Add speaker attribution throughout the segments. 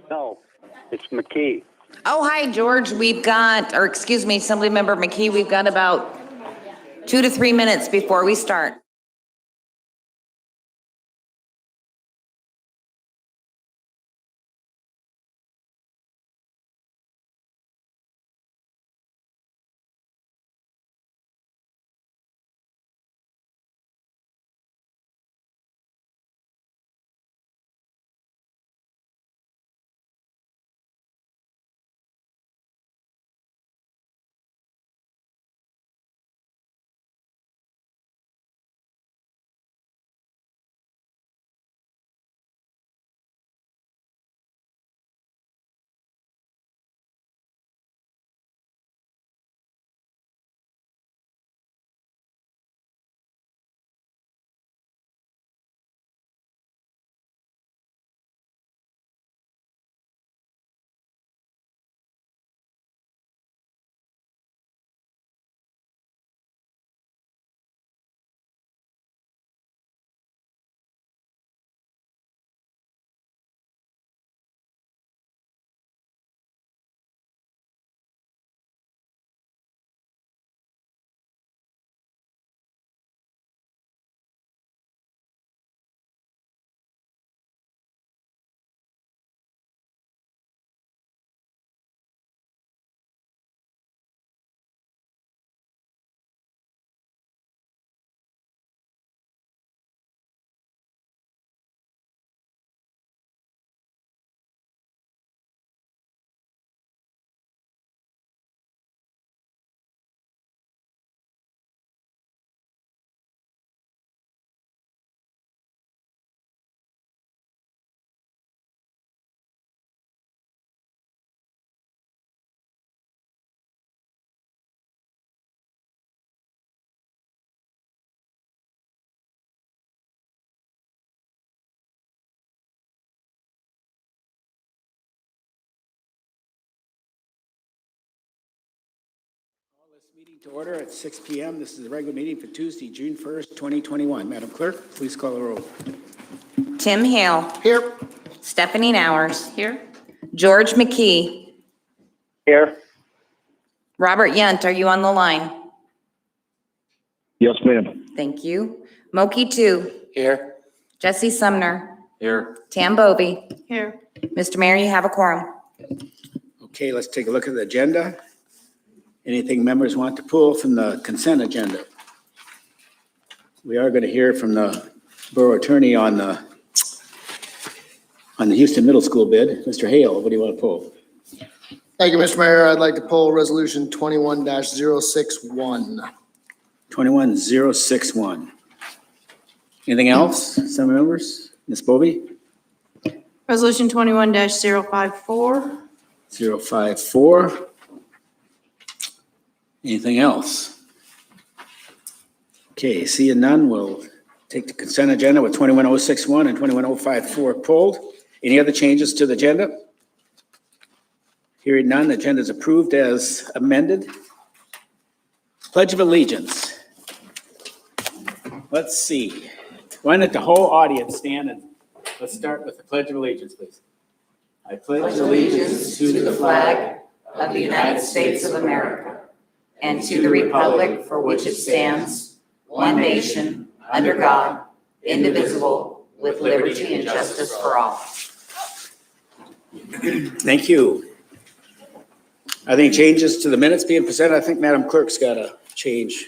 Speaker 1: No, it's McKee.
Speaker 2: Oh, hi, George. We've got, or excuse me, Assemblymember McKee, we've got about 2 to 3 minutes before we start.
Speaker 3: Meeting to order at 6 p.m. This is the regular meeting for Tuesday, June 1st, 2021. Madam Clerk, please call the roll.
Speaker 2: Tim Hale.
Speaker 3: Here.
Speaker 2: Stephanie Nowers. Here. George McKee.
Speaker 1: Here.
Speaker 2: Robert Yunt, are you on the line?
Speaker 1: Yes, ma'am.
Speaker 2: Thank you. Moki Tu.
Speaker 3: Here.
Speaker 2: Jesse Sumner.
Speaker 3: Here.
Speaker 2: Tam Bovee.
Speaker 4: Here.
Speaker 2: Mr. Mayor, you have a quorum.
Speaker 3: Okay, let's take a look at the agenda. Anything members want to pull from the consent agenda? We are going to hear from the borough attorney on the Houston Middle School bid. Mr. Hale, what do you want to pull?
Speaker 5: Thank you, Mr. Mayor. I'd like to pull resolution 21-061.
Speaker 3: 21061. Anything else, some members? Ms. Bovee?
Speaker 4: Resolution 21-054.
Speaker 3: 054. Anything else? Okay, seeing none, we'll take the consent agenda with 21061 and 21054 pulled. Any other changes to the agenda? Hearing none, the agenda is approved as amended. Pledge of Allegiance. Let's see. Why don't the whole audience stand and let's start with the Pledge of Allegiance, please. I pledge
Speaker 2: Allegiance to the flag of the United States of America and to the republic for which it stands, one nation, under God, indivisible, with liberty and justice for all.
Speaker 3: Thank you. I think changes to the minutes being presented. I think Madam Clerk's got a change.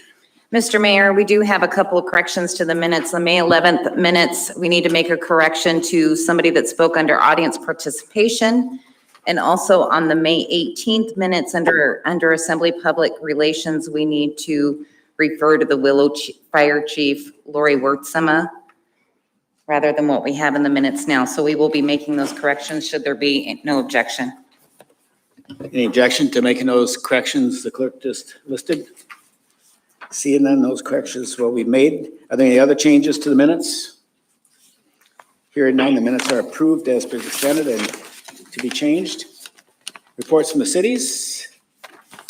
Speaker 2: Mr. Mayor, we do have a couple of corrections to the minutes. The May 11th minutes, we need to make a correction to somebody that spoke under audience participation. And also on the May 18th minutes under Assembly Public Relations, we need to refer to the Willow Fire Chief Lori Wurtsema rather than what we have in the minutes now. So we will be making those corrections should there be no objection.
Speaker 3: Any objection to making those corrections the clerk just listed? Seeing none, those corrections will be made. Are there any other changes to the minutes? Hearing none, the minutes are approved as presented and to be changed. Reports from the cities.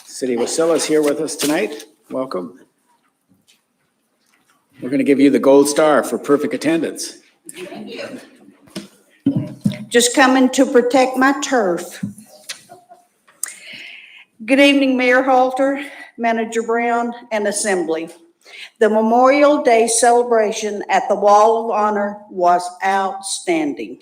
Speaker 3: City of Wasilla is here with us tonight. Welcome. We're going to give you the gold star for perfect attendance.
Speaker 6: Just coming to protect my turf. Good evening, Mayor Halter, Manager Brown, and Assembly. The Memorial Day celebration at the Wall of Honor was outstanding.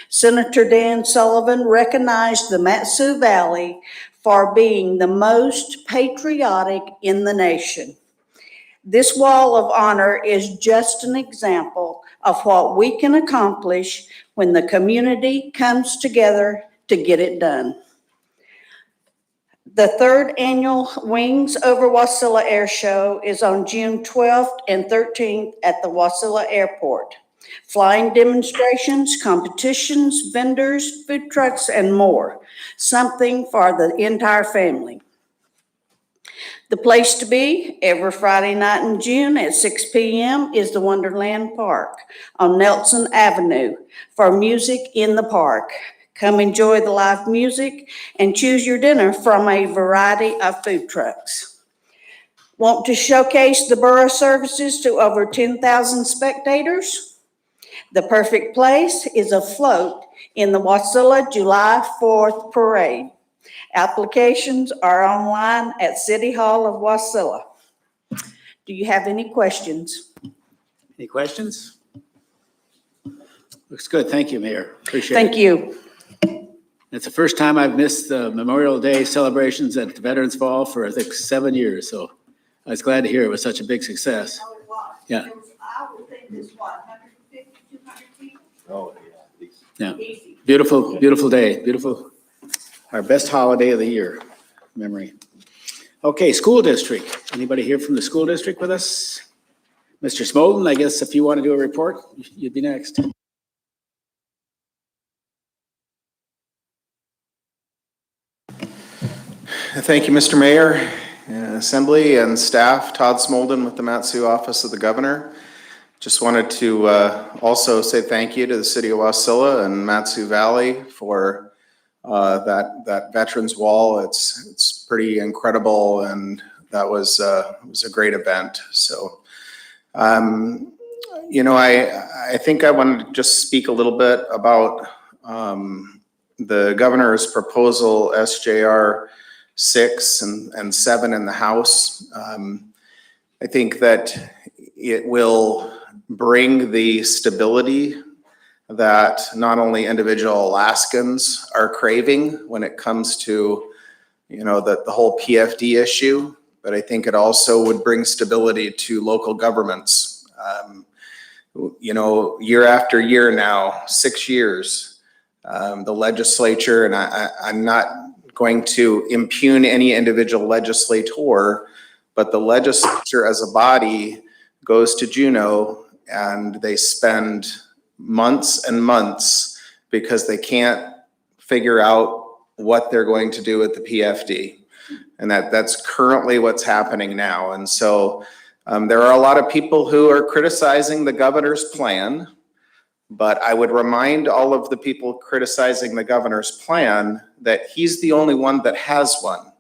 Speaker 6: Senator Dan Sullivan recognized the Matsu Valley for being the most patriotic in the nation. This Wall of Honor is just an example of what we can accomplish when the community comes together to get it done. The third annual Wings Over Wasilla Air Show is on June 12th and 13th at the Wasilla Airport. Flying demonstrations, competitions, vendors, food trucks, and more. Something for the entire family. The place to be every Friday night in June at 6 p.m. is the Wonderland Park on Nelson Avenue for music in the park. Come enjoy the live music and choose your dinner from a variety of food trucks. Want to showcase the borough services to over 10,000 spectators? The perfect place is a float in the Wasilla July 4th Parade. Applications are online at City Hall of Wasilla. Do you have any questions?
Speaker 3: Any questions? Looks good. Thank you, Mayor. Appreciate it.
Speaker 6: Thank you.
Speaker 3: It's the first time I've missed the Memorial Day celebrations at the Veterans Ball for, I think, 7 years. So I was glad to hear it was such a big success. Yeah.
Speaker 6: I would think it's what, 150, 200 people?
Speaker 1: Oh,
Speaker 3: Yeah. Beautiful, beautiful day. Beautiful. Our best holiday of the year, memory. Okay, school district. Anybody here from the school district with us? Mr. Smolden, I guess if you want to do a report, you'd be next.
Speaker 7: Thank you, Mr. Mayor, Assembly, and staff. Todd Smolden with the Matsu Office of the Governor. Just wanted to also say thank you to the City of Wasilla and Matsu Valley for that Veterans Wall. It's pretty incredible, and that was a great event. So, you know, I think I wanted to just speak a little bit about the governor's proposal, SJR 6 and 7 in the House. I think that it will bring the stability that not only individual Alaskans are craving when it comes to, you know, the whole PFD issue, but I think it also would bring stability to local governments. You know, year after year now, 6 years, the legislature, and I'm not going to impugn any individual legislator, but the legislature as a body goes to Juneau and they spend months and months because they can't figure out what they're going to do with the PFD. And that's currently what's happening now. And so there are a lot of people who are criticizing the governor's plan, but I would remind all of the people criticizing the governor's plan that he's the only one that has one.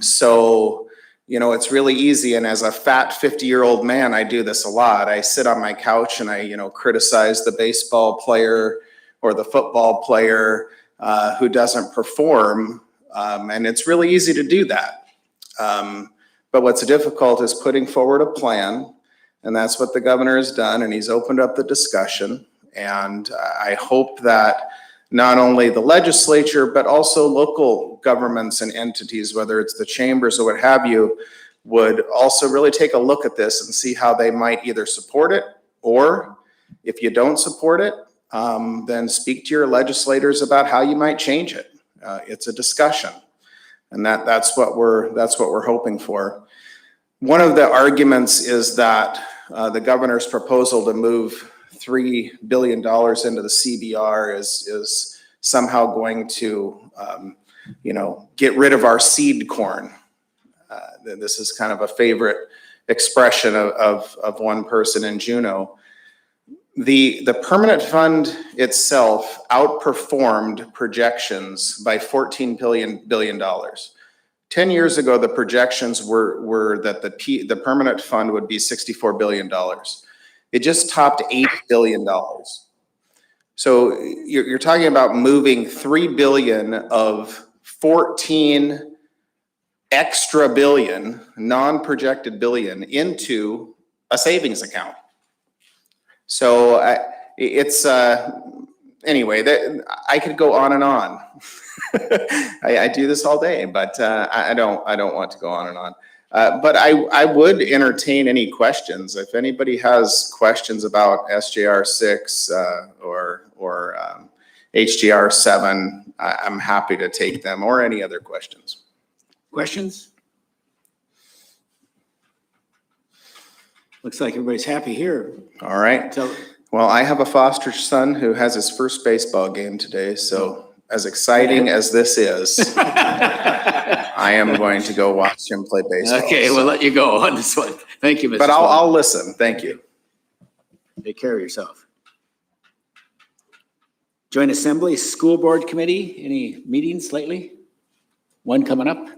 Speaker 7: So, you know, it's really easy. And as a fat 50-year-old man, I do this a lot. I sit on my couch and I, you know, criticize the baseball player or the football player who doesn't perform. And it's really easy to do that. But what's difficult is putting forward a plan. And that's what the governor has done. And he's opened up the discussion. And I hope that not only the legislature, but also local governments and entities, whether it's the chambers or what have you, would also really take a look at this and see how they might either support it, or if you don't support it, then speak to your legislators about how you might change it. It's a discussion, and that's what we're hoping for. One of the arguments is that the governor's proposal to move $3 billion into the CBR is somehow going to, you know, get rid of our seed corn. This is kind of a favorite expression of one person in Juneau. The permanent fund itself outperformed projections by $14 billion. 10 years ago, the projections were that the permanent fund would be $64 billion. It just topped $8 billion. So you're talking about moving 3 billion of 14 extra billion, non-projected billion into a savings account. So anyway, I could go on and on. I do this all day, but I don't want to go on and on. But I would entertain any questions. If anybody has questions about SJR 6 or HJR 7, I'm happy to take them, or any other questions.
Speaker 3: Questions? Looks like everybody's happy here.
Speaker 7: All right.
Speaker 3: So,
Speaker 7: Well, I have a foster son who has his first baseball game today, so as exciting as this is, I am going to go watch him play baseball.
Speaker 3: okay, we'll let you go on this one. Thank you, Mr.
Speaker 7: But
Speaker 3: Sloan.
Speaker 7: I'll listen. Thank you.
Speaker 3: Take care of yourself. Joint Assembly School Board Committee, any meetings lately? One coming up?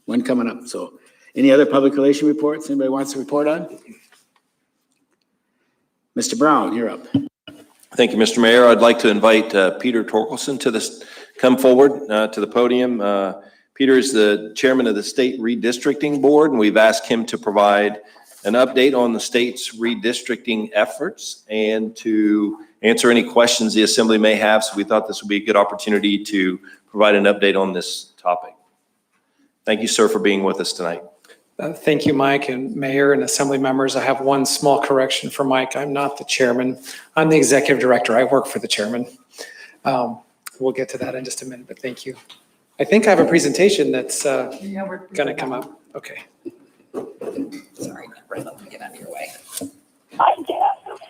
Speaker 3: One coming up. So any other public relation reports anybody wants to report on? Mr. Brown, you're up.
Speaker 8: Thank you, Mr. Mayor. I'd like to invite Peter Torkelson to come forward to the podium. Peter is the chairman of the State Redistricting Board, and we've asked him to provide an update on the state's redistricting efforts and to answer any questions the Assembly may have. So we thought this would be a good opportunity to provide an update on this topic. Thank you, sir, for being with us tonight.
Speaker 9: Thank you, Mike, and Mayor and Assembly members. I have one small correction for Mike. I'm not the chairman. I'm the executive director. I work for the chairman. We'll get to that in just a minute, but thank you. I think I have a presentation that's going to come up. Okay.
Speaker 2: Sorry, Brenda, let me get out of your way. So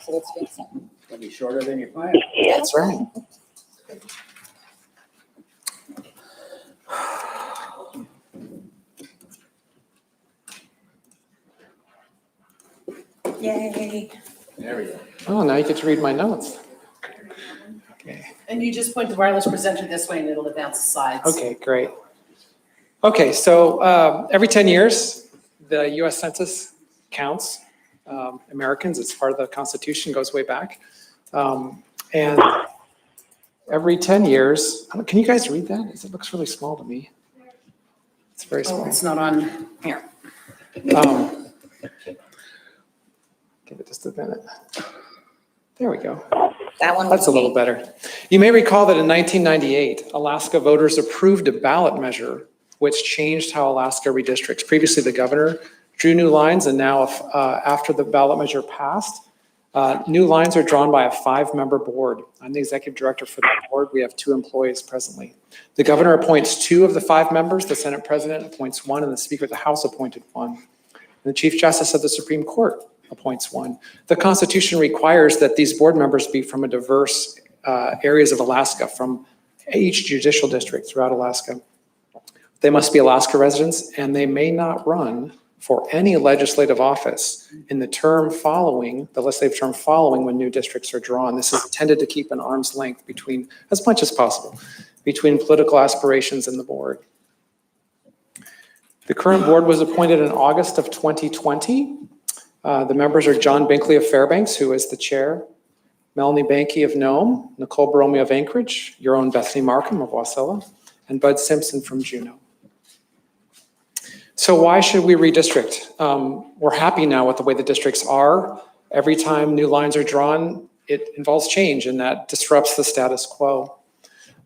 Speaker 2: let's fix it.
Speaker 3: It'll be shorter than your plan.
Speaker 2: That's right. Yay.
Speaker 3: There we go.
Speaker 9: Oh, now you get to read my notes. Okay.
Speaker 10: And you just point the wireless presenter this way and it'll advance the slides.
Speaker 9: Okay, great. Okay, so every 10 years, the U.S. Census counts Americans. It's part of the Constitution, goes way back. And every 10 years, can you guys read that? It looks really small to me. It's very small.
Speaker 10: Oh, it's not on here.
Speaker 9: Give it just a minute. There we go.
Speaker 2: That one.
Speaker 9: That's a little better. You may recall that in 1998, Alaska voters approved a ballot measure which changed how Alaska redistricts. Previously, the governor drew new lines, and now after the ballot measure passed, new lines are drawn by a 5-member board. I'm the executive director for the board. We have 2 employees presently. The governor appoints 2 of the 5 members. The Senate president appoints 1, and the Speaker of the House appointed 1. And the Chief Justice of the Supreme Court appoints 1. The Constitution requires that these board members be from a diverse areas of Alaska, from each judicial district throughout Alaska. They must be Alaska residents, and they may not run for any legislative office in the term following, the legislative term following when new districts are drawn. This is intended to keep an arm's length between, as much as possible, between political aspirations and the board. The current board was appointed in August of 2020. The members are John Binkley of Fairbanks, who is the chair, Melanie Banky of Nome, Nicole Boromeo of Anchorage, your own Bethany Markham of Wasilla, and Bud Simpson from Juneau. So why should we redistrict? We're happy now with the way the districts are. Every time new lines are drawn, it involves change, and that disrupts the status quo.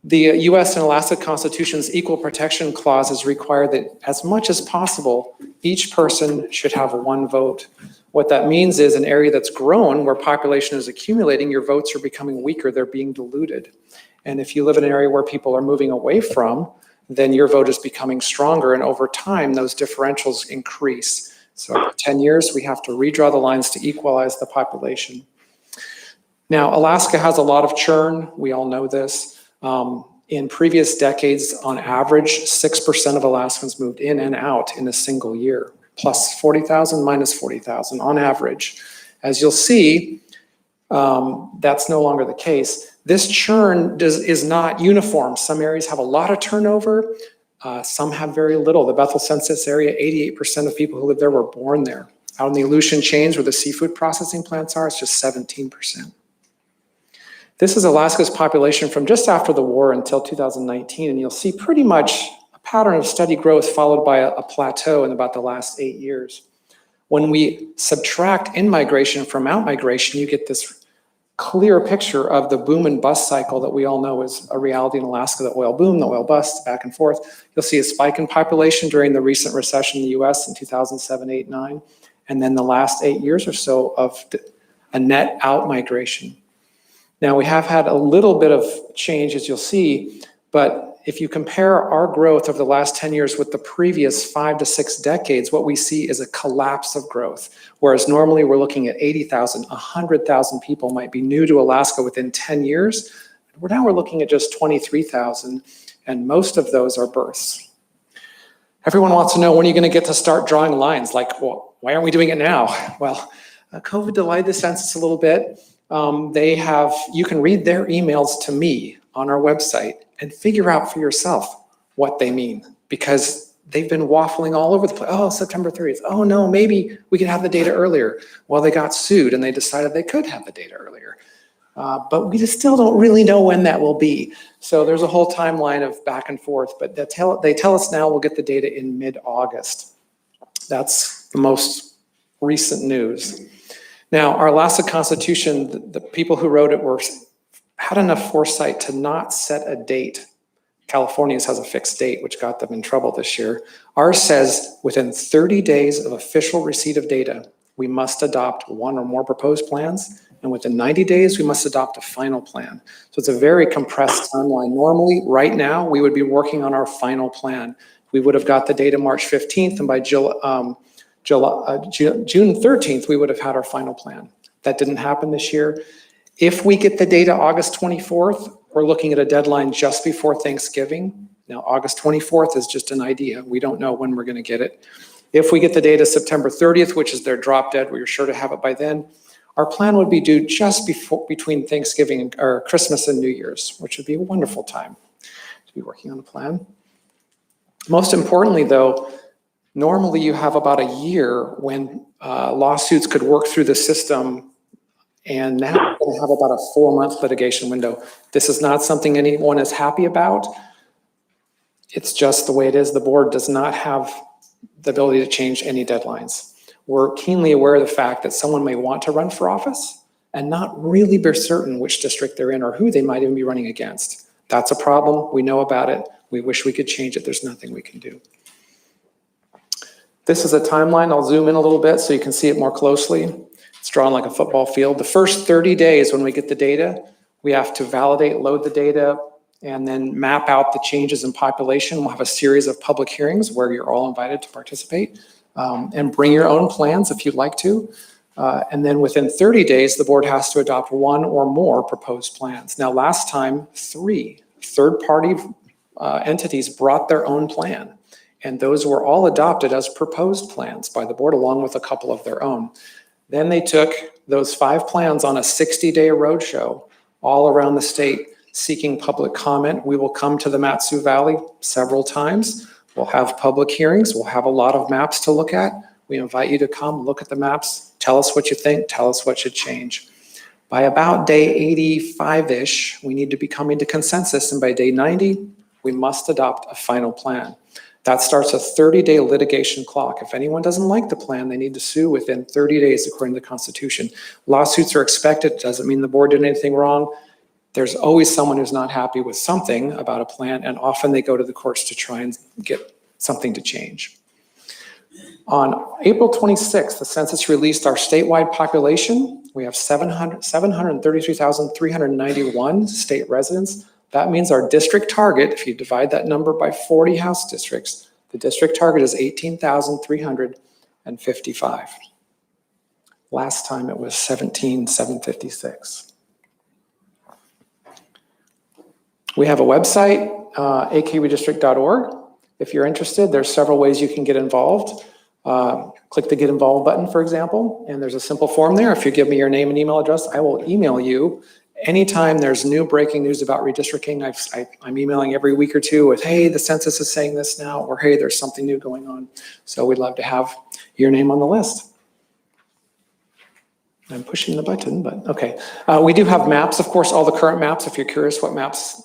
Speaker 9: The U.S. and Alaska Constitution's Equal Protection Clauses require that as much as possible, each person should have 1 vote. What that means is an area that's grown, where population is accumulating, your votes are becoming weaker, they're being diluted. And if you live in an area where people are moving away from, then your vote is becoming stronger, and over time, those differentials increase. So for 10 years, we have to redraw the lines to equalize the population. Now, Alaska has a lot of churn. We all know this. In previous decades, on average, 6% of Alaskans moved in and out in a single year, plus 40,000, minus 40,000 on average. As you'll see, that's no longer the case. This churn is not uniform. Some areas have a lot of turnover. Some have very little. The Bethel census area, 88% of people who live there were born there. Out in the Aleutian Chains, where the seafood processing plants are, it's just 17%. This is Alaska's population from just after the war until 2019, and you'll see pretty much a pattern of steady growth followed by a plateau in about the last 8 years. When we subtract in-migration from out-migration, you get this clear picture of the boom and bust cycle that we all know is a reality in Alaska, the oil boom, the oil bust, back and forth. You'll see a spike in population during the recent recession in the US in 2007, 8, 9, and then the last 8 years or so of a net out-migration. Now, we have had a little bit of change, as you'll see, but if you compare our growth over the last 10 years with the previous 5 to 6 decades, what we see is a collapse of growth. Whereas normally we're looking at 80,000, 100,000 people might be new to Alaska within 10 years. Now we're looking at just 23,000, and most of those are births. Everyone wants to know, when are you going to get to start drawing lines? Like, well, why aren't we doing it now? Well, COVID delayed the census a little bit. You can read their emails to me on our website and figure out for yourself what they mean, because they've been waffling all over the place. Oh, September 30th. Oh no, maybe we could have the data earlier. Well, they got sued and they decided they could have the data earlier. But we just still don't really know when that will be. So there's a whole timeline of back and forth, but they tell us now we'll get the data in mid-August. That's the most recent news. Now, our Alaska Constitution, the people who wrote it had enough foresight to not set a date. California's has a fixed date, which got them in trouble this year. Ours says within 30 days of official receipt of data, we must adopt one or more proposed plans, and within 90 days, we must adopt a final plan. So it's a very compressed timeline. Normally, right now, we would be working on our final plan. We would have got the data March 15th, and by June 13th, we would have had our final plan. That didn't happen this year. If we get the data August 24th, we're looking at a deadline just before Thanksgiving. Now, August 24th is just an idea. We don't know when we're going to get it. If we get the data September 30th, which is their drop dead, we're sure to have it by then, our plan would be due just between Thanksgiving or Christmas and New Year's, which would be a wonderful time to be working on a plan. Most importantly, though, normally you have about a year when lawsuits could work through the system, and now we're going to have about a 4-month litigation window. This is not something anyone is happy about. It's just the way it is. The board does not have the ability to change any deadlines. We're keenly aware of the fact that someone may want to run for office and not really be certain which district they're in or who they might even be running against. That's a problem. We know about it. We wish we could change it. There's nothing we can do. This is a timeline. I'll zoom in a little bit so you can see it more closely. It's drawn like a football field. The first 30 days when we get the data, we have to validate, load the data, and then map out the changes in population. We'll have a series of public hearings where you're all invited to participate, and bring your own plans if you'd like to. And then within 30 days, the board has to adopt one or more proposed plans. Now, last time, 3 third-party entities brought their own plan, and those were all adopted as proposed plans by the board along with a couple of their own. Then they took those 5 plans on a 60-day roadshow all around the state seeking public comment. We will come to the Mat-Su Valley several times. We'll have public hearings. We'll have a lot of maps to look at. We invite you to come look at the maps. Tell us what you think. Tell us what should change. By about day 85-ish, we need to be coming to consensus. And by day 90, we must adopt a final plan. That starts a 30-day litigation clock. If anyone doesn't like the plan, they need to sue within 30 days according to the Constitution. Lawsuits are expected. It doesn't mean the board did anything wrong. There's always someone who's not happy with something about a plan, and often they go to the courts to try and get something to change. On April 26th, the census released our statewide population. We have 733,391 state residents. That means our district target, if you divide that number by 40 House districts, the district target is 18,355. Last time it was 17,756. We have a website, akredistrict.org. If you're interested, there's several ways you can get involved. Click the Get Involved button, for example, and there's a simple form there. If you give me your name and email address, I will email you. Anytime there's new breaking news about redistricting, I'm emailing every week or two with, hey, the census is saying this now, or hey, there's something new going on. So we'd love to have your name on the list. I'm pushing the button, but okay. We do have maps, of course, all the current maps. If you're curious what maps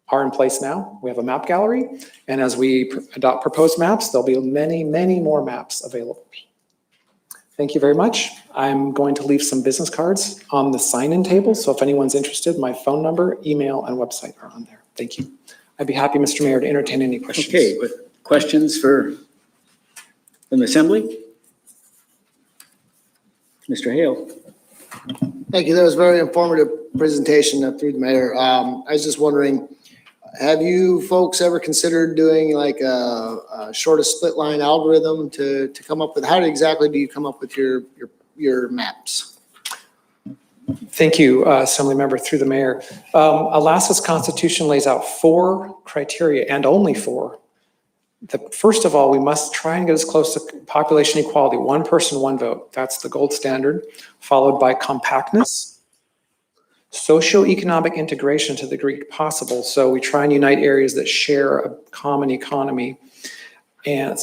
Speaker 9: are in place now, we have a map gallery. And as we adopt proposed maps, there'll be many, many more maps available. Thank you very much. I'm going to leave some business cards on the sign-in table. So if anyone's interested, my phone number, email, and website are on there. Thank you. I'd be happy, Mr. Mayor, to entertain any questions.
Speaker 3: Okay, questions from the Assembly? Mr. Hale?
Speaker 5: Thank you. That was a very informative presentation through the mayor. I was just wondering, have you folks ever considered doing like a shortest split line algorithm to come up with, how exactly do you come up with your maps?
Speaker 9: Thank you, Assembly Member, through the mayor. Alaska's Constitution lays out 4 criteria, and only 4. First of all, we must try and get as close to population equality, 1 person, 1 vote. That's the gold standard, followed by compactness, socioeconomic integration to the degree possible. So we try and unite areas that share a common economy, and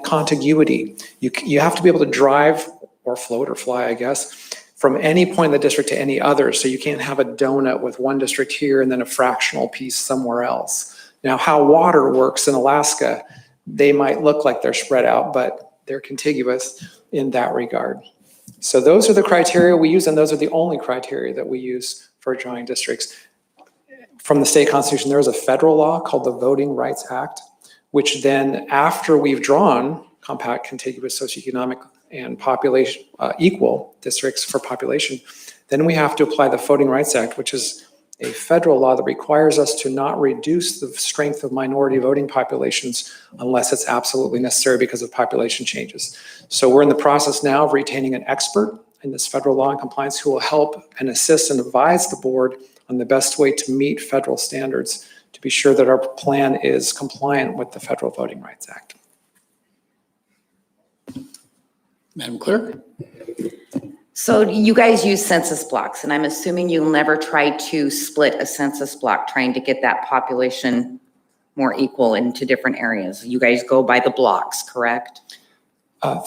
Speaker 9: contiguity. You have to be able to drive or float or fly, I guess, from any point in the district to any other. So you can't have a donut with one district here and then a fractional piece somewhere else. Now, how water works in Alaska, they might look like they're spread out, but they're contiguous in that regard. So those are the criteria we use, and those are the only criteria that we use for drawing districts. From the state constitution, there is a federal law called the Voting Rights Act, which then, after we've drawn compact, contiguous, socioeconomic, and population equal districts for population, then we have to apply the Voting Rights Act, which is a federal law that requires us to not reduce the strength of minority voting populations unless it's absolutely necessary because of population changes. So we're in the process now of retaining an expert in this federal law and compliance who will help and assist and advise the board on the best way to meet federal standards to be sure that our plan is compliant with the Federal Voting Rights Act.
Speaker 3: Madam Clerk?
Speaker 2: So you guys use census blocks, and I'm assuming you'll never try to split a census block trying to get that population more equal into different areas. You guys go by the blocks, correct?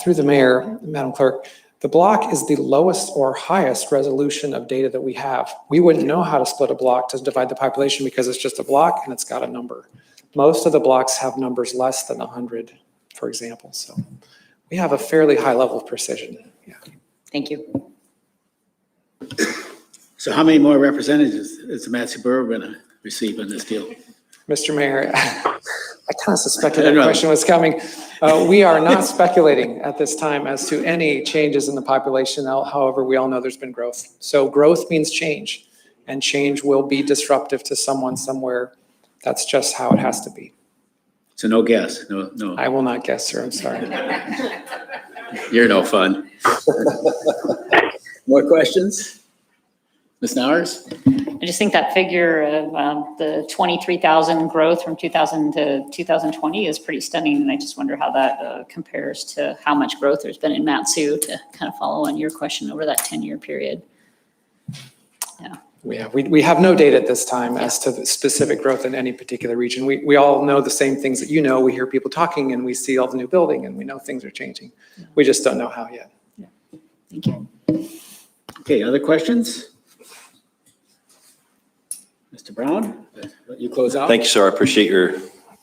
Speaker 9: Through the mayor, Madam Clerk, the block is the lowest or highest resolution of data that we have. We wouldn't know how to split a block to divide the population because it's just a block and it's got a number. Most of the blocks have numbers less than 100, for example. So we have a fairly high level of precision. Yeah.
Speaker 2: Thank you.
Speaker 3: So how many more representatives is the Matsu Borough going to receive in this deal?
Speaker 9: Mr. Mayor, I kind of suspected that question was coming. We are not speculating at this time as to any changes in the population. However, we all know there's been growth. So growth means change, and change will be disruptive to someone somewhere. That's just how it has to be.
Speaker 3: So no guess, no.
Speaker 9: I will not guess, sir. I'm sorry.
Speaker 3: You're no fun. More questions? Ms. Nowers?
Speaker 10: I just think that figure of the 23,000 growth from 2000 to 2020 is pretty stunning. And I just wonder how that compares to how much growth there's been in Matsu, to kind of follow on your question over that 10-year period.
Speaker 9: Yeah, we have no data at this time as to the specific growth in any particular region. We all know the same things that you know. We hear people talking and we see all the new building and we know things are changing. We just don't know how yet.
Speaker 10: Yeah. Thank you.
Speaker 3: Okay, other questions? Mr. Brown, let you close out.
Speaker 8: Thank you, sir. I appreciate your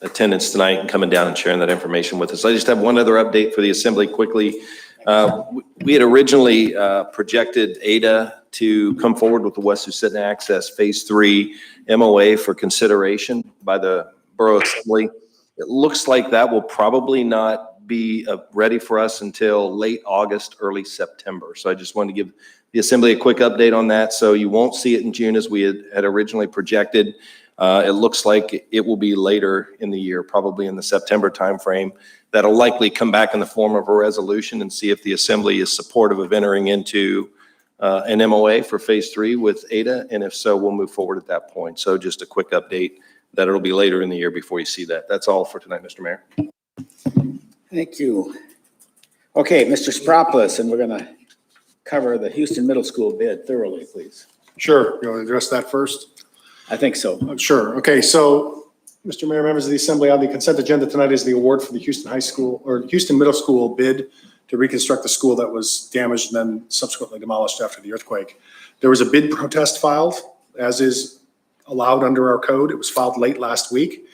Speaker 8: attendance tonight and coming down and sharing that information with us. I just have one other update for the Assembly quickly. We had originally projected Ada to come forward with the West Susitna Access Phase 3 MOA for consideration by the Borough Assembly. It looks like that will probably not be ready for us until late August, early September. So I just wanted to give the Assembly a quick update on that. So you won't see it in June as we had originally projected. It looks like it will be later in the year, probably in the September timeframe. That'll likely come back in the form of a resolution and see if the Assembly is supportive of entering into an MOA for Phase 3 with Ada. And if so, we'll move forward at that point. So just a quick update that it'll be later in the year before you see that. That's all for tonight, Mr. Mayor.
Speaker 3: Thank you. Okay, Mr. Spropoulos, and we're going to cover the Houston Middle School bid thoroughly, please.
Speaker 11: Sure. You want to address that first?
Speaker 3: I think so.
Speaker 11: Sure. Okay. So Mr. Mayor, members of the Assembly, on the consent agenda tonight is the award for the Houston High School or Houston Middle School bid to reconstruct the school that was damaged and then subsequently demolished after the earthquake. There was a bid protest filed, as is allowed under our code. It was filed late last week.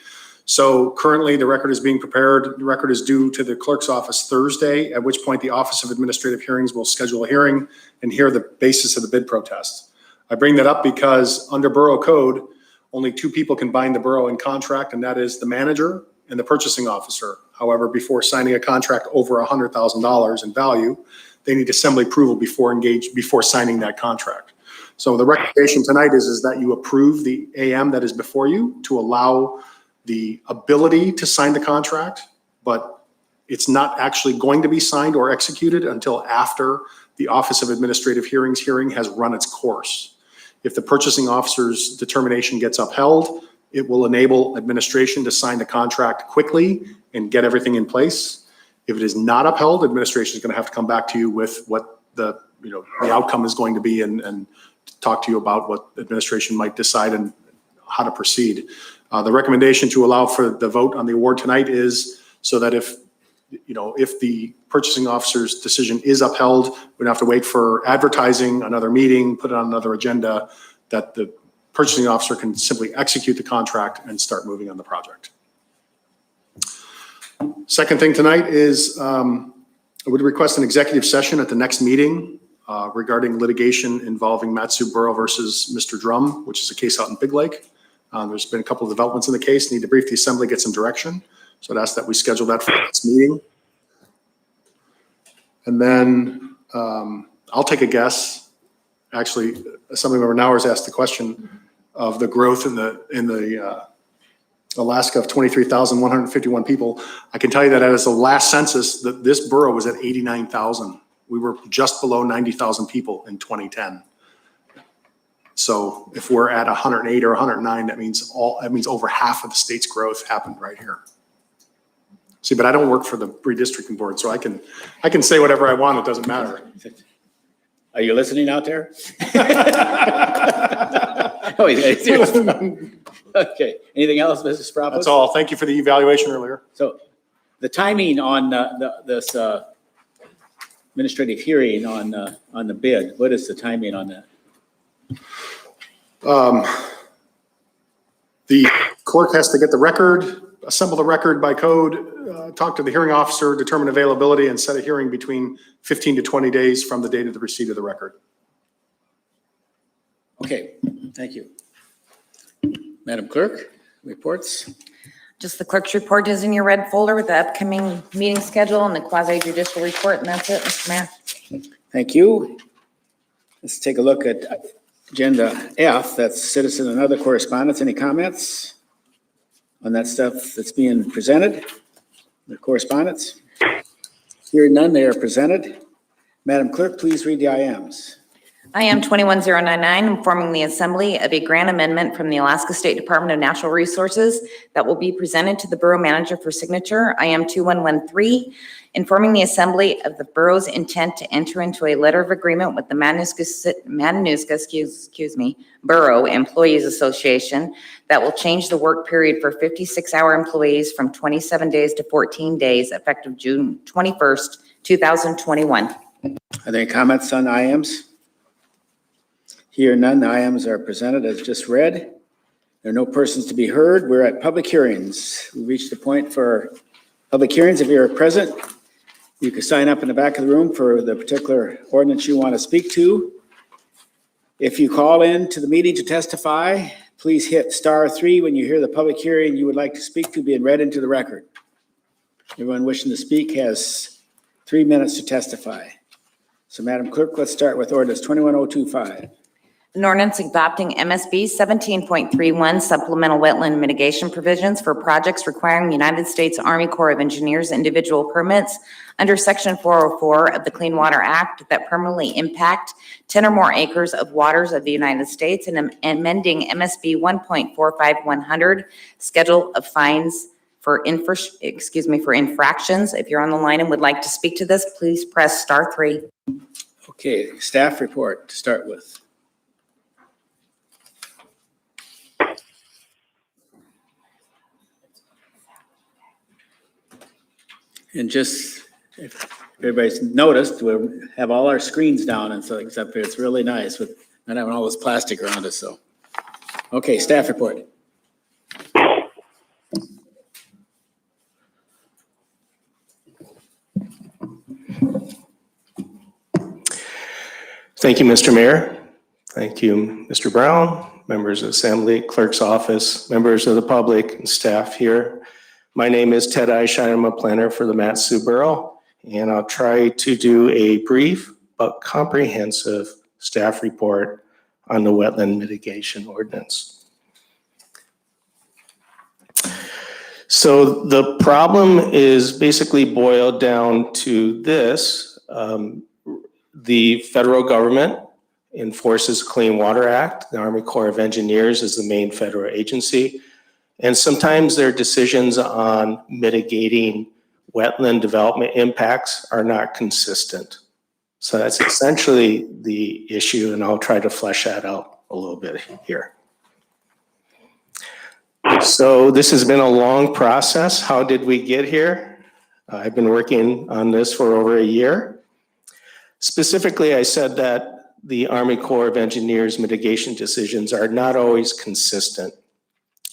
Speaker 11: So currently the record is being prepared. The record is due to the clerk's office Thursday, at which point the Office of Administrative Hearings will schedule a hearing and hear the basis of the bid protest. I bring that up because under Borough Code, only two people can bind the borough in contract, and that is the manager and the purchasing officer. However, before signing a contract over $100,000 in value, they need assembly approval before signing that contract. So the recommendation tonight is that you approve the AM that is before you to allow the ability to sign the contract, but it's not actually going to be signed or executed until after the Office of Administrative Hearings hearing has run its course. If the purchasing officer's determination gets upheld, it will enable administration to sign the contract quickly and get everything in place. If it is not upheld, administration is going to have to come back to you with what the outcome is going to be and talk to you about what administration might decide and how to proceed. The recommendation to allow for the vote on the award tonight is so that if the purchasing officer's decision is upheld, we don't have to wait for advertising, another meeting, put it on another agenda, that the purchasing officer can simply execute the contract and start moving on the project. Second thing tonight is I would request an executive session at the next meeting regarding litigation involving Matsu Borough versus Mr. Drum, which is a case out in Big Lake. There's been a couple of developments in the case. Need to brief the assembly, get some direction. So I'd ask that we schedule that for the next meeting. And then I'll take a guess. Actually, Assemblymember Nowers asked the question of the growth in the Alaska of 23,151 people. I can tell you that as the last census, that this borough was at 89,000. We were just below 90,000 people in 2010. So if we're at 108 or 109, that means over half of the state's growth happened right here. See, but I don't work for the redistricting board, so I can say whatever I want. It doesn't matter.
Speaker 3: Are you listening out there? Oh, okay. Anything else, Mrs. Sprout?
Speaker 11: That's all. Thank you for the evaluation earlier.
Speaker 3: So the timing on this administrative hearing on the bid, what is the timing on that?
Speaker 11: The clerk has to get the record, assemble the record by code, talk to the hearing officer, determine availability, and set a hearing between 15 to 20 days from the date of the receipt of the record.
Speaker 3: Okay, thank you. Madam Clerk, reports?
Speaker 2: Just the clerk's report is in your red folder with the upcoming meeting schedule and the quasi judicial report, and that's it, Mr. Mayor.
Speaker 3: Thank you. Let's take a look at agenda F, that's citizen and other correspondence. Any comments on that stuff that's being presented? The correspondence? Hearing none, they are presented. Madam Clerk, please read the IMs.
Speaker 2: IM 21099, informing the Assembly of a grant amendment from the Alaska State Department of Natural Resources that will be presented to the Borough Manager for signature. IM 2113, informing the Assembly of the Borough's intent to enter into a letter of agreement with the Matanuska, Borough Employees Association that will change the work period for 56-hour employees from 27 days to 14 days, effective June 21st, 2021.
Speaker 3: Are there any comments on IMs? Here none, the IMs are presented as just read. There are no persons to be heard. We're at public hearings. We reached the point for public hearings. If you're present, you can sign up in the back of the room for the particular ordinance you want to speak to. If you call in to the meeting to testify, please hit *3 when you hear the public hearing you would like to speak to being read into the record. Everyone wishing to speak has 3 minutes to testify. So Madam Clerk, let's start with ordinance 21025.
Speaker 2: An ordinance adopting MSB 17.31 supplemental wetland mitigation provisions for projects requiring United States Army Corps of Engineers individual permits under Section 404 of the Clean Water Act that permanently impact 10 or more acres of waters of the United States and amending MSB 1.45100 Schedule of Fines for infractions. If you're on the line and would like to speak to this, please press *3.
Speaker 3: Okay, staff report to start with. And just, if everybody's noticed, we have all our screens down and so, except it's really nice with not having all this plastic around us, so. Okay, staff report.
Speaker 12: Thank you, Mr. Mayor. Thank you, Mr. Brown, members of the Assembly, Clerk's Office, members of the public, and staff here. My name is Ted Eishine. I'm a planner for the Mat-Su Borough, and I'll try to do a brief but comprehensive staff report on the wetland mitigation ordinance. So the problem is basically boiled down to this. The federal government enforces the Clean Water Act. The Army Corps of Engineers is the main federal agency. And sometimes their decisions on mitigating wetland development impacts are not consistent. So that's essentially the issue, and I'll try to flesh that out a little bit here. So this has been a long process. How did we get here? I've been working on this for over a year. Specifically, I said that the Army Corps of Engineers mitigation decisions are not always consistent.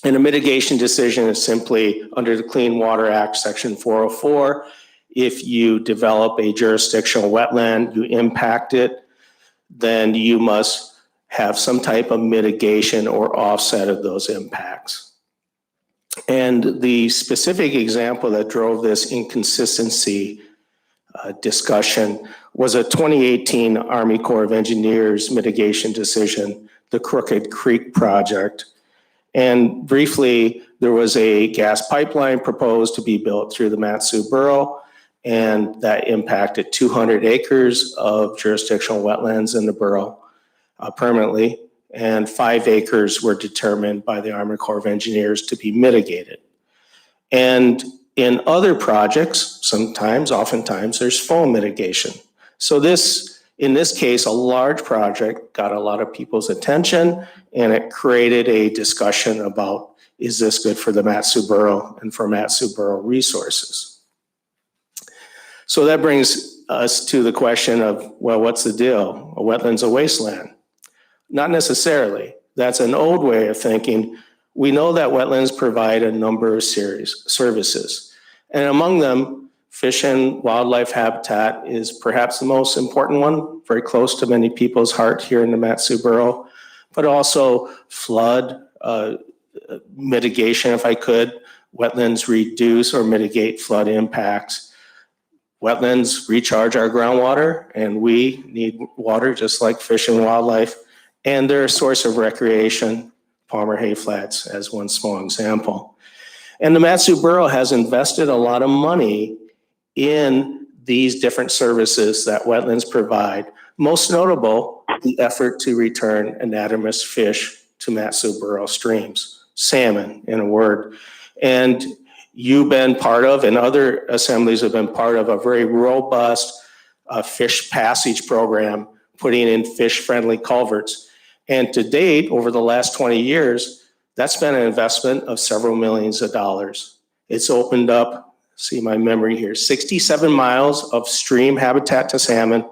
Speaker 12: And a mitigation decision is simply under the Clean Water Act, Section 404, if you develop a jurisdictional wetland, you impact it, then you must have some type of mitigation or offset of those impacts. And the specific example that drove this inconsistency discussion was a 2018 Army Corps of Engineers mitigation decision, the Crooked Creek project. And briefly, there was a gas pipeline proposed to be built through the Mat-Su Borough, and that impacted 200 acres of jurisdictional wetlands in the borough permanently, and 5 acres were determined by the Army Corps of Engineers to be mitigated. And in other projects, oftentimes, there's full mitigation. So in this case, a large project got a lot of people's attention, and it created a discussion about, is this good for the Mat-Su Borough and for Mat-Su Borough resources? So that brings us to the question of, well, what's the deal? A wetland's a wasteland. Not necessarily. That's an old way of thinking. We know that wetlands provide a number of services, and among them, fish and wildlife habitat is perhaps the most important one, very close to many people's heart here in the Mat-Su Borough, but also flood mitigation, if I could. Wetlands reduce or mitigate flood impacts. Wetlands recharge our groundwater, and we need water just like fish and wildlife, and they're a source of recreation, Palmer Hay Flats as one small example. And the Mat-Su Borough has invested a lot of money in these different services that wetlands provide. Most notable, the effort to return anadromous fish to Mat-Su Borough streams, salmon in a word. And you've been part of, and other assemblies have been part of, a very robust fish passage program, putting in fish-friendly culverts. And to date, over the last 20 years, that's been an investment of several millions of dollars. It's opened up, see my memory here, 67 miles of stream habitat to salmon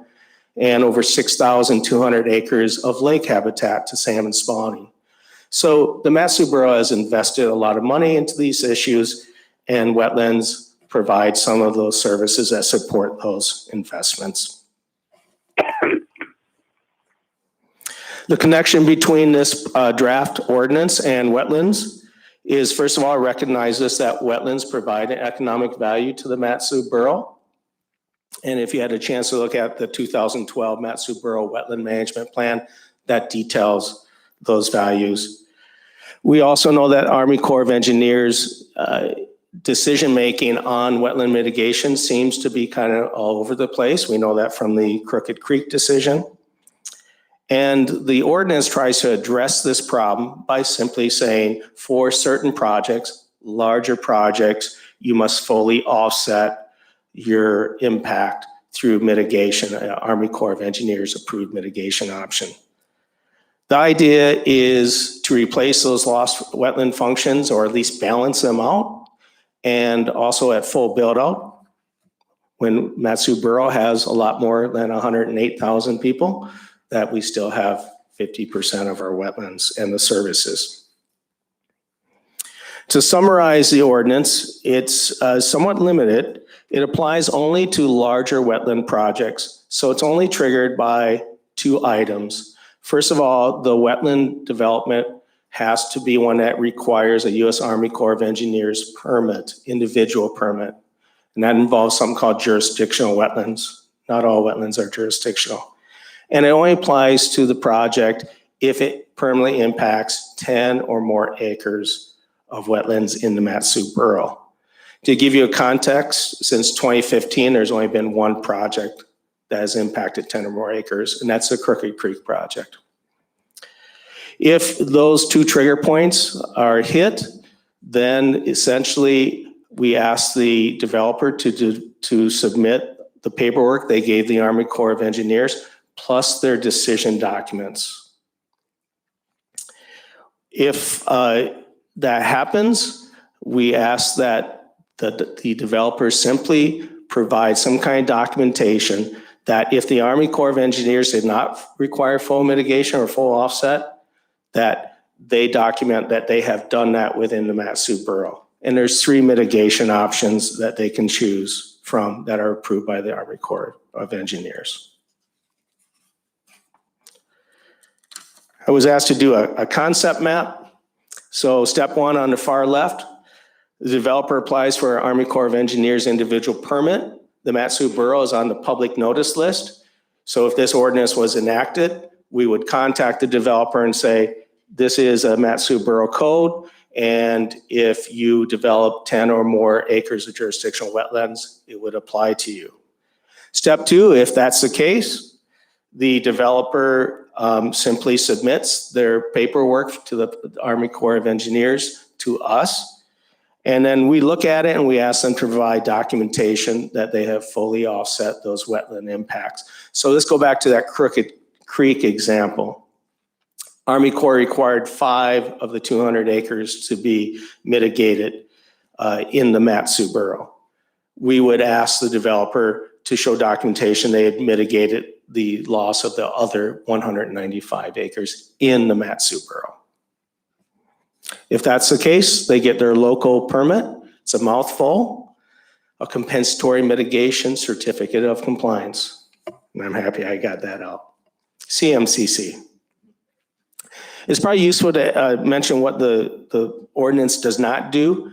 Speaker 12: and over 6,200 acres of lake habitat to salmon spawning. So the Mat-Su Borough has invested a lot of money into these issues, and wetlands provide some of those services that support those investments. The connection between this draft ordinance and wetlands is, first of all, recognizes that wetlands provide an economic value to the Mat-Su Borough. And if you had a chance to look at the 2012 Mat-Su Borough Wetland Management Plan, that details those values. We also know that Army Corps of Engineers decision-making on wetland mitigation seems to be kind of all over the place. We know that from the Crooked Creek decision. And the ordinance tries to address this problem by simply saying, for certain projects, larger projects, you must fully offset your impact through mitigation, Army Corps of Engineers approved mitigation option. The idea is to replace those lost wetland functions, or at least balance them out, and also at full build out. when Matsu Borough has a lot more than 108,000 people, that we still have 50% of our wetlands and the services. To summarize the ordinance, it's somewhat limited. It applies only to larger wetland projects, so it's only triggered by 2 items. First of all, the wetland development has to be one that requires a U.S. Army Corps of Engineers permit, individual permit. And that involves something called jurisdictional wetlands. Not all wetlands are jurisdictional. And it only applies to the project if it permanently impacts 10 or more acres of wetlands in the Matsu Borough. To give you a context, since 2015, there's only been one project that has impacted 10 or more acres, and that's the Crooked Creek project. If those 2 trigger points are hit, then essentially we ask the developer to submit the paperwork they gave the Army Corps of Engineers, plus their decision documents. If that happens, we ask that the developer simply provide some kind of documentation that if the Army Corps of Engineers did not require full mitigation or full offset, that they document that they have done that within the Matsu Borough. And there's 3 mitigation options that they can choose from that are approved by the Army Corps of Engineers. I was asked to do a concept map. So step 1 on the far left, the developer applies for an Army Corps of Engineers individual permit. The Matsu Borough is on the public notice list. So if this ordinance was enacted, we would contact the developer and say, this is a Matsu Borough code, and if you develop 10 or more acres of jurisdictional wetlands, it would apply to you. Step 2, if that's the case, the developer simply submits their paperwork to the Army Corps of Engineers to us. And then we look at it and we ask them to provide documentation that they have fully offset those wetland impacts. So let's go back to that Crooked Creek example. Army Corps required 5 of the 200 acres to be mitigated in the Matsu Borough. We would ask the developer to show documentation they had mitigated the loss of the other 195 acres in the Matsu Borough. If that's the case, they get their local permit. It's a mouthful, a compensatory mitigation certificate of compliance. And I'm happy I got that out. CMCC. It's probably useful to mention what the ordinance does not do.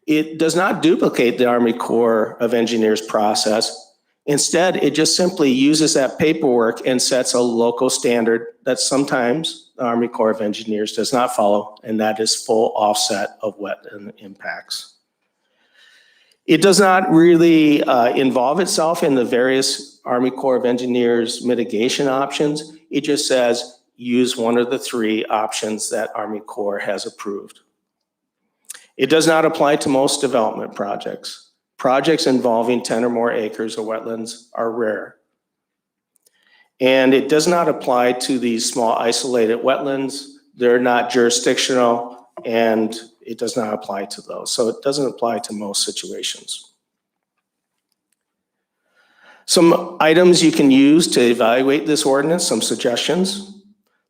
Speaker 12: It does not duplicate the Army Corps of Engineers process. Instead, it just simply uses that paperwork and sets a local standard that sometimes the Army Corps of Engineers does not follow, and that is full offset of wetland impacts. It does not really involve itself in the various Army Corps of Engineers mitigation options. It just says use one of the 3 options that Army Corps has approved. It does not apply to most development projects. Projects involving 10 or more acres of wetlands are rare. And it does not apply to these small isolated wetlands. They're not jurisdictional, and it does not apply to those. So it doesn't apply to most situations. Some items you can use to evaluate this ordinance, some suggestions.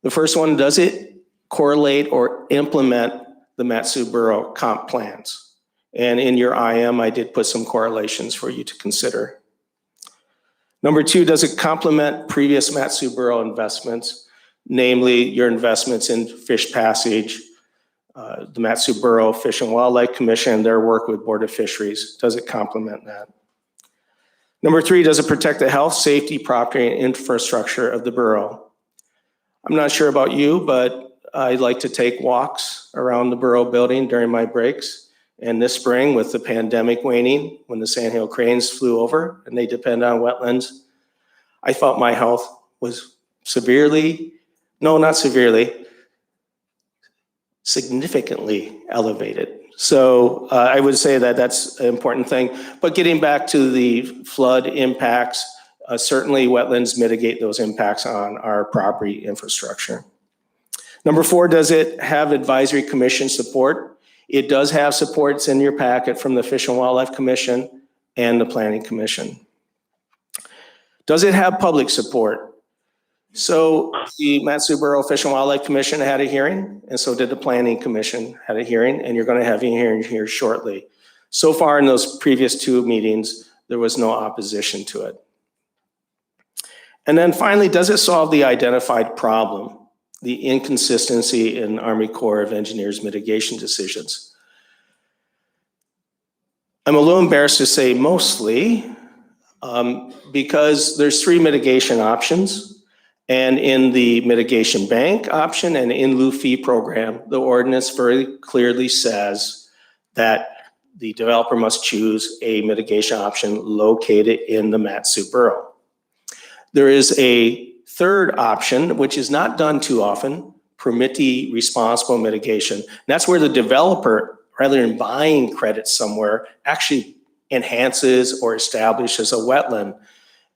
Speaker 12: The first one, does it correlate or implement the Matsu Borough comp plans? And in your IM, I did put some correlations for you to consider. Number 2, does it complement previous Matsu Borough investments, namely your investments in Fish Passage, the Matsu Borough Fish and Wildlife Commission, their work with Board of Fisheries? Does it complement that? Number 3, does it protect the health, safety, property, and infrastructure of the borough? I'm not sure about you, but I like to take walks around the borough building during my breaks. And this spring, with the pandemic waning, when the sandhill cranes flew over and they depend on wetlands, I felt my health was significantly elevated. So I would say that that's an important thing. But getting back to the flood impacts, certainly wetlands mitigate those impacts on our property infrastructure. Number 4, does it have advisory commission support? It does have supports in your packet from the Fish and Wildlife Commission and the Planning Commission. Does it have public support? So the Mat-Su Borough Fish and Wildlife Commission had a hearing, and so did the Planning Commission had a hearing, and you're going to have a hearing here shortly. So far in those previous 2 meetings, there was no opposition to it. And then finally, does it solve the identified problem, the inconsistency in Army Corps of Engineers mitigation decisions? I'm a little embarrassed to say mostly, because there's 3 mitigation options. And in the mitigation bank option and in lieu fee program, the ordinance very clearly says that the developer must choose a mitigation option located in the Mat-Su Borough. There is a third option, which is not done too often, permittee responsible mitigation. And that's where the developer, rather than buying credits somewhere, actually enhances or establishes a wetland.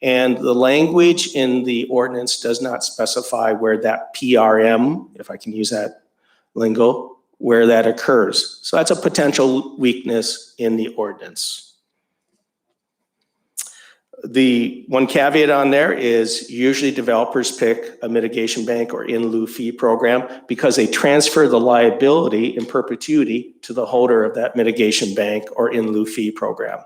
Speaker 12: And the language in the ordinance does not specify where that PRM, if I can use that lingo, where that occurs. So that's a potential weakness in the ordinance. The one caveat on there is usually developers pick a mitigation bank or in lieu fee program because they transfer the liability in perpetuity to the holder of that mitigation bank or in lieu fee program.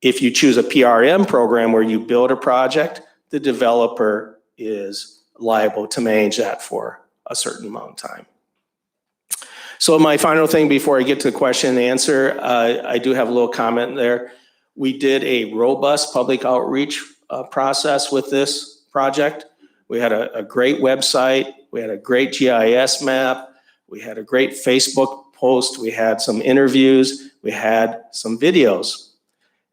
Speaker 12: If you choose a PRM program where you build a project, the developer is liable to manage that for a certain amount of time. So my final thing before I get to the question and answer, I do have a little comment there. We did a robust public outreach process with this project. We had a great website. We had a great GIS map. We had a great Facebook post. We had some interviews. We had some videos.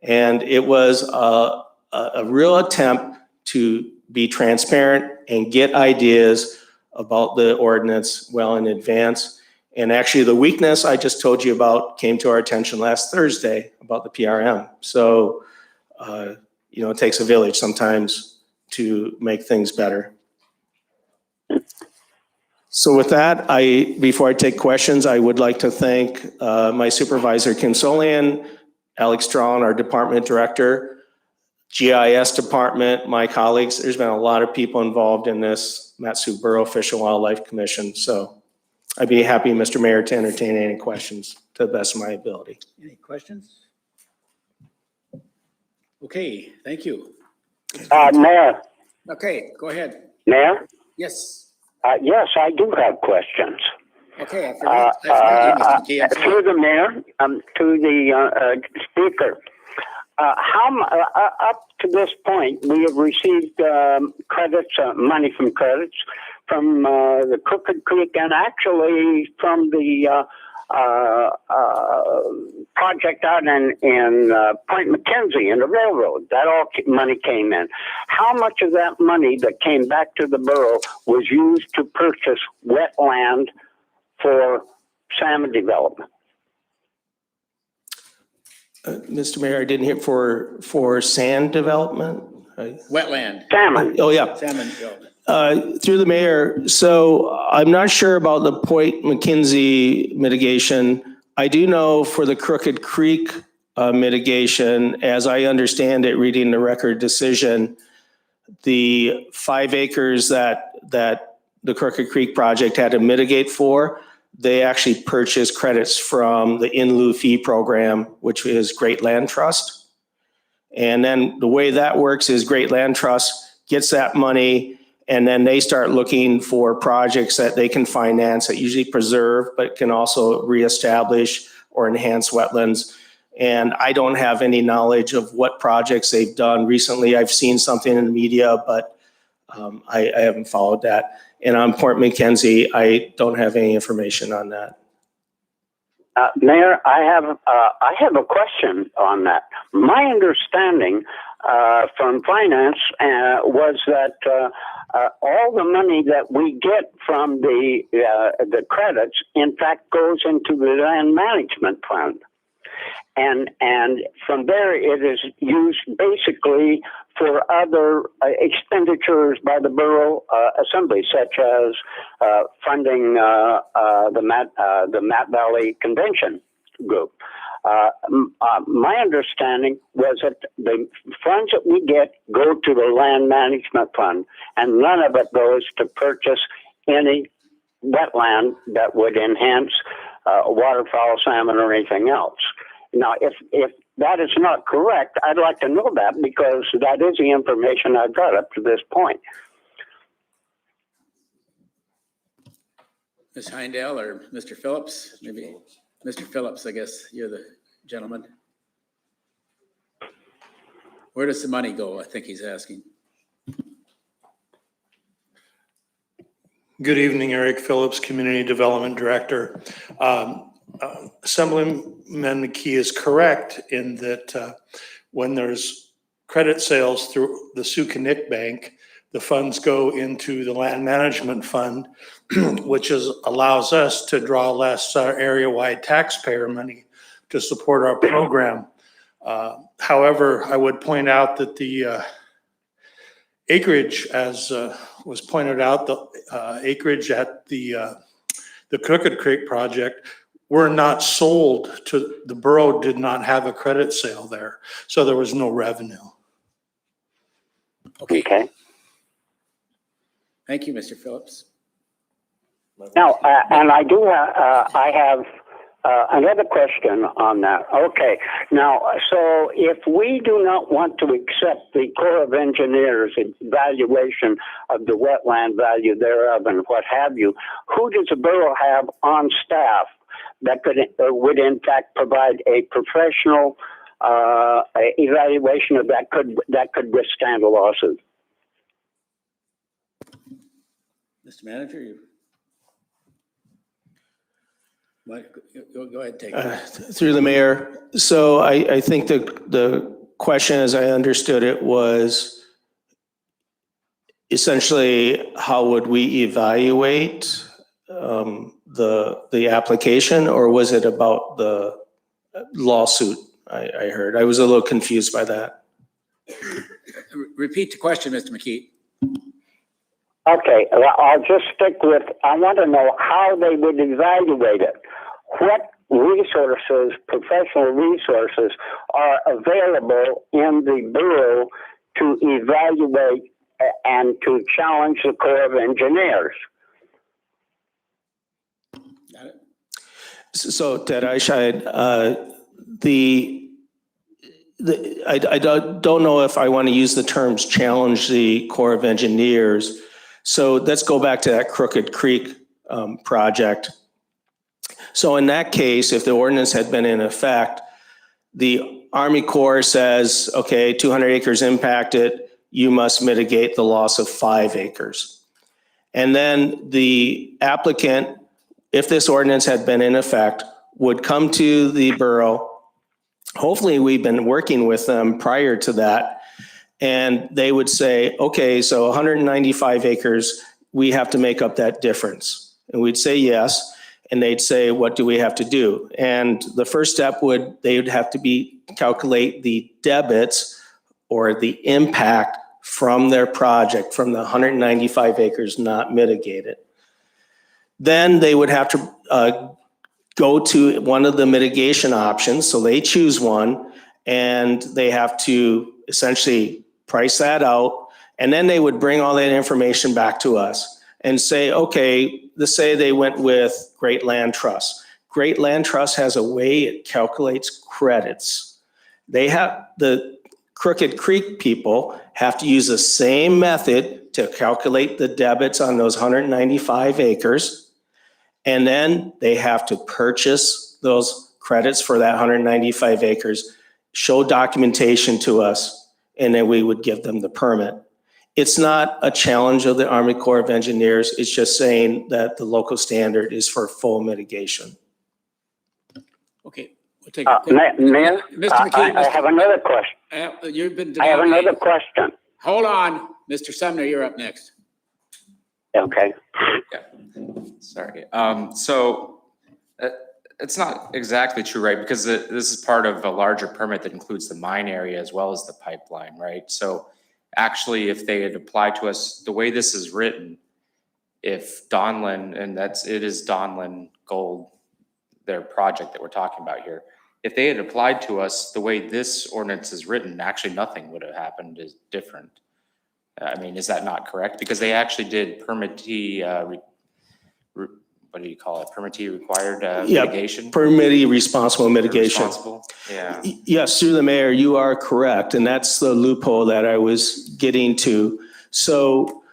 Speaker 12: And it was a real attempt to be transparent and get ideas about the ordinance well in advance. And actually the weakness I just told you about came to our attention last Thursday about the PRM. So, you know, it takes a village sometimes to make things better. So with that, before I take questions, I would like to thank my supervisor, Kim Solian, Alex Strawn, our department director, GIS department, my colleagues. There's been a lot of people involved in this Mat-Su Borough Fish and Wildlife Commission. So I'd be happy, Mr. Mayor, to entertain any questions to the best of my ability.
Speaker 3: Any questions? Okay, thank you.
Speaker 1: Mayor,
Speaker 3: Okay, go ahead.
Speaker 1: Mayor?
Speaker 3: Yes.
Speaker 1: Yes, I do have questions.
Speaker 3: Okay, I forgot you, Mr. McKee. I'm sorry.
Speaker 1: Through the mayor, to the speaker. Up to this point, we have received credits, money from credits from the Crooked Creek and actually from the project out in Point McKenzie in the railroad. That all money came in. How much of that money that came back to the borough was used to purchase wetland for salmon development?
Speaker 12: Mr. Mayor, I didn't hear for sand development.
Speaker 3: Wetland.
Speaker 1: Salmon.
Speaker 12: Oh, yeah.
Speaker 3: Salmon development.
Speaker 12: Through the mayor, so I'm not sure about the Point McKenzie mitigation. I do know for the Crooked Creek mitigation, as I understand it, reading the record decision, the 5 acres that the Crooked Creek project had to mitigate for, they actually purchased credits from the in lieu fee program, which is Great Land Trust. And then the way that works is Great Land Trust gets that money, and then they start looking for projects that they can finance that usually preserve, but can also reestablish or enhance wetlands. And I don't have any knowledge of what projects they've done recently. I've seen something in the media, but I haven't followed that. And on Point McKenzie, I don't have any information on that.
Speaker 1: Mayor, I have a question on that. My understanding from finance was that all the money that we get from the credits, in fact, goes into the land management fund. And from there, it is used basically for other expenditures by the borough assembly, such as funding the Matt Valley Convention Group. My understanding was that the funds that we get go to the land management fund, and none of it goes to purchase any wetland that would enhance waterfowl, salmon, or anything else. Now, if that is not correct, I'd like to know that, because that is the information I've got up to this point.
Speaker 3: Ms. Heindel or Mr. Phillips? Maybe Mr. Phillips, I guess you're the gentleman. Where does the money go? I think he's asking.
Speaker 13: Good evening, Eric Phillips, Community Development Director. Assemblyman McKee is correct in that when there's credit sales through the Sukanik Bank, the funds go into the land management fund, which allows us to draw less area-wide taxpayer money to support our program. However, I would point out that the acreage, as was pointed out, the acreage at the Crooked Creek project were not sold to, the borough did not have a credit sale there, so there was no revenue.
Speaker 1: Okay.
Speaker 3: Thank you, Mr. Phillips.
Speaker 1: Now, and I do, I have another question on that. Okay. Now, so if we do not want to accept the Corps of Engineers evaluation of the wetland value thereof and what have you, who does the borough have on staff that would in fact provide a professional evaluation of that could withstand a lawsuit?
Speaker 3: Mr. Manager, you. Go ahead, take
Speaker 12: it.
Speaker 3: it.
Speaker 12: Through the mayor. So I think the question, as I understood it, was essentially how would we evaluate the application, or was it about the lawsuit? I heard. I was a little confused by that.
Speaker 3: Repeat the question, Mr. McKee.
Speaker 1: Okay, I'll just stick with, I want to know how they would evaluate it. What resources, professional resources, are available in the Bureau to evaluate and to challenge the Corps of Engineers?
Speaker 3: Got it.
Speaker 12: So, Ted Eichheid, I don't know if I want to use the terms challenge the Corps of Engineers. So let's go back to that Crooked Creek project. So in that case, if the ordinance had been in effect, the Army Corps says, okay, 200 acres impacted, you must mitigate the loss of 5 acres. And then the applicant, if this ordinance had been in effect, would come to the borough. Hopefully we've been working with them prior to that. And they would say, okay, so 195 acres, we have to make up that difference. And we'd say yes. And they'd say, what do we have to do? And the first step they would have to calculate the debits or the impact from their project, from the 195 acres not mitigated. Then they would have to go to one of the mitigation options. So they choose one and they have to essentially price that out. And then they would bring all that information back to us and say, okay, let's say they went with Great Land Trust. Great Land Trust has a way it calculates credits. They have, the Crooked Creek people have to use the same method to calculate the debits on those 195 acres. And then they have to purchase those credits for that 195 acres, show documentation to us, and then we would give them the permit. It's not a challenge of the Army Corps of Engineers. It's just saying that the local standard is for full mitigation.
Speaker 3: Okay, we'll take a quick.
Speaker 1: Mayor,
Speaker 3: Mr. McKee,
Speaker 1: I have another question.
Speaker 3: You've been
Speaker 1: I have
Speaker 3: denied.
Speaker 1: another question.
Speaker 3: Hold on, Mr. Sumner, you're up next.
Speaker 1: Okay.
Speaker 14: Sorry. So it's not exactly true, right? Because this is part of a larger permit that includes the mine area as well as the pipeline, right? So actually, if they had applied to us, the way this is written, if Donlin, and it is Donlin Gold, their project that we're talking about here, if they had applied to us the way this ordinance is written, actually nothing would have happened is different. I mean, is that not correct? Because they actually did permittee, what do you call it? Permittee required mitigation?
Speaker 12: Permittee responsible mitigation.
Speaker 14: Responsible, yeah.
Speaker 12: Yes, through the mayor, you are correct. And that's the loophole that I was getting to. So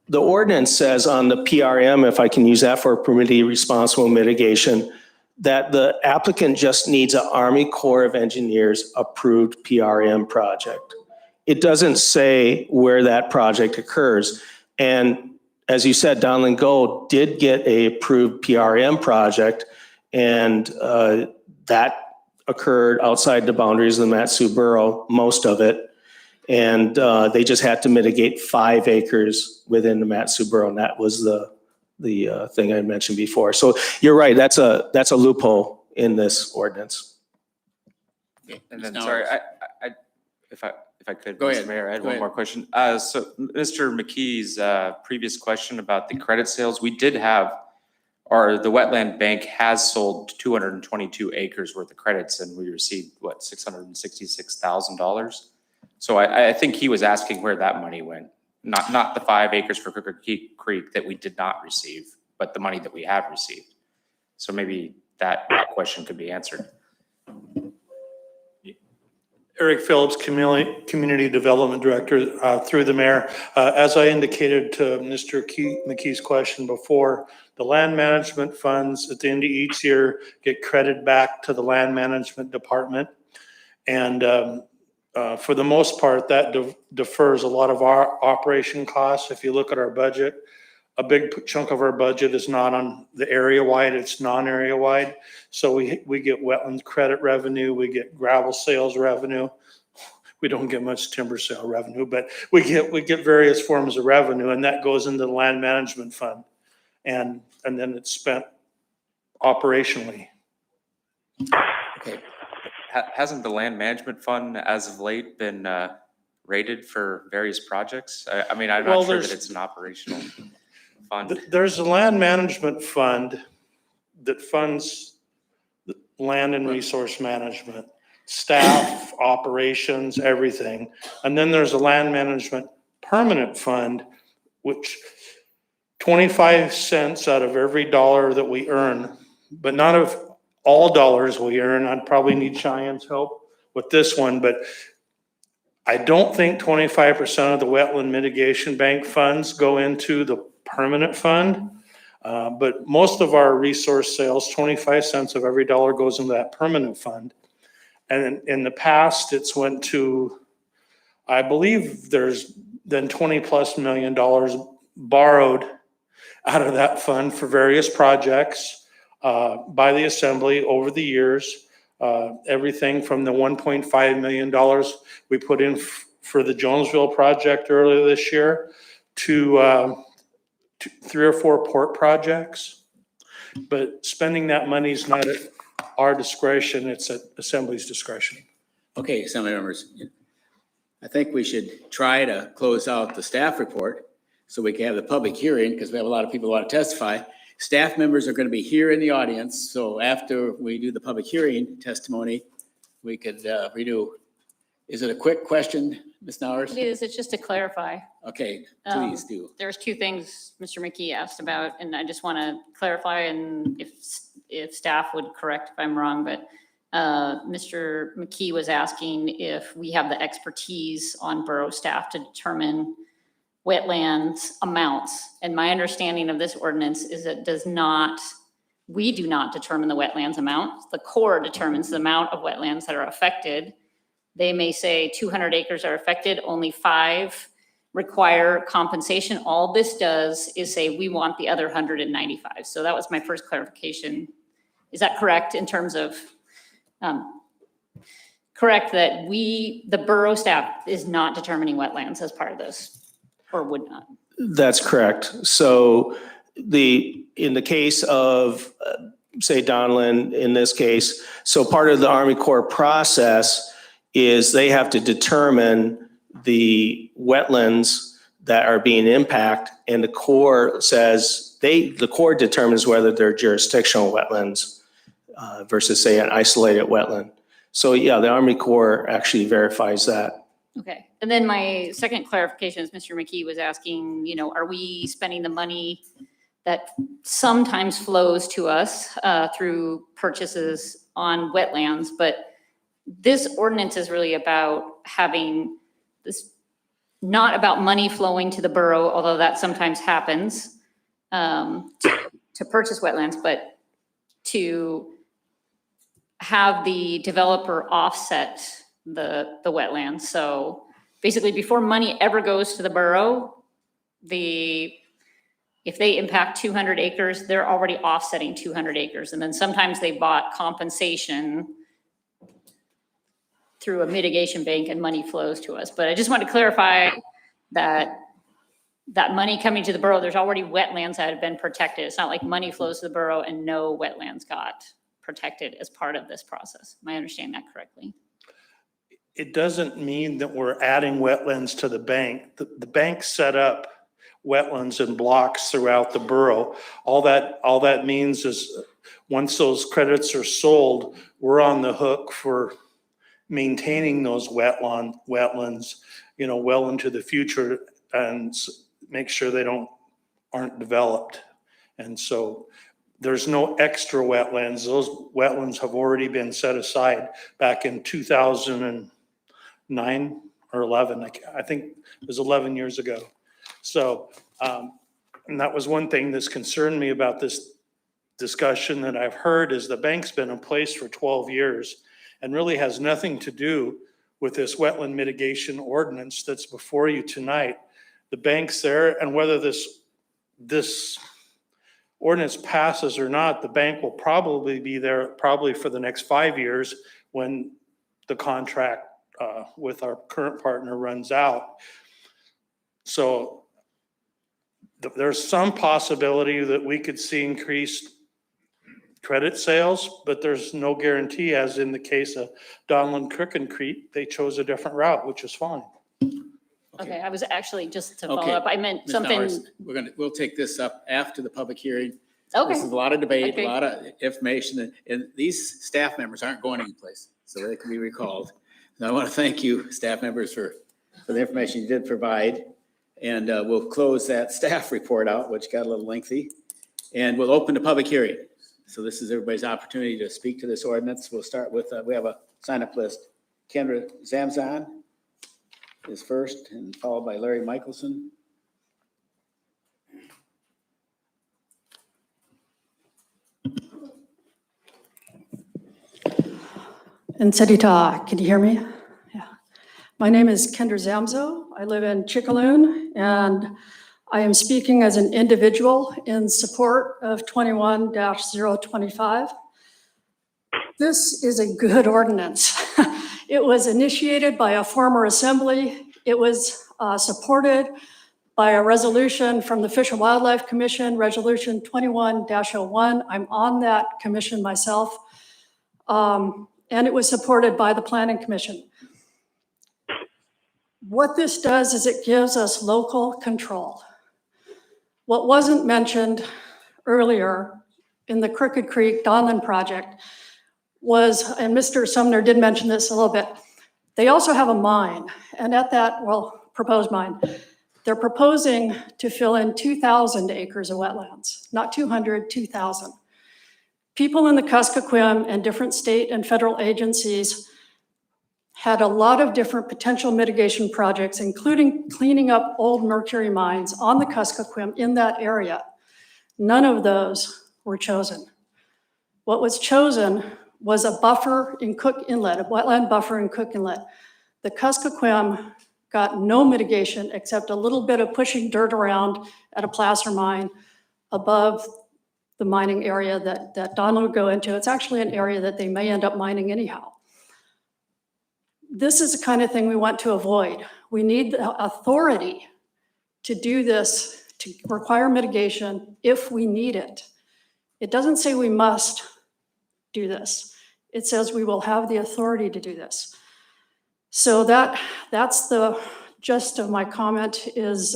Speaker 12: the ordinance says on the PRM, if I can use that for permittee responsible mitigation, that the applicant just needs an Army Corps of Engineers approved PRM project. It doesn't say where that project occurs. And as you said, Donlin Gold did get a approved PRM project, and that occurred outside the boundaries of the Mat-Su Borough, most of it. And they just had to mitigate 5 acres within the Mat-Su Borough, and that was the thing I mentioned before. So you're right, that's a loophole in this ordinance.
Speaker 14: And then, sorry, if I could,
Speaker 3: Go
Speaker 14: Mr.
Speaker 3: ahead.
Speaker 14: Mayor, I had
Speaker 3: Go
Speaker 14: one
Speaker 3: ahead.
Speaker 14: more question. So Mr. McKee's previous question about the credit sales, we did have, or the wetland bank has sold 222 acres worth of credits, and we received, what, $666,000? So I think he was asking where that money went, not the 5 acres for Crooked Creek that we did not receive, but the money that we have received. So maybe that question could be answered.
Speaker 13: Eric Phillips, Community Development Director, through the mayor. As I indicated to Mr. McKee's question before, the land management funds at the end of each year get credited back to the land management department. And for the most part, that defers a lot of our operation costs. If you look at our budget, a big chunk of our budget is not on the area wide, it's non-area wide. So we get wetlands credit revenue, we get gravel sales revenue. We don't get much timber sale revenue, but we get various forms of revenue, and that goes into the land management fund. And then it's spent operationally.
Speaker 3: Okay.
Speaker 14: Hasn't the land management fund as of late been rated for various projects? I mean, I'm not sure that it's an operational fund.
Speaker 13: There's a land management fund that funds land and resource management, staff, operations, everything. And then there's a land management permanent fund, which 25 cents out of every dollar that we earn, but not of all dollars we earn. I'd probably need Cheyenne's help with this one, but I don't think 25% of the wetland mitigation bank funds go into the permanent fund. But most of our resource sales, 25 cents of every dollar goes into that permanent fund. And in the past, it's went to, I believe there's been $20+ million borrowed out of that fund for various projects by the assembly over the years. Everything from the $1.5 million we put in for the Jonesville project earlier this year to 3 or 4 port projects. But spending that money is not at our discretion, it's at Assembly's discretion.
Speaker 3: Okay, Assembly members, I think we should try to close out the staff report so we can have the public hearing, because we have a lot of people who want to testify. Staff members are going to be here in the audience, so after we do the public hearing testimony, we could redo. Is it a quick question, Ms. Nowers?
Speaker 10: It is, it's just to clarify.
Speaker 3: Okay, please do.
Speaker 10: There's 2 things Mr. McKee asked about, and I just want to clarify, and if staff would correct if I'm wrong, but Mr. McKee was asking if we have the expertise on borough staff to determine wetlands amounts. And my understanding of this ordinance is it does not, we do not determine the wetlands amount. The Corps determines the amount of wetlands that are affected. They may say 200 acres are affected, only 5 require compensation. All this does is say we want the other 195. So that was my first clarification. Is that correct in terms of, correct that the borough staff is not determining wetlands as part of this, or would not?
Speaker 12: That's correct. So in the case of, say, Donlin, in this case, so part of the Army Corps process is they have to determine the wetlands that are being impacted, and the Corps says, the Corps determines whether they're jurisdictional wetlands versus, say, an isolated wetland. So yeah, the Army Corps actually verifies that.
Speaker 10: Okay. And then my second clarification is Mr. McKee was asking, are we spending the money that sometimes flows to us through purchases on wetlands? But this ordinance is really about having this, not about money flowing to the borough, although that sometimes happens, to purchase wetlands, but to have the developer offset the wetlands. So basically, before money ever goes to the borough, if they impact 200 acres, they're already offsetting 200 acres. And then sometimes they bought compensation through a mitigation bank and money flows to us. But I just want to clarify that money coming to the borough, there's already wetlands that have been protected. It's not like money flows to the borough and no wetlands got protected as part of this process. Am I understanding that correctly?
Speaker 13: It doesn't mean that we're adding wetlands to the bank. The bank set up wetlands and blocks throughout the borough. All that means is once those credits are sold, we're on the hook for maintaining those wetlands, well into the future and make sure they aren't developed. And so there's no extra wetlands. Those wetlands have already been set aside back in 2009 or 11. I think it was 11 years ago. So, and that was one thing that's concerned me about this discussion that I've heard is the bank's been in place for 12 years and really has nothing to do with this wetland mitigation ordinance that's before you tonight. The bank's there, and whether this ordinance passes or not, the bank will probably be there probably for the next 5 years when the contract with our current partner runs out. So there's some possibility that we could see increased credit sales, but there's no guarantee, as in the case of Donlin Crook and Creek, they chose a different route, which is fine.
Speaker 10: Okay, I was actually, just to follow
Speaker 3: Okay.
Speaker 10: up, I meant
Speaker 3: Ms.
Speaker 10: something.
Speaker 3: Norris, we'll take this up after the public hearing.
Speaker 10: Okay.
Speaker 3: This is a lot of debate,
Speaker 10: Okay.
Speaker 3: a lot of information, and these staff members aren't going anyplace, so they can be recalled. And I want to thank you, staff members, for the information you did provide. And we'll close that staff report out, which got a little lengthy. And we'll open the public hearing. So this is everybody's opportunity to speak to this ordinance. We'll start with, we have a sign-up list. Kendra Zamzan is first, and followed by Larry Michelson.
Speaker 15: In Sedita, can you hear me? Yeah. My name is Kendra Zamzo. I live in Chickaloon, and I am speaking as an individual in support of 21-025. This is a good ordinance. It was initiated by a former assembly. It was supported by a resolution from the Fish and Wildlife Commission, Resolution 21-01. I'm on that commission myself. And it was supported by the Planning Commission. What this does is it gives us local control. What wasn't mentioned earlier in the Crooked Creek Donlin project was, and Mr. Sumner did mention this a little bit, they also have a mine, and at that, proposed mine, they're proposing to fill in 2,000 acres of wetlands, not 200, 2,000. People in the Kuskokwim and different state and federal agencies had a lot of different potential mitigation projects, including cleaning up old mercury mines on the Kuskokwim in that area. None of those were chosen. What was chosen was a buffer in Cook Inlet, a wetland buffer in Cook Inlet. The Kuskokwim got no mitigation except a little bit of pushing dirt around at a placer mine above the mining area that Donald would go into. It's actually an area that they may end up mining anyhow. This is the kind of thing we want to avoid. We need the authority to do this, to require mitigation if we need it. It doesn't say we must do this. It says we will have the authority to do this. So that's the gist of my comment is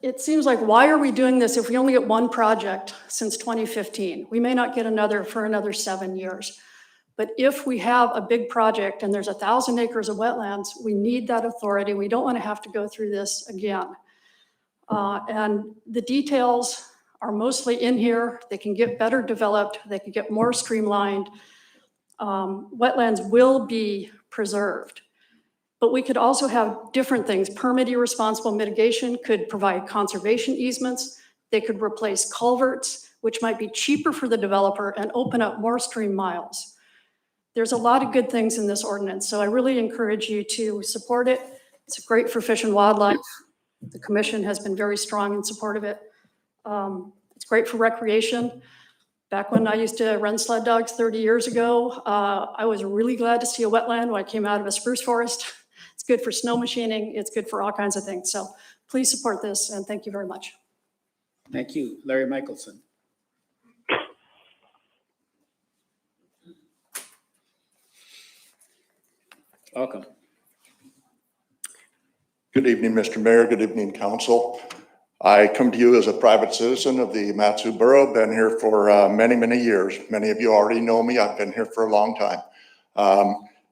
Speaker 15: it seems like, why are we doing this if we only get one project since 2015? We may not get another for another 7 years. But if we have a big project and there's 1,000 acres of wetlands, we need that authority. We don't want to have to go through this again. And the details are mostly in here. They can get better developed. They can get more streamlined. Wetlands will be preserved. But we could also have different things. Permitting responsible mitigation could provide conservation easements. They could replace culverts, which might be cheaper for the developer and open up more stream miles. There's a lot of good things in this ordinance, so I really encourage you to support it. It's great for fish and wildlife. The commission has been very strong in support of it. It's great for recreation. Back when I used to run sled dogs 30 years ago, I was really glad to see a wetland when I came out of a spruce forest. It's good for snow machining. It's good for all kinds of things. So please support this, and thank you very much.
Speaker 3: Thank you. Larry Michelson. Welcome.
Speaker 16: Good evening, Mr. Mayor. Good evening, council. I come to you as a private citizen of the Matsu Borough. Been here for many, many years. Many of you already know me. I've been here for a long time.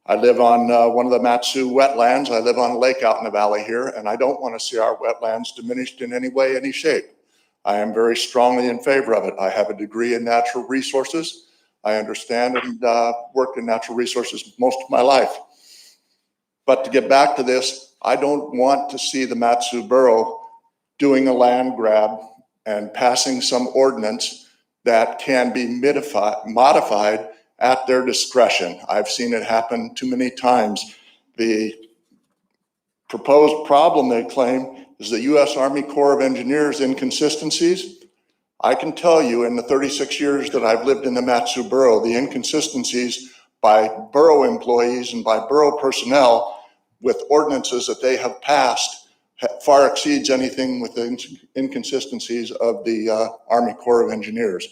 Speaker 16: I live on one of the Matsu wetlands. I live on a lake out in the valley here, and I don't want to see our wetlands diminished in any way, any shape. I am very strongly in favor of it. I have a degree in natural resources. I understand and worked in natural resources most of my life. But to get back to this, I don't want to see the Matsu Borough doing a land grab and passing some ordinance that can be modified at their discretion. I've seen it happen too many times. The proposed problem, they claim, is the U.S. Army Corps of Engineers inconsistencies. I can tell you in the 36 years that I've lived in the Matsu Borough, the inconsistencies by borough employees and by borough personnel with ordinances that they have passed far exceeds anything with the inconsistencies of the Army Corps of Engineers.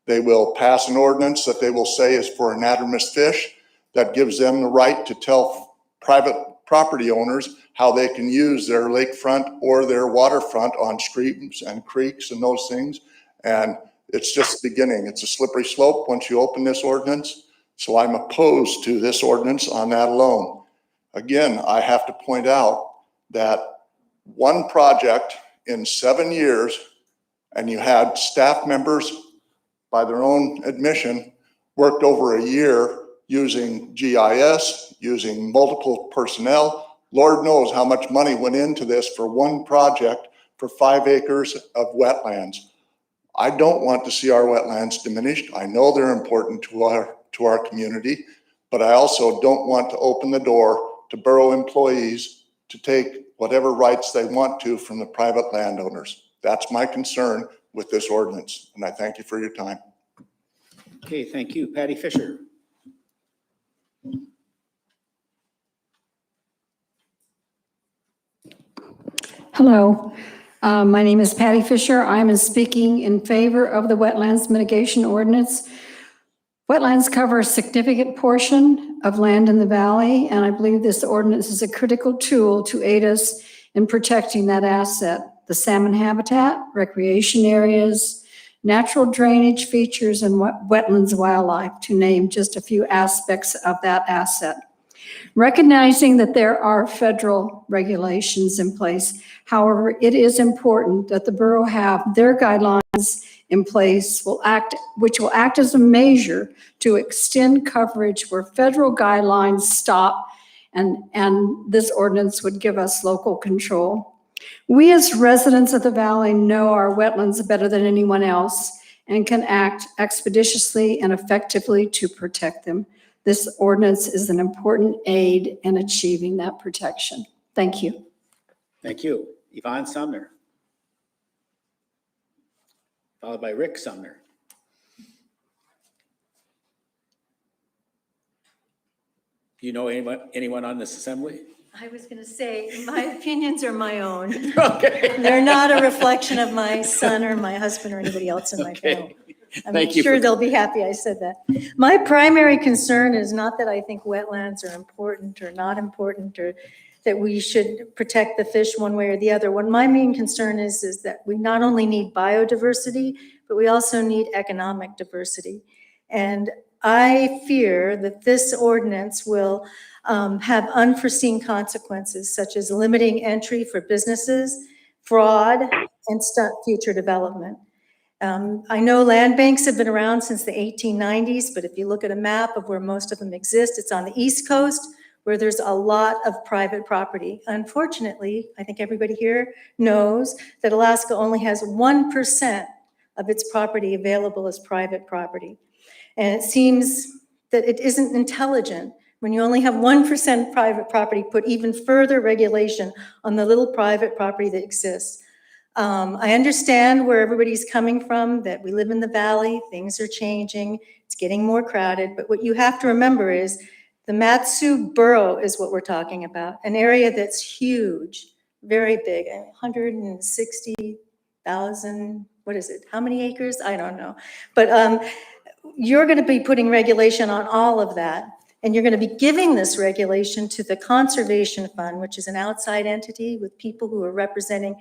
Speaker 16: They will pass an ordinance that they will say is for anadromous fish that gives them the right to tell private property owners how they can use their lakefront or their waterfront on streams and creeks and those things. And it's just the beginning. It's a slippery slope once you open this ordinance. So I'm opposed to this ordinance on that alone. Again, I have to point out that one project in 7 years, and you had staff members, by their own admission, worked over a year using GIS, using multiple personnel. Lord knows how much money went into this for one project for 5 acres of wetlands. I don't want to see our wetlands diminished. I know they're important to our community, but I also don't want to open the door to borough employees to take whatever rights they want to from the private landowners. That's my concern with this ordinance, and I thank you for your time.
Speaker 3: Okay, thank you. Patty Fisher.
Speaker 17: Hello, my name is Patty Fisher. I'm speaking in favor of the Wetlands Mitigation Ordinance. Wetlands cover a significant portion of land in the valley, and I believe this ordinance is a critical tool to aid us in protecting that asset. The salmon habitat, recreation areas, natural drainage features, and wetlands wildlife, to name just a few aspects of that asset. Recognizing that there are federal regulations in place, however, it is important that the borough have their guidelines in place which will act as a measure to extend coverage where federal guidelines stop, and this ordinance would give us local control. We as residents of the valley know our wetlands better than anyone else and can act expeditiously and effectively to protect them. This ordinance is an important aid in achieving that protection. Thank you.
Speaker 3: Thank you. Yvonne Sumner. Followed by Rick Sumner. Do you know anyone on this assembly?
Speaker 18: I was going to say, my opinions are my own.
Speaker 3: Okay.
Speaker 18: They're not a reflection of my son or my husband or anybody else in my family. I'm sure they'll be happy I said that. My primary concern is not that I think wetlands are important or not important, or that we should protect the fish one way or the other. What my main concern is that we not only need biodiversity, but we also need economic diversity. And I fear that this ordinance will have unforeseen consequences, such as limiting entry for businesses, fraud, and stunt future development. I know land banks have been around since the 1890s, but if you look at a map of where most of them exist, it's on the East Coast, where there's a lot of private property. Unfortunately, I think everybody here knows that Alaska only has 1% of its property available as private property. And it seems that it isn't intelligent when you only have 1% private property, put even further regulation on the little private property that exists. I understand where everybody's coming from, that we live in the valley, things are changing, it's getting more crowded, but what you have to remember is the Mat-Su Borough is what we're talking about, an area that's huge, very big, 160,000, what is it, how many acres? I don't know. But you're gonna be putting regulation on all of that, and you're gonna be giving this regulation to the Conservation Fund, which is an outside entity with people who are representing.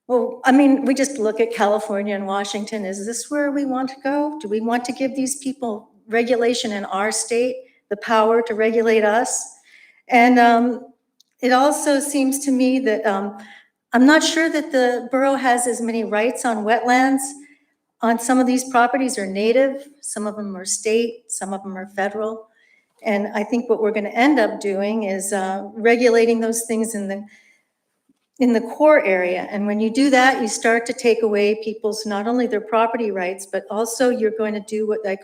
Speaker 18: Well, I mean, we just look at California and Washington. Is this where we want to go? Do we want to give these people regulation in our state, the power to regulate us? And it also seems to me that I'm not sure that the borough has as many rights on wetlands. On some of these properties are native, some of them are state, some of them are federal. And I think what we're going to end up doing is regulating those things in the core area. And when you do that, you start to take away people's, not only their property rights, but also you're going to do what they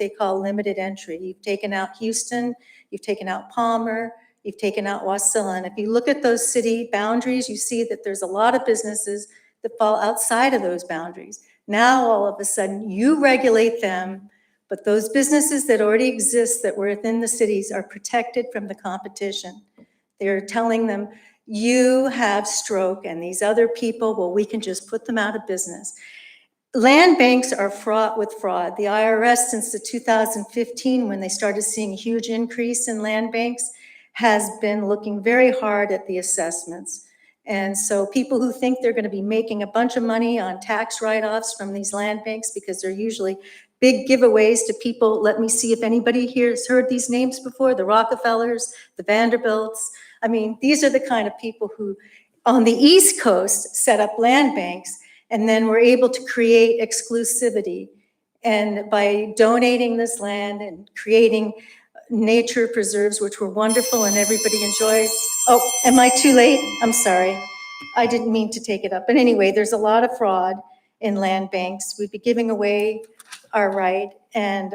Speaker 18: call limited entry. You've taken out Houston, you've taken out Palmer, you've taken out Wasilla. And if you look at those city boundaries, you see that there's a lot of businesses that fall outside of those boundaries. Now, all of a sudden, you regulate them, but those businesses that already exist that were within the cities are protected from the competition. They're telling them, you have stroke and these other people, well, we can just put them out of business. Land banks are fraught with fraud. The IRS, since the 2015, when they started seeing a huge increase in land banks, has been looking very hard at the assessments. And so people who think they're going to be making a bunch of money on tax write-offs from these land banks, because they're usually big giveaways to people. Let me see if anybody here has heard these names before, the Rockefellers, the Vanderbilts. I mean, these are the kind of people who on the East Coast set up land banks and then were able to create exclusivity. And by donating this land and creating nature preserves, which were wonderful and everybody enjoys. Oh, am I too late? I'm sorry. I didn't mean to take it up. But anyway, there's a lot of fraud in land banks. We'd be giving away our right. And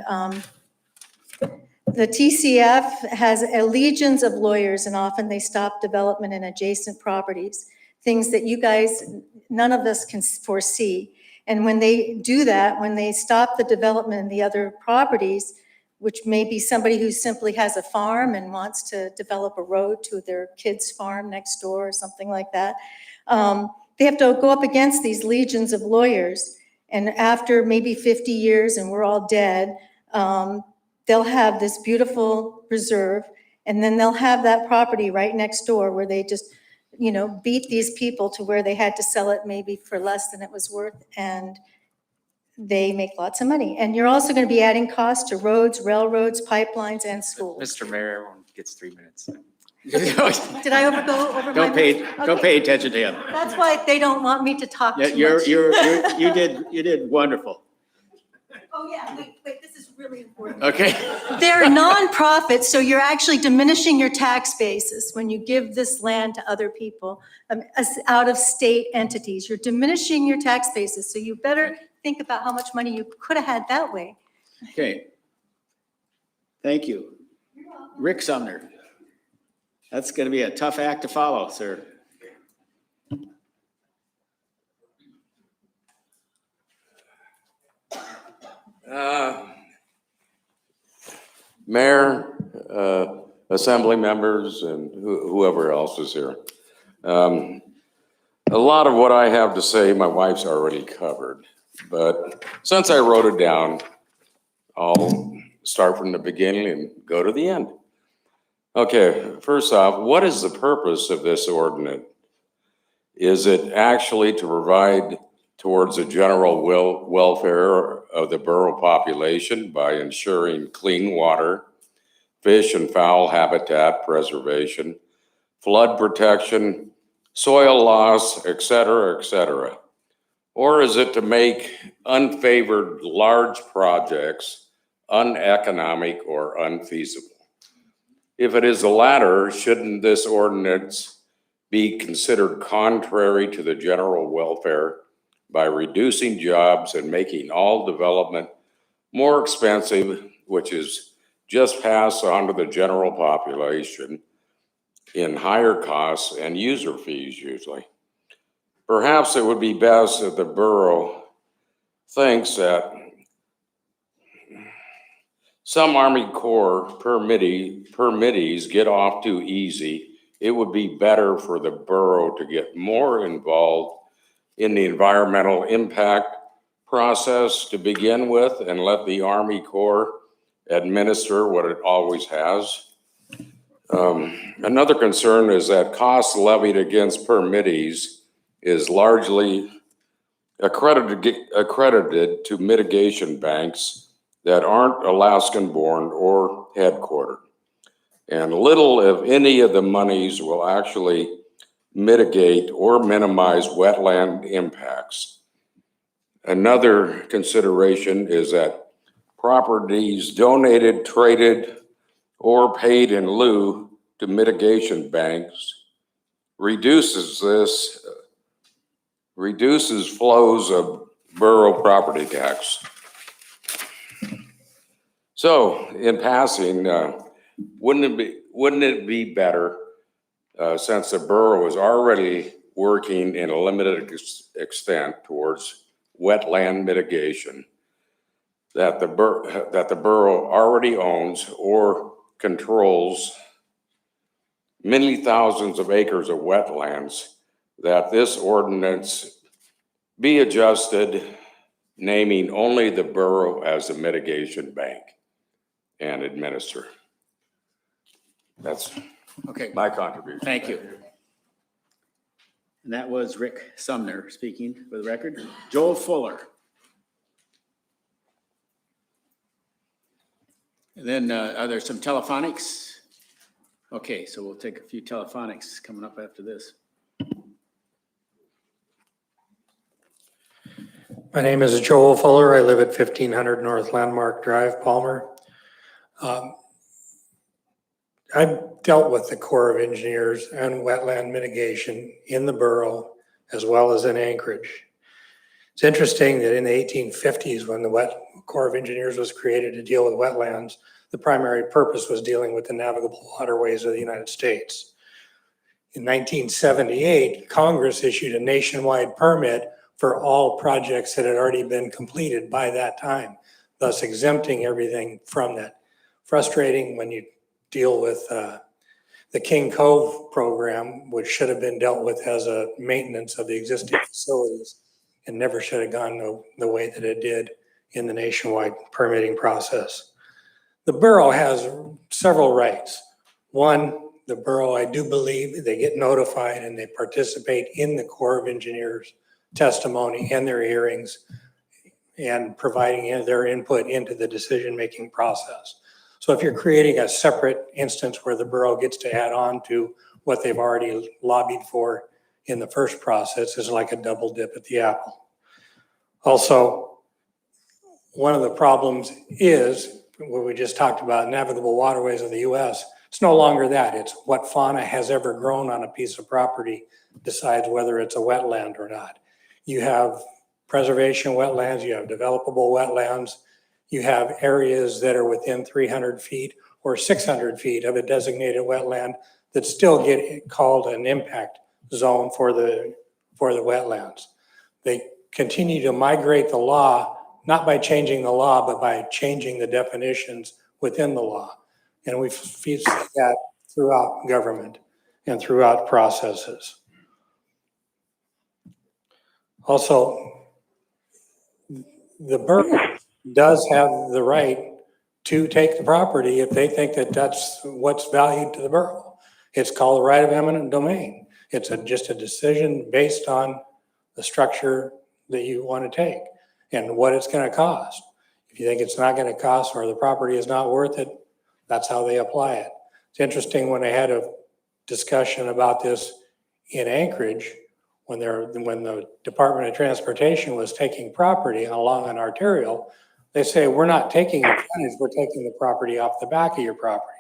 Speaker 18: the TCF has legions of lawyers, and often they stop development in adjacent properties, things that you guys, none of us can foresee. And when they do that, when they stop the development in the other properties, which may be somebody who simply has a farm and wants to develop a road to their kid's farm next door or something like that, they have to go up against these legions of lawyers. And after maybe 50 years and we're all dead, they'll have this beautiful reserve, and then they'll have that property right next door where they just, you know, beat these people to where they had to sell it maybe for less than it was worth, and they make lots of money. And you're also going to be adding costs to roads, railroads, pipelines, and schools.
Speaker 14: Mr. Mayor, everyone gets 3 minutes.
Speaker 18: Did I go over my minutes?
Speaker 3: Don't pay attention to him.
Speaker 18: That's why they don't want me to talk too much.
Speaker 3: You did wonderful.
Speaker 18: Oh, yeah, wait, this is really important.
Speaker 3: Okay.
Speaker 18: They're nonprofits, so you're actually diminishing your tax basis when you give this land to other people, as out-of-state entities. You're diminishing your tax basis, so you better think about how much money you could have had that way.
Speaker 3: Okay. Thank you. Rick Sumner. That's going to be a tough act to follow, sir.
Speaker 19: Mayor, assembly members, and whoever else is here. A lot of what I have to say, my wife's already covered, but since I wrote it down, I'll start from the beginning and go to the end. Okay, first off, what is the purpose of this ordinance? Is it actually to provide towards the general welfare of the borough population by ensuring clean water, fish and fowl habitat preservation, flood protection, soil loss, et cetera, et cetera? Or is it to make unfavored large projects uneconomic or unfeasible? If it is the latter, shouldn't this ordinance be considered contrary to the general welfare by reducing jobs and making all development more expensive, which is just passed on to the general population in higher costs and user fees usually? Perhaps it would be best if the borough thinks that some Army Corps permittees get off too easy. It would be better for the borough to get more involved in the environmental impact process to begin with and let the Army Corps administer what it always has. Another concern is that costs levied against permittees is largely accredited to mitigation banks that aren't Alaskan born or headquartered. And little, if any, of the monies will actually mitigate or minimize wetland impacts. Another consideration is that properties donated, traded, or paid in lieu to mitigation banks reduces flows of borough property tax. So in passing, wouldn't it be better, since the borough is already working in a limited extent towards wetland mitigation, that the borough already owns or controls many thousands of acres of wetlands, that this ordinance be adjusted, naming only the borough as a mitigation bank and administer. That's
Speaker 3: Okay,
Speaker 19: my contribution.
Speaker 3: thank you. And that was Rick Sumner speaking for the record. Joel Fuller. And then are there some telephonics? Okay, so we'll take a few telephonics coming up after this.
Speaker 20: My name is Joel Fuller. I live at 1500 North Landmark Drive, Palmer. I've dealt with the Corps of Engineers and wetland mitigation in the borough as well as in Anchorage. It's interesting that in the 1850s, when the Corps of Engineers was created to deal with wetlands, the primary purpose was dealing with the navigable waterways of the United States. In 1978, Congress issued a nationwide permit for all projects that had already been completed by that time, thus exempting everything from that. Frustrating when you deal with the King Cove program, which should have been dealt with as a maintenance of the existing facilities and never should have gone the way that it did in the nationwide permitting process. The borough has several rights. One, the borough, I do believe they get notified and they participate in the Corps of Engineers testimony and their hearings and providing their input into the decision-making process. So if you're creating a separate instance where the borough gets to add on to what they've already lobbied for in the first process, is like a double dip at the apple. Also, one of the problems is what we just talked about, navigable waterways of the US. It's no longer that. It's what fauna has ever grown on a piece of property decides whether it's a wetland or not. You have preservation wetlands, you have developable wetlands, you have areas that are within 300 feet or 600 feet of a designated wetland that still get called an impact zone for the wetlands. They continue to migrate the law, not by changing the law, but by changing the definitions within the law. And we've seen that throughout government and throughout processes. Also, the borough does have the right to take the property if they think that that's what's valued to the borough. It's called a right of eminent domain. It's just a decision based on the structure that you want to take and what it's going to cost. If you think it's not going to cost or the property is not worth it, that's how they apply it. It's interesting when they had a discussion about this in Anchorage, when the Department of Transportation was taking property along an arterial, they say, we're not taking the frontage, we're taking the property off the back of your property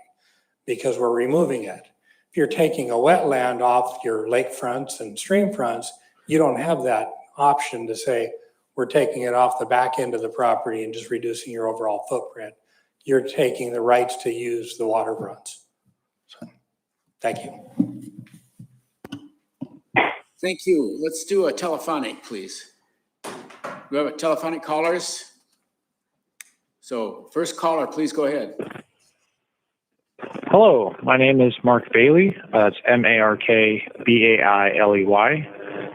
Speaker 20: because we're removing it. If you're taking a wetland off your lake fronts and stream fronts, you don't have that option to say, we're taking it off the back end of the property and just reducing your overall footprint. You're taking the rights to use the waterfronts. So, thank you.
Speaker 3: Thank you. Let's do a telephonic, please. We have a telephonic callers. So first caller, please go ahead.
Speaker 21: Hello, my name is Mark Bailey. It's MarkBailey,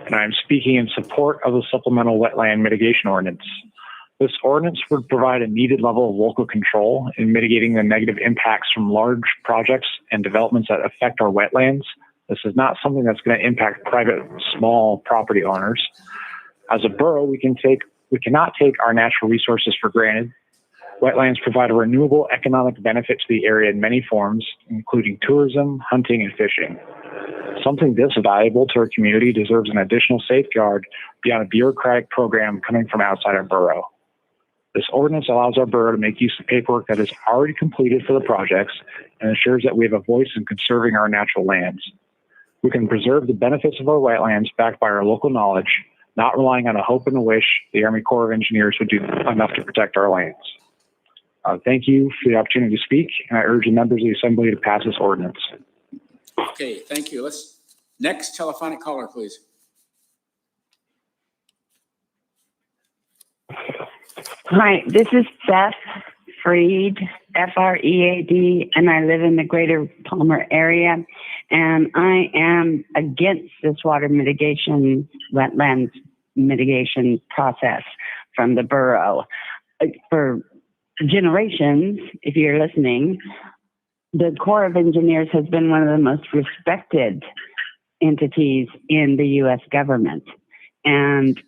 Speaker 21: and I'm speaking in support of the Supplemental Wetland Mitigation Ordinance. This ordinance would provide a needed level of local control in mitigating the negative impacts from large projects and developments that affect our wetlands. This is not something that's going to impact private small property owners. As a borough, we cannot take our natural resources for granted. Wetlands provide a renewable economic benefit to the area in many forms, including tourism, hunting, and fishing. Something this valuable to our community deserves an additional safeguard beyond a bureaucratic program coming from outside our borough. This ordinance allows our borough to make use of paperwork that is already completed for the projects and ensures that we have a voice in conserving our natural lands. We can preserve the benefits of our wetlands backed by our local knowledge, not relying on a hope and a wish the Army Corps of Engineers would do enough to protect our lands. Thank you for the opportunity to speak, and I urge the members of the Assembly to pass this ordinance.
Speaker 3: Okay, thank you. Next telephonic caller, please.
Speaker 22: Hi, this is Beth Freed, F-R-E-A-D, and I live in the greater Palmer area. And I am against this wetlands mitigation process from the borough. For generations, if you're listening, the Corps of Engineers has been one of the most respected entities in the U.S. government. And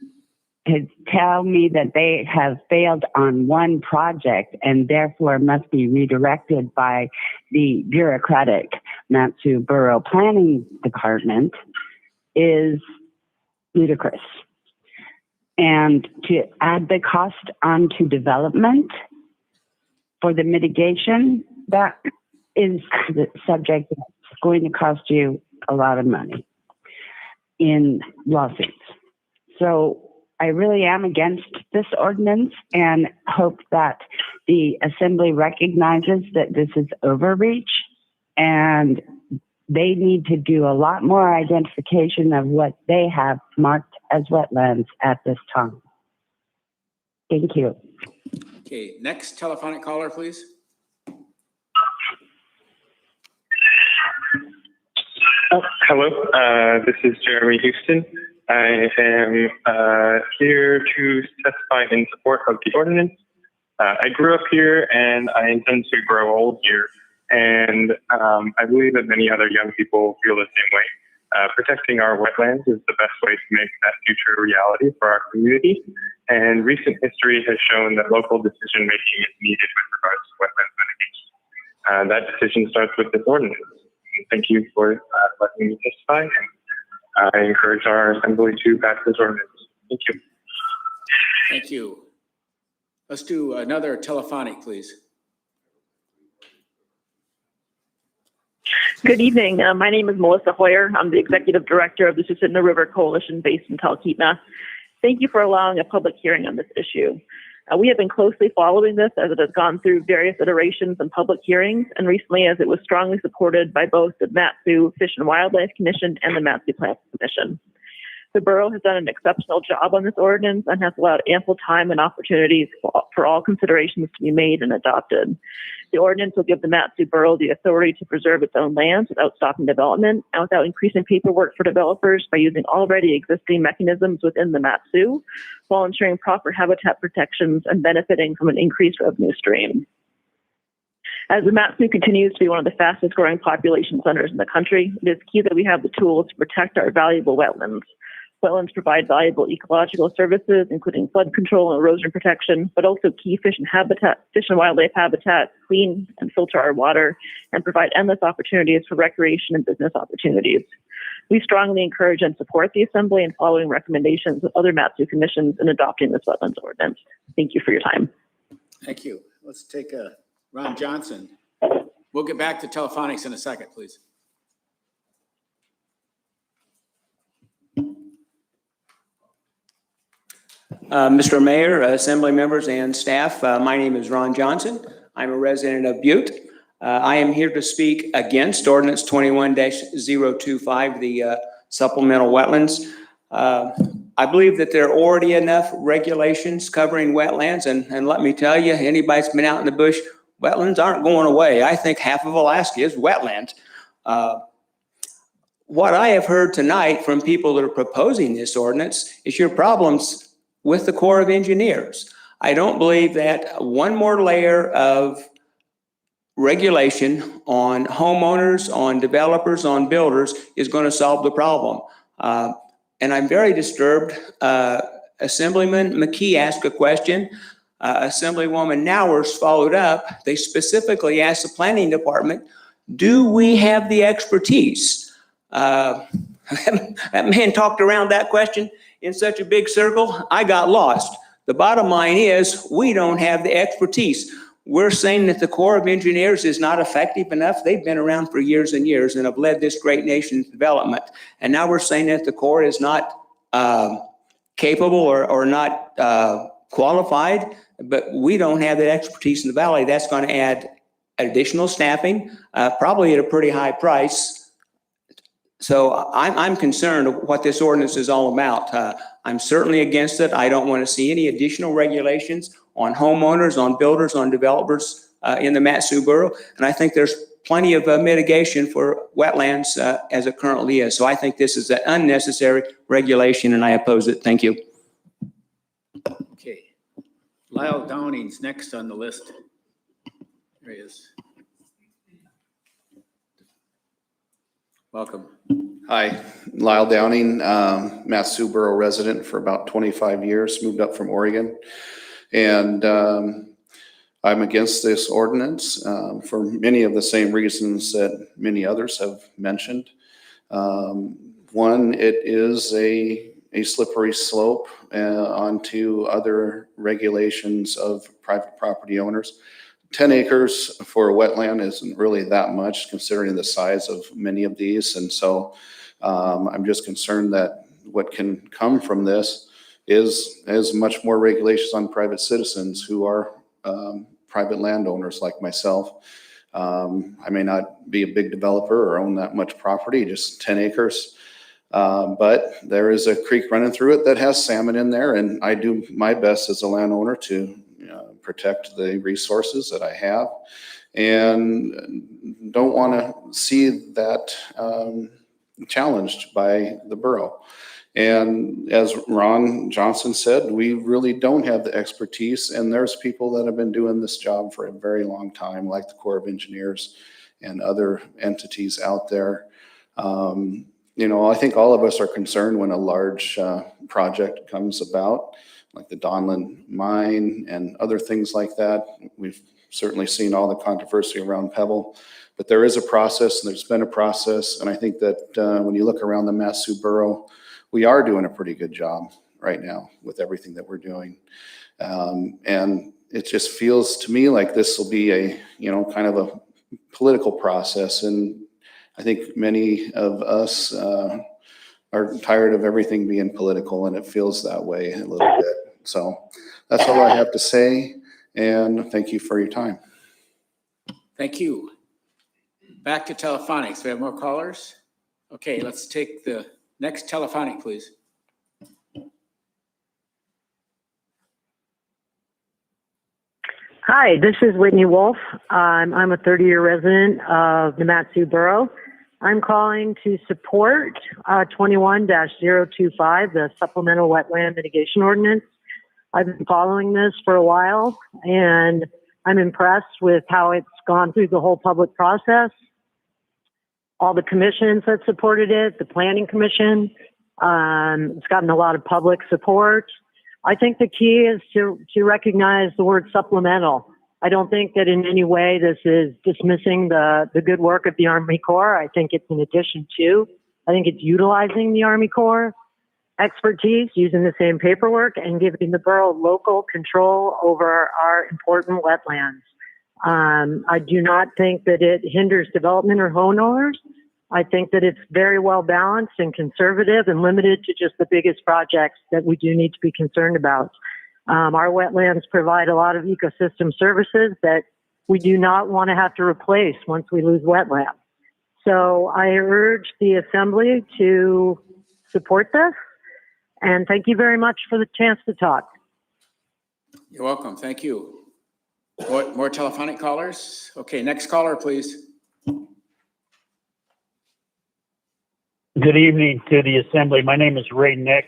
Speaker 22: to tell me that they have failed on one project and therefore must be redirected by the bureaucratic Mat-Su Borough Planning Department is ludicrous. And to add the cost onto development for the mitigation, that is the subject that's going to cost you a lot of money in lawsuits. So I really am against this ordinance and hope that the Assembly recognizes that this is overreach and they need to do a lot more identification of what they have marked as wetlands at this time. Thank you.
Speaker 3: Okay, next telephonic caller, please.
Speaker 23: Hello, this is Jeremy Houston. I am here to testify in support of the ordinance. I grew up here and I intend to grow old here. And I believe that many other young people feel the same way. Protecting our wetlands is the best way to make that future a reality for our community. And recent history has shown that local decision making is needed with regards to wetlands mitigation. That decision starts with this ordinance. Thank you for letting me testify. I encourage our Assembly to pass this ordinance. Thank you.
Speaker 3: Thank you. Let's do another telephonic, please.
Speaker 24: Good evening. My name is Melissa Hoyer. I'm the Executive Director of the Susitna River Coalition based in Talkeetna. Thank you for allowing a public hearing on this issue. We have been closely following this as it has gone through various iterations and public hearings, and recently as it was strongly supported by both the Mat-Su Fish and Wildlife Commission and the Mat-Su Planning Commission. The borough has done an exceptional job on this ordinance and has allowed ample time and opportunities for all considerations to be made and adopted. The ordinance will give the Mat-Su Borough the authority to preserve its own lands without stopping development and without increasing paperwork for developers by using already existing mechanisms within the Mat-Su, while ensuring proper habitat protections and benefiting from an increased revenue stream. As the Mat-Su continues to be one of the fastest growing population centers in the country, it is key that we have the tools to protect our valuable wetlands. Wetlands provide valuable ecological services, including flood control and erosion protection, but also key fish and wildlife habitat, clean and filter our water, and provide endless opportunities for recreation and business opportunities. We strongly encourage and support the Assembly in following recommendations of other Mat-Su commissions in adopting this wetlands ordinance. Thank you for your time.
Speaker 3: Thank you. Let's take Ron Johnson. We'll get back to telephonics in a second, please.
Speaker 4: Mr. Mayor, Assembly members, and staff, my name is Ron Johnson. I'm a resident of Butte. I am here to speak against Ordinance 21-025, the supplemental wetlands. I believe that there are already enough regulations covering wetlands, and let me tell you, anybody that's been out in the bush, wetlands aren't going away. I think half of Alaska is wetland. What I have heard tonight from people that are proposing this ordinance is your problems with the Corps of Engineers. I don't believe that one more layer of regulation on homeowners, on developers, on builders is going to solve the problem. And I'm very disturbed. Assemblyman McKee asked a question. Assemblywoman Nowers followed up. They specifically asked the planning department, do we have the expertise? That man talked around that question in such a big circle, I got lost. The bottom line is we don't have the expertise. We're saying that the Corps of Engineers is not effective enough. They've been around for years and years and have led this great nation's development. And now we're saying that the Corps is not capable or not qualified, but we don't have that expertise in the valley. That's going to add additional staffing, probably at a pretty high price. So I'm concerned of what this ordinance is all about. I'm certainly against it. I don't want to see any additional regulations on homeowners, on builders, on developers in the Mat-Su Borough. And I think there's plenty of mitigation for wetlands as it currently is. So I think this is an unnecessary regulation and I oppose it. Thank you.
Speaker 3: Okay. Lyle Downing's next on the list. There he is. Welcome.
Speaker 5: Hi, Lyle Downing, Mat-Su Borough resident for about 25 years, moved up from Oregon. And I'm against this ordinance for many of the same reasons that many others have mentioned. One, it is a slippery slope onto other regulations of private property owners. 10 acres for a wetland isn't really that much considering the size of many of these. And so I'm just concerned that what can come from this is much more regulations on private citizens who are private landowners like myself. I may not be a big developer or own that much property, just 10 acres. But there is a creek running through it that has salmon in there. And I do my best as a landowner to protect the resources that I have and don't want to see that challenged by the borough. And as Ron Johnson said, we really don't have the expertise, and there's people that have been doing this job for a very long time, like the Corps of Engineers and other entities out there. I think all of us are concerned when a large project comes about, like the Donlin mine and other things like that. We've certainly seen all the controversy around Pebble, but there is a process and there's been a process. And I think that when you look around the Mat-Su Borough, we are doing a pretty good job right now with everything that we're doing. And it just feels to me like this will be a, kind of a political process. And I think many of us are tired of everything being political, and it feels that way a little bit. So that's all I have to say, and thank you for your time.
Speaker 3: Thank you. Back to telephonics. We have more callers? Okay, let's take the next telephonic, please.
Speaker 6: Hi, this is Whitney Wolf. I'm a 30-year resident of the Mat-Su Borough. I'm calling to support 21-025, the Supplemental Wetland Mitigation Ordinance. I've been following this for a while, and I'm impressed with how it's gone through the whole public process. All the commissions that supported it, the Planning Commission, it's gotten a lot of public support. I think the key is to recognize the word supplemental. I don't think that in any way this is dismissing the good work of the Army Corps. I think it's in addition to. I think it's utilizing the Army Corps expertise, using the same paperwork, and giving the borough local control over our important wetlands. I do not think that it hinders development or homeowners. I think that it's very well balanced and conservative and limited to just the biggest projects that we do need to be concerned about. Our wetlands provide a lot of ecosystem services that we do not want to have to replace once we lose wetlands. So I urge the Assembly to support this, and thank you very much for the chance to talk.
Speaker 3: You're welcome. Thank you. More telephonic callers? Okay, next caller, please.
Speaker 7: Good evening to the Assembly. My name is Ray Nix.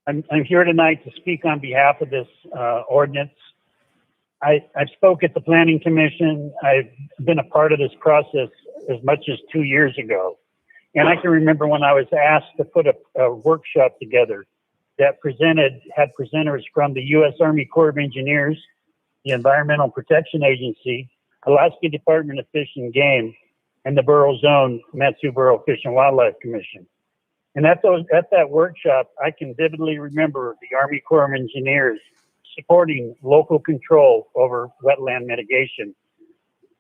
Speaker 7: I'm here tonight to speak on behalf of this ordinance. I spoke at the Planning Commission. I've been a part of this process as much as 2 years ago. And I can remember when I was asked to put a workshop together that had presenters from the U.S. Army Corps of Engineers, the Environmental Protection Agency, Alaska Department of Fish and Game, and the borough's own Mat-Su Borough Fish and Wildlife Commission. And at that workshop, I can vividly remember the Army Corps of Engineers supporting local control over wetland mitigation.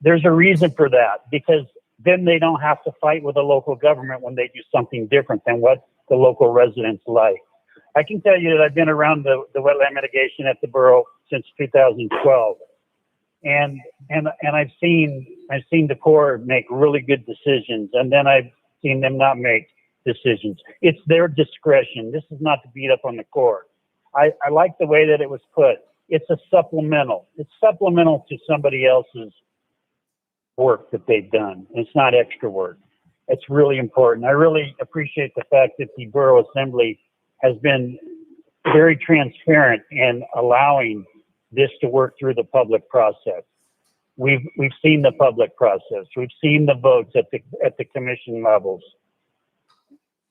Speaker 7: There's a reason for that, because then they don't have to fight with the local government when they do something different than what the local residents like. I can tell you that I've been around the wetland mitigation at the borough since 2012. And I've seen the Corps make really good decisions, and then I've seen them not make decisions. It's their discretion. This is not to beat up on the Corps. I like the way that it was put. It's a supplemental. It's supplemental to somebody else's work that they've done. It's not extra work. It's really important. I really appreciate the fact that the Borough Assembly has been very transparent in allowing this to work through the public process. We've seen the public process. We've seen the votes at the commission levels.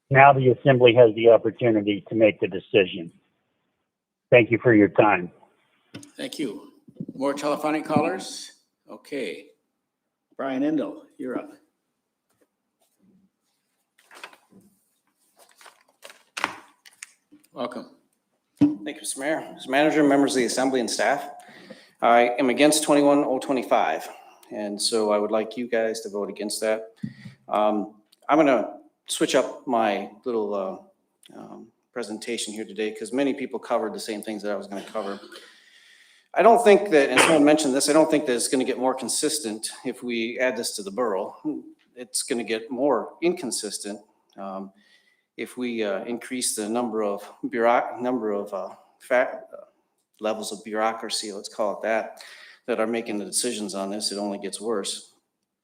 Speaker 7: Now the Assembly has the opportunity to make the decision. Thank you for your time.
Speaker 3: Thank you. More telephonic callers? Okay. Brian Endel, you're up. Welcome.
Speaker 8: Thank you, Mr. Mayor. Mr. Manager, members of the Assembly and staff, I am against 21025, and so I would like you guys to vote against that. I'm going to switch up my little presentation here today because many people covered the same things that I was going to cover. I don't think that, and someone mentioned this, I don't think that it's going to get more consistent if we add this to the borough. It's going to get more inconsistent if we increase the number of levels of bureaucracy, let's call it that are making the decisions on this. It only gets worse.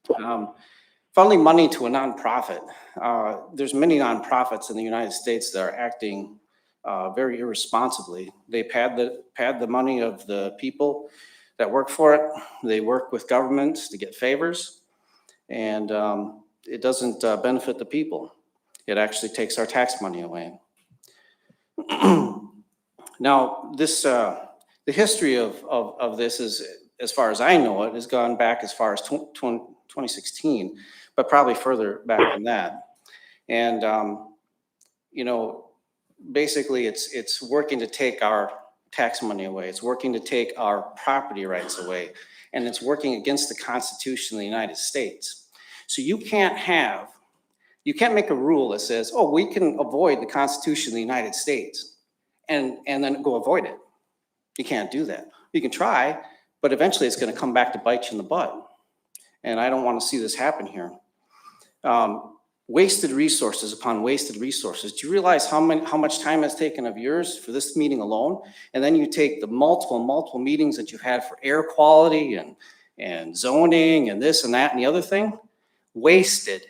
Speaker 8: Funneling money to a nonprofit. There's many nonprofits in the United States that are acting very irresponsibly. They pad the money of the people that work for it. They work with governments to get favors, and it doesn't benefit the people. It actually takes our tax money away. Now, the history of this is, as far as I know it, has gone back as far as 2016, but probably further back than that. And you know, basically, it's working to take our tax money away. It's working to take our property rights away, and it's working against the Constitution of the United States. So you can't make a rule that says, oh, we can avoid the Constitution of the United States and then go avoid it. You can't do that. You can try, but eventually it's going to come back to bite you in the butt. And I don't want to see this happen here. Wasted resources upon wasted resources. Do you realize how much time has taken of yours for this meeting alone? And then you take the multiple meetings that you've had for air quality and zoning and this and that and the other thing. Wasted.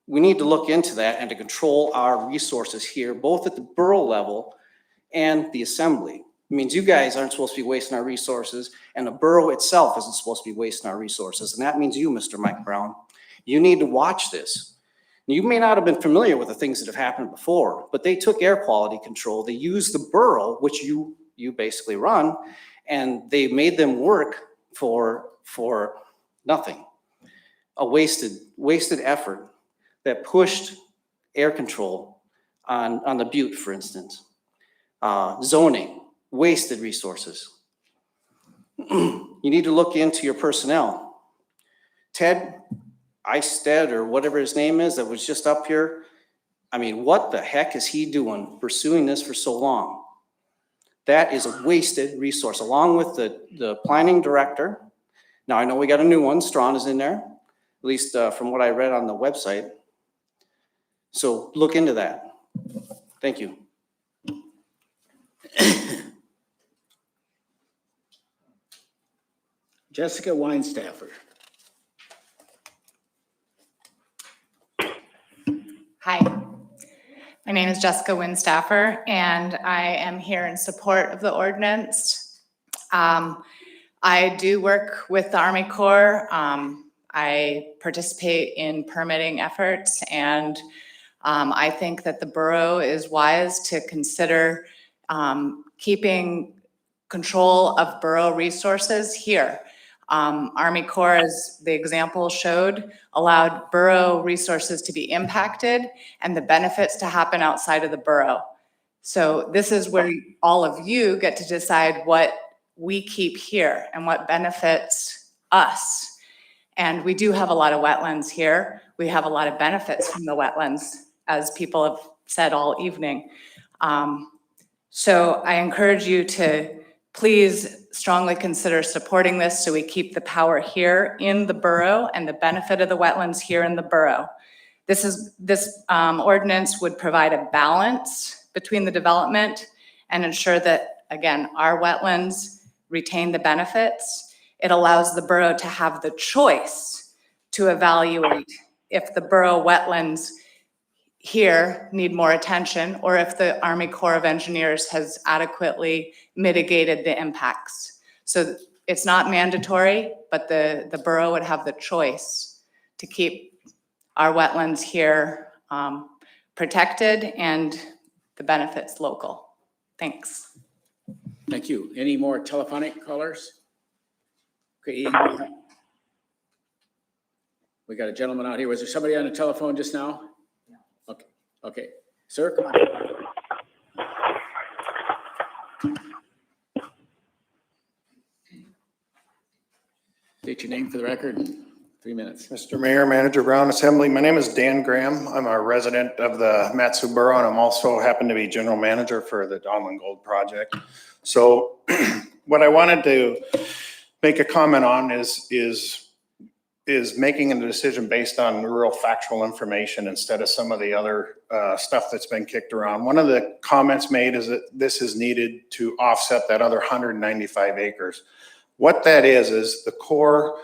Speaker 8: We need to look into that and to control our resources here, both at the borough level and the assembly. It means you guys aren't supposed to be wasting our resources, and the borough itself isn't supposed to be wasting our resources. And that means you, Mr. Mike Brown, you need to watch this. You may not have been familiar with the things that have happened before, but they took air quality control. They used the borough, which you basically run, and they made them work for nothing. A wasted effort that pushed air control on the Butte, for instance. Zoning, wasted resources. You need to look into your personnel. Ted Eisted, or whatever his name is, that was just up here. I mean, what the heck is he doing pursuing this for so long? That is a wasted resource, along with the planning director. Now, I know we got a new one, Strawn is in there, at least from what I read on the website. So look into that. Thank you.
Speaker 3: Jessica Weinstaffer.
Speaker 1: Hi, my name is Jessica Winstaffer, and I am here in support of the ordinance. I do work with the Army Corps. I participate in permitting efforts, and I think that the borough is wise to consider keeping control of borough resources here. Army Corps, as the example showed, allowed borough resources to be impacted and the benefits to happen outside of the borough. So this is where all of you get to decide what we keep here and what benefits us. And we do have a lot of wetlands here. We have a lot of benefits from the wetlands, as people have said all evening. So I encourage you to please strongly consider supporting this so we keep the power here in the borough and the benefit of the wetlands here in the borough. This ordinance would provide a balance between the development and ensure that, again, our wetlands retain the benefits. It allows the borough to have the choice to evaluate if the borough wetlands here need more attention, or if the Army Corps of Engineers has adequately mitigated the impacts. So it's not mandatory, but the borough would have the choice to keep our wetlands here protected and the benefits local. Thanks.
Speaker 3: Thank you. Any more telephonic callers? Okay. We got a gentleman out here. Was there somebody on the telephone just now? Okay. Okay. Sir, come on. State your name for the record. 3 minutes.
Speaker 2: Mr. Mayor, Manager Brown, Assembly. My name is Dan Graham. I'm a resident of the Mat-Su Borough, and I'm also happen to be General Manager for the Donlin Gold Project. So what I wanted to make a comment on is making a decision based on real factual information instead of some of the other stuff that's been kicked around. One of the comments made is that this is needed to offset that other 195 acres. What that is the Corps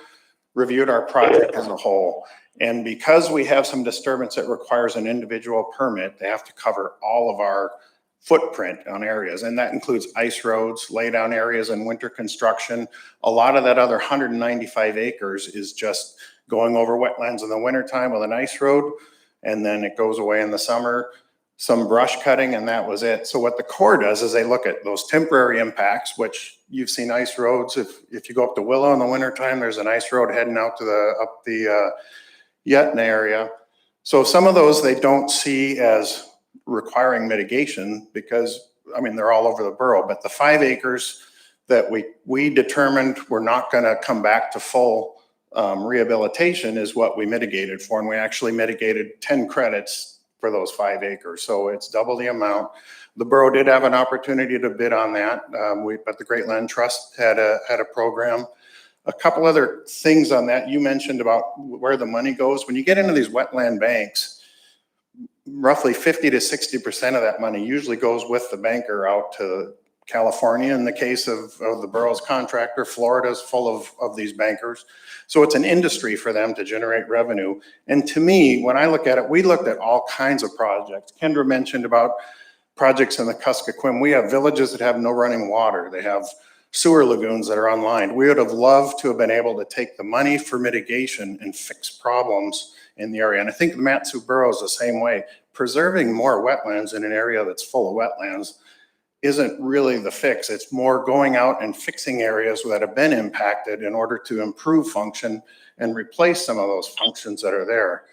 Speaker 2: reviewed our project as a whole. And because we have some disturbance that requires an individual permit, they have to cover all of our footprint on areas. And that includes ice roads, laydown areas, and winter construction. A lot of that other 195 acres is just going over wetlands in the wintertime with an ice road, and then it goes away in the summer, some brush cutting, and that was it. So what the Corps does is they look at those temporary impacts, which you've seen ice roads. If you go up to Willow in the wintertime, there's an ice road heading out to up the Yetna area. So some of those they don't see as requiring mitigation because, I mean, they're all over the borough, but the 5 acres that we determined we're not gonna come back to full rehabilitation is what we mitigated for. And we actually mitigated 10 credits for those 5 acres. So it's double the amount. The borough did have an opportunity to bid on that. But the Great Land Trust had a program. A couple other things on that. You mentioned about where the money goes. When you get into these wetland banks, roughly 50 to 60% of that money usually goes with the banker out to California. In the case of the borough's contractor, Florida's full of these bankers. So it's an industry for them to generate revenue. And to me, when I look at it, we looked at all kinds of projects. Kendra mentioned about projects in the Kuskokwim, we have villages that have no running water. They have sewer lagoons that are unlined. We would have loved to have been able to take the money for mitigation and fix problems in the area. And I think the Mat-Su Borough is the same way. Preserving more wetlands in an area that's full of wetlands isn't really the fix. It's more going out and fixing areas that have been impacted in order to improve function and replace some of those functions that are there.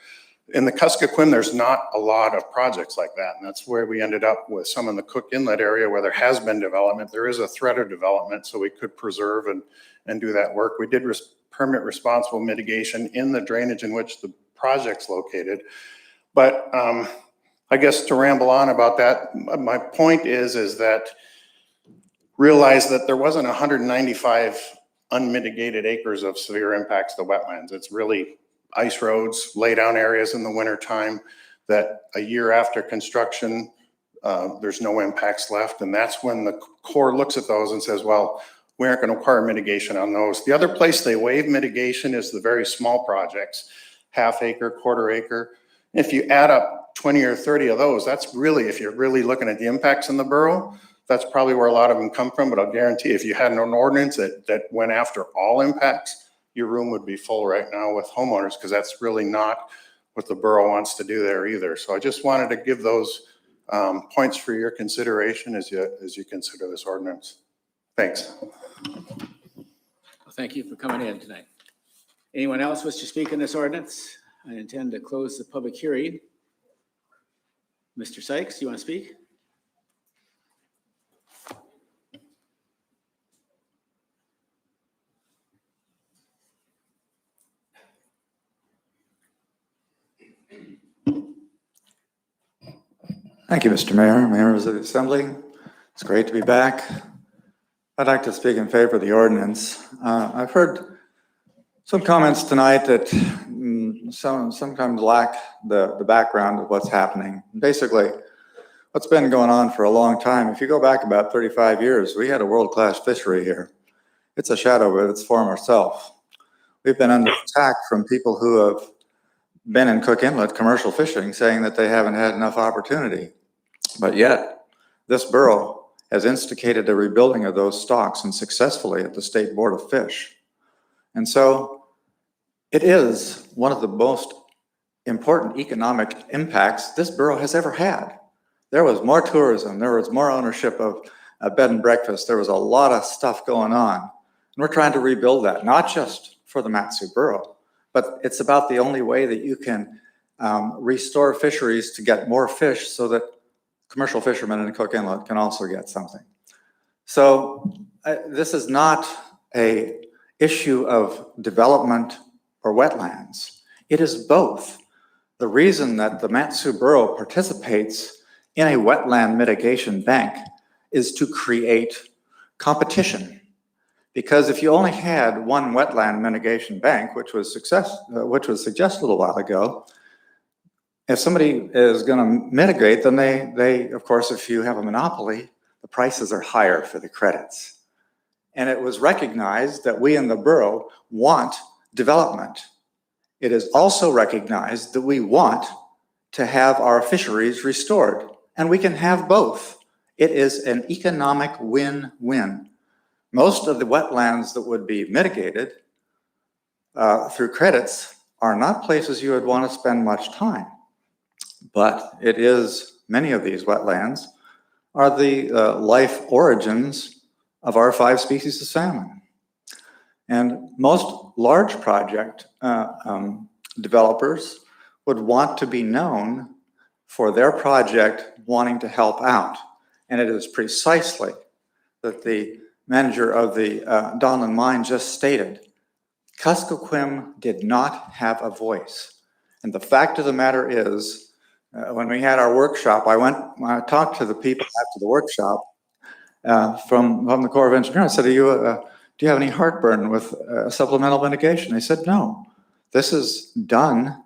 Speaker 2: In the Kuskokwim, there's not a lot of projects like that. And that's where we ended up with some in the Cook Inlet area where there has been development. There is a threat of development, so we could preserve and do that work. We did permit responsible mitigation in the drainage in which the project's located. But I guess to ramble on about that, my point is that realize that there wasn't 195 unmitigated acres of severe impacts to wetlands. It's really ice roads, lay down areas in the winter time that a year after construction, there's no impacts left. And that's when the Corps looks at those and says, well, we aren't going to require mitigation on those. The other place they waive mitigation is the very small projects, half acre, quarter acre. If you add up 20 or 30 of those, that's really, if you're really looking at the impacts in the borough, that's probably where a lot of them come from. But I'll guarantee if you had an ordinance that went after all impacts, your room would be full right now with homeowners, because that's really not what the borough wants to do there either. So I just wanted to give those points for your consideration as you consider this ordinance. Thanks.
Speaker 3: Well, thank you for coming in tonight. Anyone else wish to speak on this ordinance? I intend to close the public hearing. Mr. Sykes, you want to speak?
Speaker 9: Thank you, Mr. Mayor, members of the Assembly. It's great to be back. I'd like to speak in favor of the ordinance. I've heard some comments tonight that sometimes lack the background of what's happening. Basically, what's been going on for a long time, if you go back about 35 years, we had a world-class fishery here. It's a shadow of its former self. We've been under attack from people who have been in Cook Inlet commercial fishing, saying that they haven't had enough opportunity. But yet, this borough has instigated a rebuilding of those stocks, and successfully at the State Board of Fish. And so it is one of the most important economic impacts this borough has ever had. There was more tourism, there was more ownership of a bed and breakfast, there was a lot of stuff going on. And we're trying to rebuild that, not just for the Mat-Su Borough, but it's about the only way that you can restore fisheries to get more fish so that commercial fishermen in Cook Inlet can also get something. So this is not an issue of development or wetlands. It is both. The reason that the Mat-Su Borough participates in a wetland mitigation bank is to create competition. Because if you only had one wetland mitigation bank, which was suggested a little while ago, if somebody is going to mitigate, then they, of course, if you have a monopoly, the prices are higher for the credits. And it was recognized that we in the borough want development. It is also recognized that we want to have our fisheries restored, and we can have both. It is an economic win-win. Most of the wetlands that would be mitigated through credits are not places you would want to spend much time. But it is, many of these wetlands are the life origins of our 5 species of salmon. And most large project developers would want to be known for their project wanting to help out. And it is precisely that the manager of the Donlin Mine just stated, Kuskokwim did not have a voice. And the fact of the matter is, when we had our workshop, I talked to the people after the workshop from the Corps of Engineers. I said, do you have any heartburn with supplemental mitigation? They said, no. This is done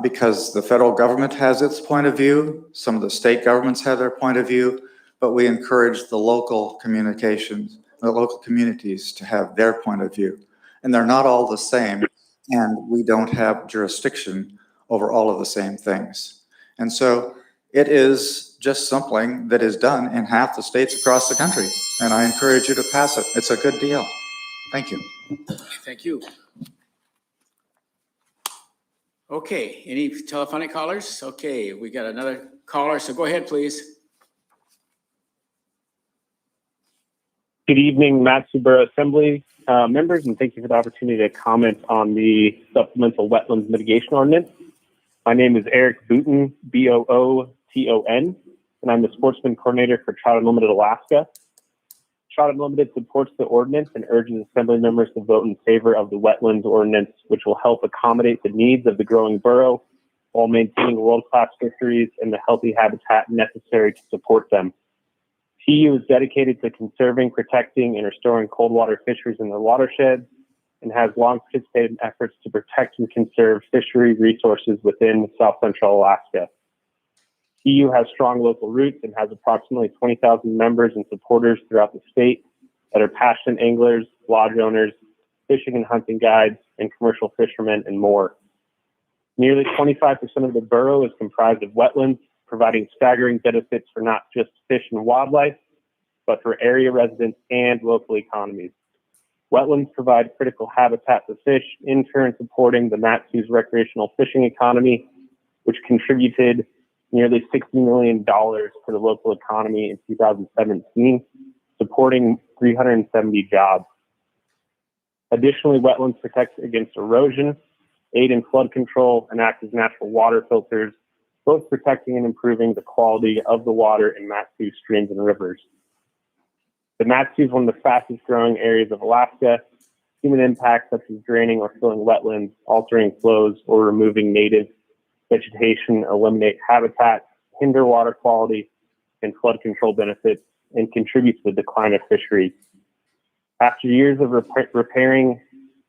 Speaker 9: because the federal government has its point of view. Some of the state governments have their point of view, but we encourage the local communications, the local communities to have their point of view. And they're not all the same, and we don't have jurisdiction over all of the same things. And so it is just something that is done in half the states across the country. And I encourage you to pass it. It's a good deal. Thank you.
Speaker 3: Thank you. Okay, any telephonic callers? Okay, we got another caller, so go ahead, please.
Speaker 23: Good evening, Matanuska-Susitna Assembly members, and thank you for the opportunity to comment on the Supplemental Wetlands Mitigation Ordinance. My name is Eric Booton, Booton, and I'm the Sportsman Coordinator for Trout Unlimited Alaska. Trout Unlimited supports the ordinance and urges Assembly members to vote in favor of the Wetlands Ordinance, which will help accommodate the needs of the growing borough while maintaining world-class fisheries and the healthy habitat necessary to support them. TU is dedicated to conserving, protecting, and restoring cold water fisheries in their watersheds and has long participated in efforts to protect and conserve fishery resources within South Central Alaska. TU has strong local roots and has approximately 20,000 members and supporters throughout the state that are passionate anglers, lodge owners, fishing and hunting guides, and commercial fishermen, and more. Nearly 25% of the borough is comprised of wetlands, providing staggering benefits for not just fish and wildlife, but for area residents and local economies. Wetlands provide critical habitat for fish, in turn supporting the Matsu's recreational fishing economy, which contributed nearly $60 million to the local economy in 2017, supporting 370 jobs. Additionally, wetlands protect against erosion, aid in flood control, and act as natural water filters, both protecting and improving the quality of the water in Matsu streams and rivers. The Matsu is one of the fastest growing areas of Alaska. Human impacts such as draining or filling wetlands, altering flows, or removing native vegetation eliminate habitat, hinder water quality and flood control benefits, and contribute to the decline of fisheries. After years of repairing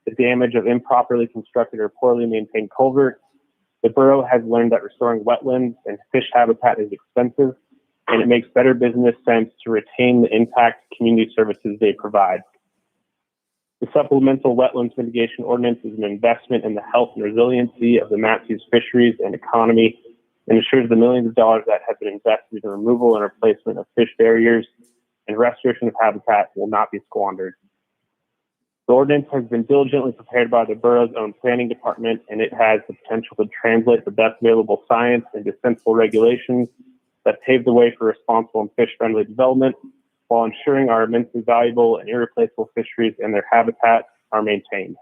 Speaker 23: the damage of improperly constructed or poorly maintained culverts, the borough has learned that restoring wetlands and fish habitat is expensive, and it makes better business sense to retain the impact community services they provide. The Supplemental Wetlands Mitigation Ordinance is an investment in the health and resiliency of the Matsu's fisheries and economy and ensures the millions of dollars that have been invested in removal and replacement of fish barriers and restoration of habitat will not be squandered. The ordinance has been diligently prepared by the borough's own planning department, and it has the potential to translate the best available science into sensible regulations that pave the way for responsible and fish-friendly development, while ensuring our immensely valuable and irreplaceable fisheries and their habitat are maintained.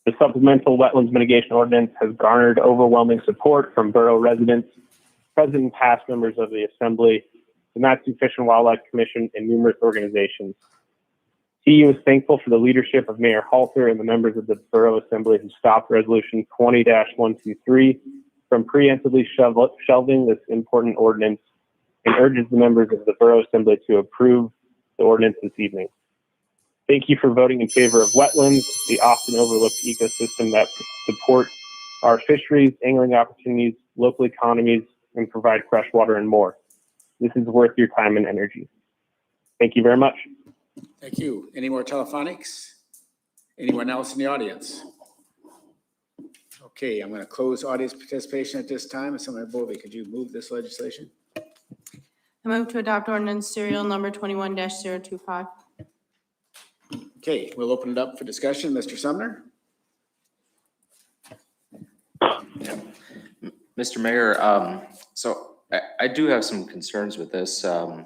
Speaker 23: The Supplemental Wetlands Mitigation Ordinance has garnered overwhelming support from borough residents, present and past members of the Assembly, the Matsu Fish and Wildlife Commission, and numerous organizations. TU is thankful for the leadership of Mayor Halter and the members of the Borough Assembly who stopped Resolution 20-123 from preemptively shelving this important ordinance and urges the members of the Borough Assembly to approve the ordinance this evening. Thank you for voting in favor of wetlands, the often overlooked ecosystem that support our fisheries, angling opportunities, local economies, and provide fresh water and more. This is worth your time and energy. Thank you very much.
Speaker 3: Thank you. Any more telephonics? Anyone else in the audience? Okay, I'm going to close audience participation at this time. Assemblyman Bovee, could you move this legislation?
Speaker 10: I move to adopt ordinance serial number 21-025.
Speaker 3: Okay, we'll open it up for discussion. Mr. Sumner?
Speaker 14: Mr. Mayor, so I do have some concerns with this. For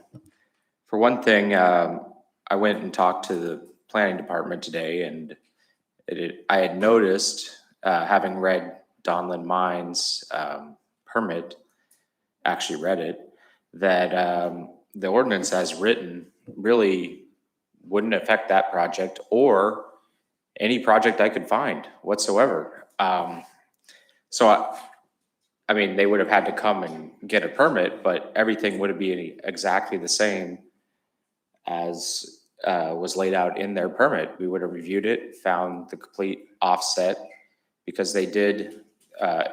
Speaker 14: one thing, I went and talked to the planning department today, and I had noticed, having read Donlin Mine's permit, actually read it, that the ordinance as written really wouldn't affect that project or any project I could find whatsoever. So I mean, they would have had to come and get a permit, but everything would be exactly the same as was laid out in their permit. We would have reviewed it, found the complete offset, because they did,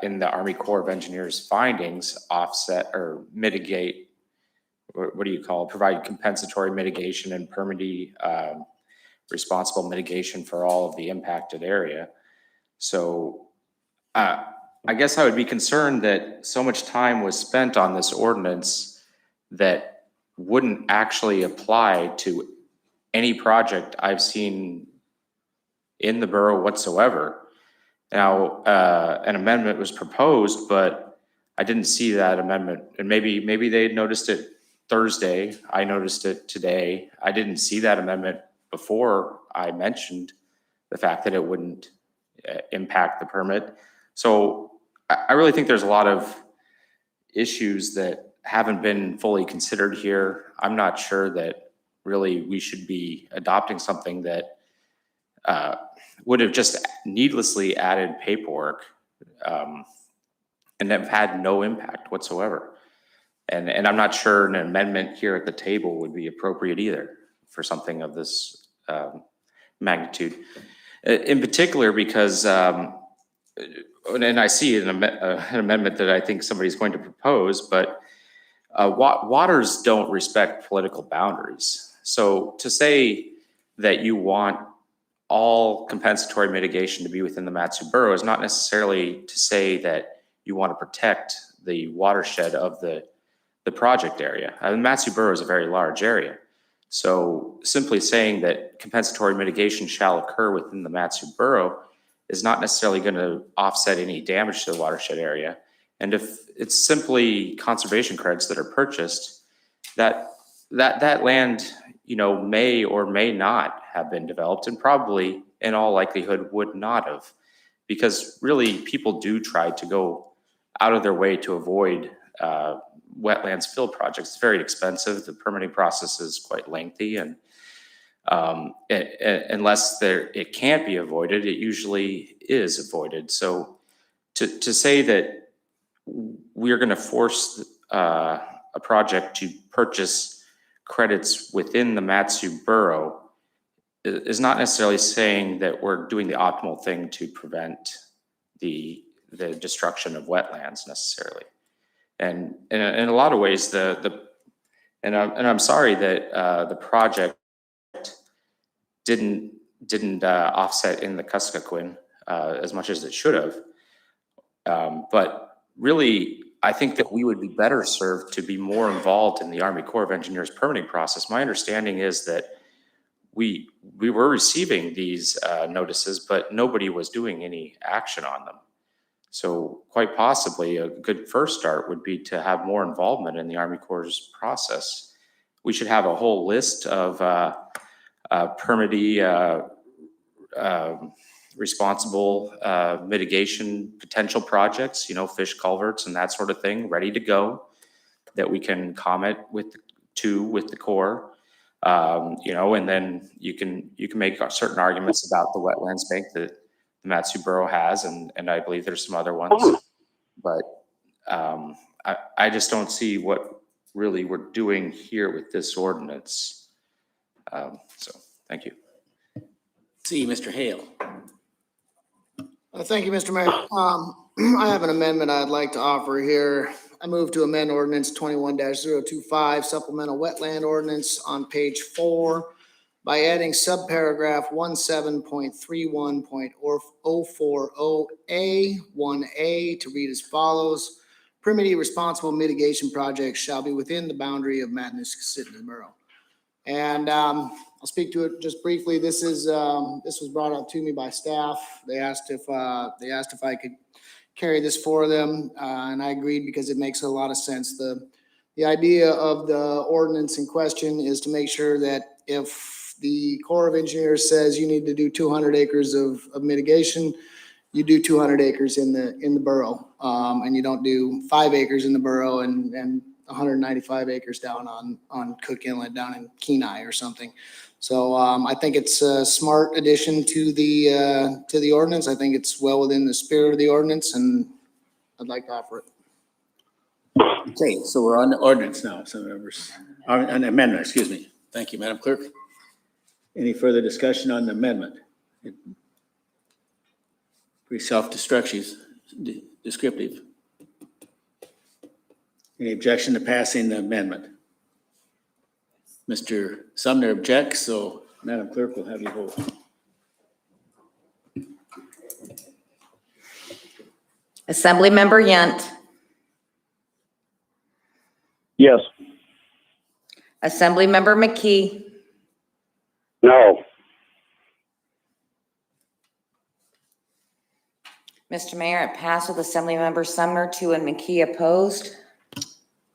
Speaker 14: in the Army Corps of Engineers findings, offset or mitigate, what do you call it, provide compensatory mitigation and permittee responsible mitigation for all of the impacted area. So I guess I would be concerned that so much time was spent on this ordinance that wouldn't actually apply to any project I've seen in the borough whatsoever. Now, an amendment was proposed, but I didn't see that amendment. And maybe they had noticed it Thursday. I noticed it today. I didn't see that amendment before I mentioned the fact that it wouldn't impact the permit. So I really think there's a lot of issues that haven't been fully considered here. I'm not sure that really we should be adopting something that would have just needlessly added paperwork and have had no impact whatsoever. And I'm not sure an amendment here at the table would be appropriate either for something of this magnitude. In particular, because, and I see an amendment that I think somebody's going to propose, but waters don't respect political boundaries. So to say that you want all compensatory mitigation to be within the Matsu Borough is not necessarily to say that you want to protect the watershed of the project area. Matsu Borough is a very large area. So simply saying that compensatory mitigation shall occur within the Matsu Borough is not necessarily going to offset any damage to the watershed area. And if it's simply conservation credits that are purchased, that land, may or may not have been developed, and probably in all likelihood would not have, because really people do try to go out of their way to avoid wetlands fill projects. It's very expensive. The permitting process is quite lengthy, and unless it can't be avoided, it usually is avoided. So to say that we're going to force a project to purchase credits within the Matsu Borough is not necessarily saying that we're doing the optimal thing to prevent the destruction of wetlands necessarily. And in a lot of ways, and I'm sorry that the project didn't offset in the Kuskokwin as much as it should have. But really, I think that we would be better served to be more involved in the Army Corps of Engineers permitting process. My understanding is that we were receiving these notices, but nobody was doing any action on them. So quite possibly a good first start would be to have more involvement in the Army Corps' process. We should have a whole list of permittee responsible mitigation potential projects, fish culverts and that sort of thing, ready to go, that we can comment with the Corps. And then you can make certain arguments about the wetlands bank that the Matsu Borough has, and I believe there's some other ones. But I just don't see what really we're doing here with this ordinance. So thank you.
Speaker 3: See, Mr. Hale.
Speaker 11: Thank you, Mr. Mayor. I have an amendment I'd like to offer here. I move to amend ordinance 21-025 supplemental wetland ordinance on page 4 by adding subparagraph 17.31.040A1A to read as follows. Permittee responsible mitigation projects shall be within the boundary of Matanuska-Susitna Borough. And I'll speak to it just briefly. This was brought up to me by staff. They asked if I could carry this for them, and I agreed because it makes a lot of sense. The idea of the ordinance in question is to make sure that if the Corps of Engineers says you need to do 200 acres of mitigation, you do 200 acres in the borough, and you don't do 5 acres in the borough and 195 acres down on Cook Inlet down in Kenai or something. So I think it's a smart addition to the ordinance. I think it's well within the spirit of the ordinance, and I'd like to offer it.
Speaker 3: Okay, so we're on the ordinance now, some members, an amendment, excuse me. Thank you, Madam Clerk. Any further discussion on the amendment? Pretty self-descriptive. Any objection to passing the amendment? Mr. Sumner objects, so Madam Clerk will have you vote.
Speaker 12: Assemblymember Yent,
Speaker 13: Yes.
Speaker 12: Assemblymember McKee,
Speaker 13: No.
Speaker 12: Mr. Mayor, it passed with Assemblymember Sumner, 2, and McKee opposed.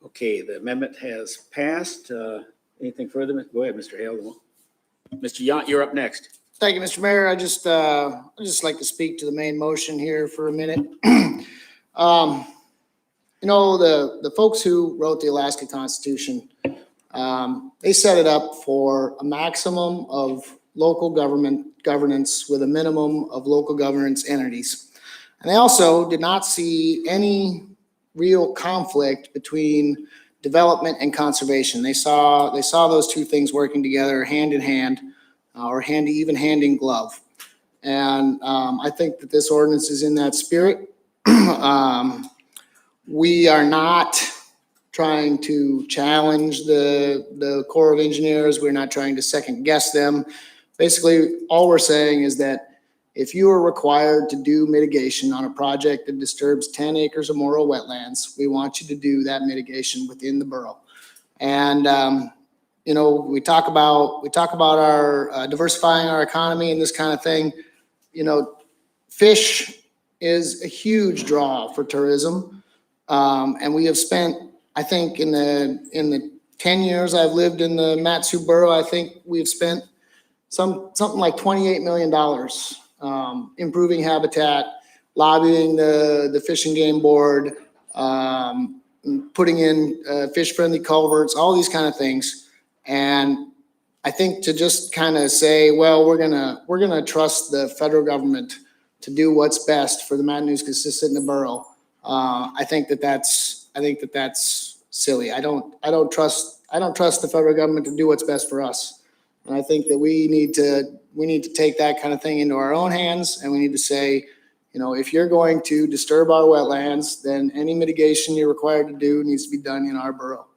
Speaker 3: Okay, the amendment has passed. Anything further? Go ahead, Mr. Hale. Mr. Yant, you're up next.
Speaker 11: Thank you, Mr. Mayor. I'd just like to speak to the main motion here for a minute. You know, the folks who wrote the Alaska Constitution, they set it up for a maximum of local governance with a minimum of local governance entities. And they also did not see any real conflict between development and conservation. They saw those two things working together hand in hand, or even hand in glove. And I think that this ordinance is in that spirit. We are not trying to challenge the Corps of Engineers. We're not trying to second guess them. Basically, all we're saying is that if you are required to do mitigation on a project that disturbs 10 acres or more of wetlands, we want you to do that mitigation within the borough. And you know, we talk about our diversifying our economy and this kind of thing. You know, fish is a huge draw for tourism. And we have spent, I think in the 10 years I've lived in the Mat-Su Borough, I think we've spent something like $28 million improving habitat, lobbying the Fish and Game Board, putting in fish-friendly culverts, all these kind of things. And I think to just kind of say, well, we're gonna trust the federal government to do what's best for the Matanuska-Susitna Borough. I think that's silly. I don't trust the federal government to do what's best for us. And I think that we need to take that kind of thing into our own hands, and we need to say, you know, if you're going to disturb our wetlands, then any mitigation you're required to do needs to be done in our borough.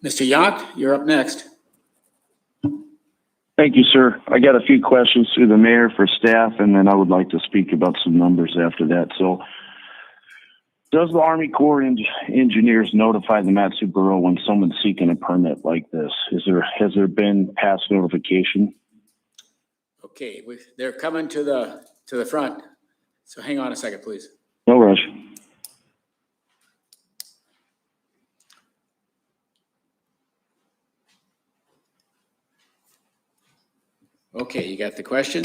Speaker 3: Mr. Yant, you're up next.
Speaker 13: Thank you, sir. I got a few questions through the mayor for staff, and then I would like to speak about some numbers after that. So, does the Army Corps Engineers notify the Mat-Su Borough when someone's seeking a permit like this? Has there been past notification?
Speaker 3: Okay, they're coming to the front. So hang on a second, please.
Speaker 13: No rush.
Speaker 3: Okay, you got the question?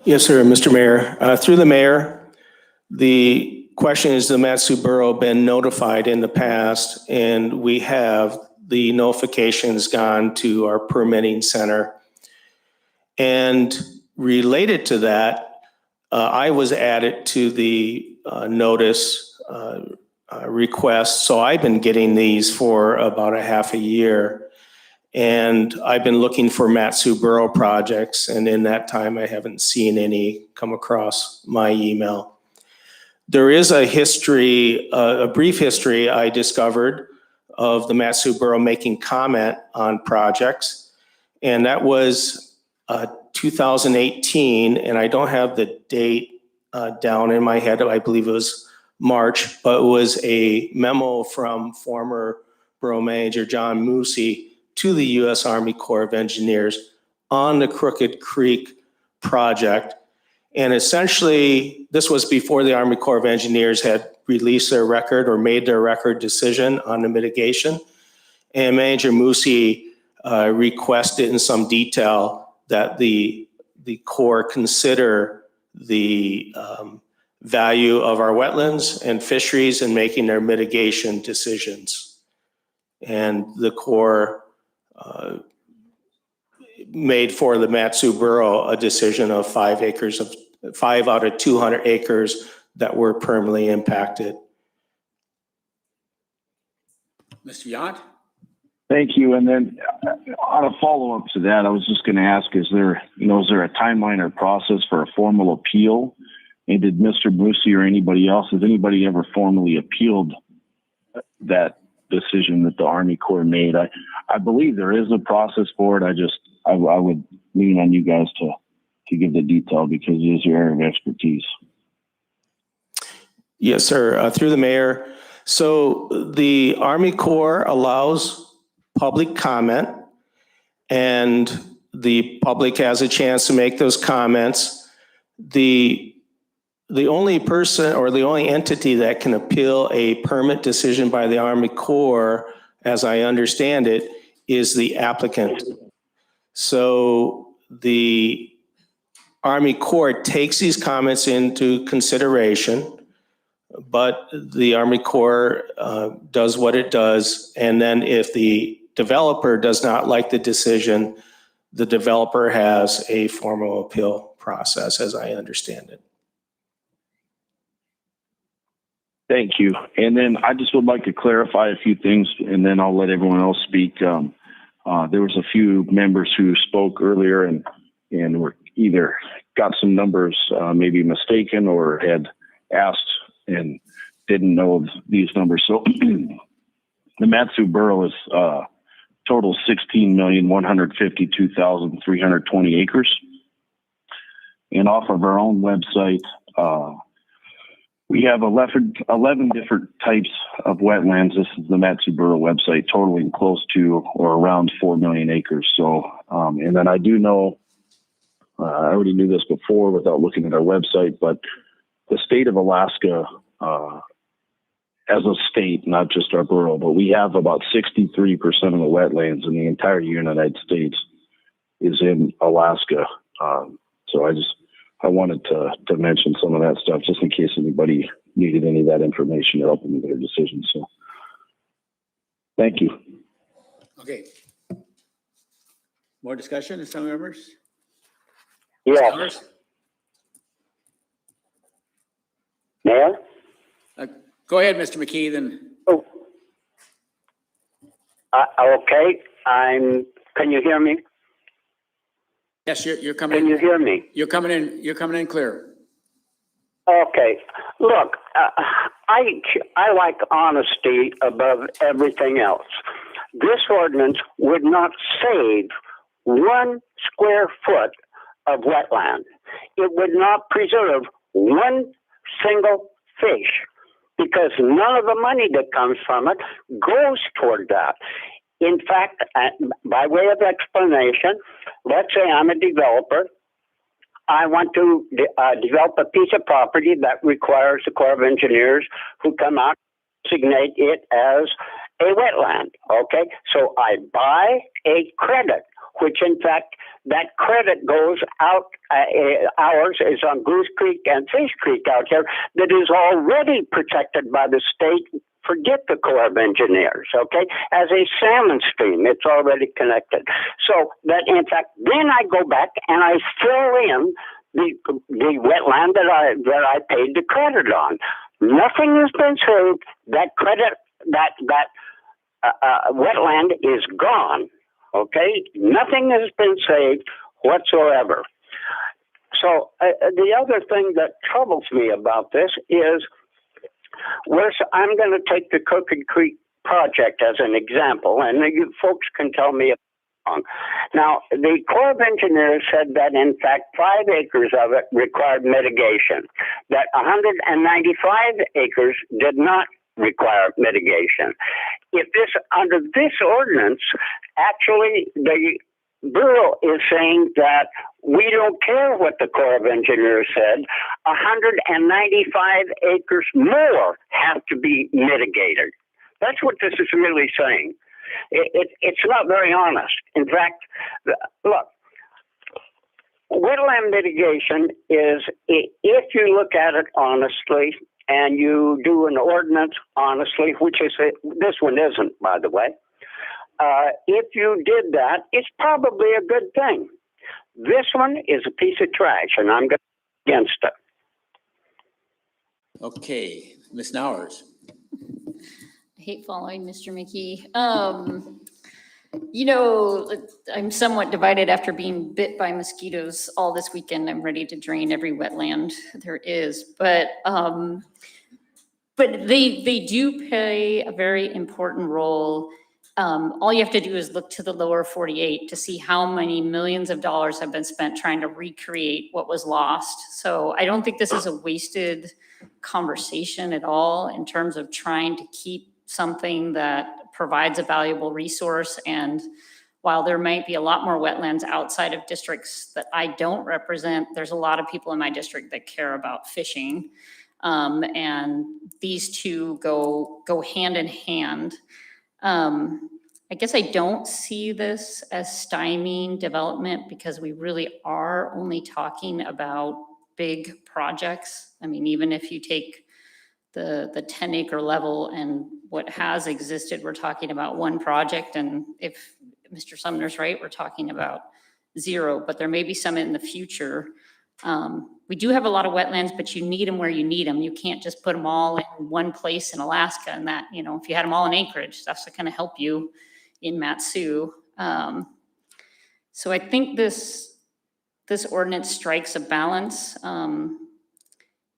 Speaker 15: Yes, sir, Mr. Mayor. Through the mayor, the question is, the Mat-Su Borough been notified in the past, and we have the notifications gone to our permitting center. And related to that, I was added to the notice request. So I've been getting these for about a half a year. And I've been looking for Mat-Su Borough projects, and in that time, I haven't seen any come across my email. There is a history, a brief history I discovered of the Mat-Su Borough making comment on projects, and that was 2018, and I don't have the date down in my head. I believe it was March, but it was a memo from former Borough Manager John Moosey to the U.S. Army Corps of Engineers on the Crooked Creek project. And essentially, this was before the Army Corps of Engineers had released their record or made their record decision on the mitigation. And Manager Moosey requested in some detail that the Corps consider the value of our wetlands and fisheries in making their mitigation decisions. And the Corps made for the Mat-Su Borough a decision of 5 out of 200 acres that were permanently impacted.
Speaker 3: Mr. Yant?
Speaker 13: Thank you. And then on a follow-up to that, I was just going to ask, is there a timeline or process for a formal appeal? And did Mr. Moosey or anybody else, has anybody ever formally appealed that decision that the Army Corps made? I believe there is a process for it. I would lean on you guys to give the detail because it is your area of expertise.
Speaker 15: Yes, sir. Through the mayor. So the Army Corps allows public comment, and the public has a chance to make those comments. The only person or the only entity that can appeal a permit decision by the Army Corps, as I understand it, is the applicant. So the Army Corps takes these comments into consideration, but the Army Corps does what it does. And then if the developer does not like the decision, the developer has a formal appeal process, as I understand it.
Speaker 13: Thank you. And then I just would like to clarify a few things, and then I'll let everyone else speak. There was a few members who spoke earlier and were either got some numbers maybe mistaken or had asked and didn't know of these numbers. So the Matsu Borough is total 16,152,320 acres. And off of our own website, we have 11 different types of wetlands. This is the Matsu Borough website, totaling close to or around 4 million acres. So, and then I do know, I already knew this before without looking at our website, but the state of Alaska, as a state, not just our borough, but we have about 63% of the wetlands in the entire United States is in Alaska. So I wanted to mention some of that stuff just in case anybody needed any of that information to help them with their decision. So thank you.
Speaker 3: Okay. More discussion, some members?
Speaker 16: Yes. Mayor?
Speaker 3: Go ahead, Mr. McKee, then.
Speaker 16: Oh. Okay, can you hear me?
Speaker 3: Yes, you're coming in.
Speaker 16: Can you hear me?
Speaker 3: You're coming in clear.
Speaker 16: Okay, look, I like honesty above everything else. This ordinance would not save 1 square foot of wetland. It would not preserve one single fish because none of the money that comes from it goes toward that. In fact, by way of explanation, let's say I'm a developer. I want to develop a piece of property that requires the Corps of Engineers who come out and designate it as a wetland. Okay, so I buy a credit, which in fact that credit goes out. Ours is on Goose Creek and Fish Creek out here that is already protected by the state. Forget the Corps of Engineers, okay? As a salmon stream, it's already connected. So that, in fact, then I go back and I fill in the wetland that I paid the credit on. Nothing has been saved. That credit, that wetland is gone, okay? Nothing has been saved whatsoever. So the other thing that troubles me about this is, I'm going to take the Crooked Creek project as an example, and you folks can tell me if I'm wrong. Now, the Corps of Engineers said that, in fact, 5 acres of it required mitigation, that 195 acres did not require mitigation. Under this ordinance, actually, the Bureau is saying that we don't care what the Corps of Engineers said. 195 acres more have to be mitigated. That's what this is really saying. It's not very honest. In fact, look, wetland mitigation is, if you look at it honestly and you do an ordinance honestly, which is this one isn't, by the way. If you did that, it's probably a good thing. This one is a piece of trash, and I'm going against it.
Speaker 3: Okay, Ms. Nowers.
Speaker 17: I hate following Mr. McKee. You know, I'm somewhat divided after being bit by mosquitoes all this weekend. I'm ready to drain every wetland there is, but they do play a very important role all you have to do is look to the lower 48 to see how many millions of dollars have been spent trying to recreate what was lost. So I don't think this is a wasted conversation at all in terms of trying to keep something that provides a valuable resource. And while there might be a lot more wetlands outside of districts that I don't represent, there's a lot of people in my district that care about fishing. And these two go hand in hand. I guess I don't see this as stymieing development because we really are only talking about big projects. I mean, even if you take the 10-acre level and what has existed, we're talking about one project. And if Mr. Sumner's right, we're talking about 0, but there may be some in the future. We do have a lot of wetlands, but you need them where you need them. You can't just put them all in one place in Alaska, and that, you know, if you had them all in Anchorage, that's not going to help you in Mat-Su. So I think this ordinance strikes a balance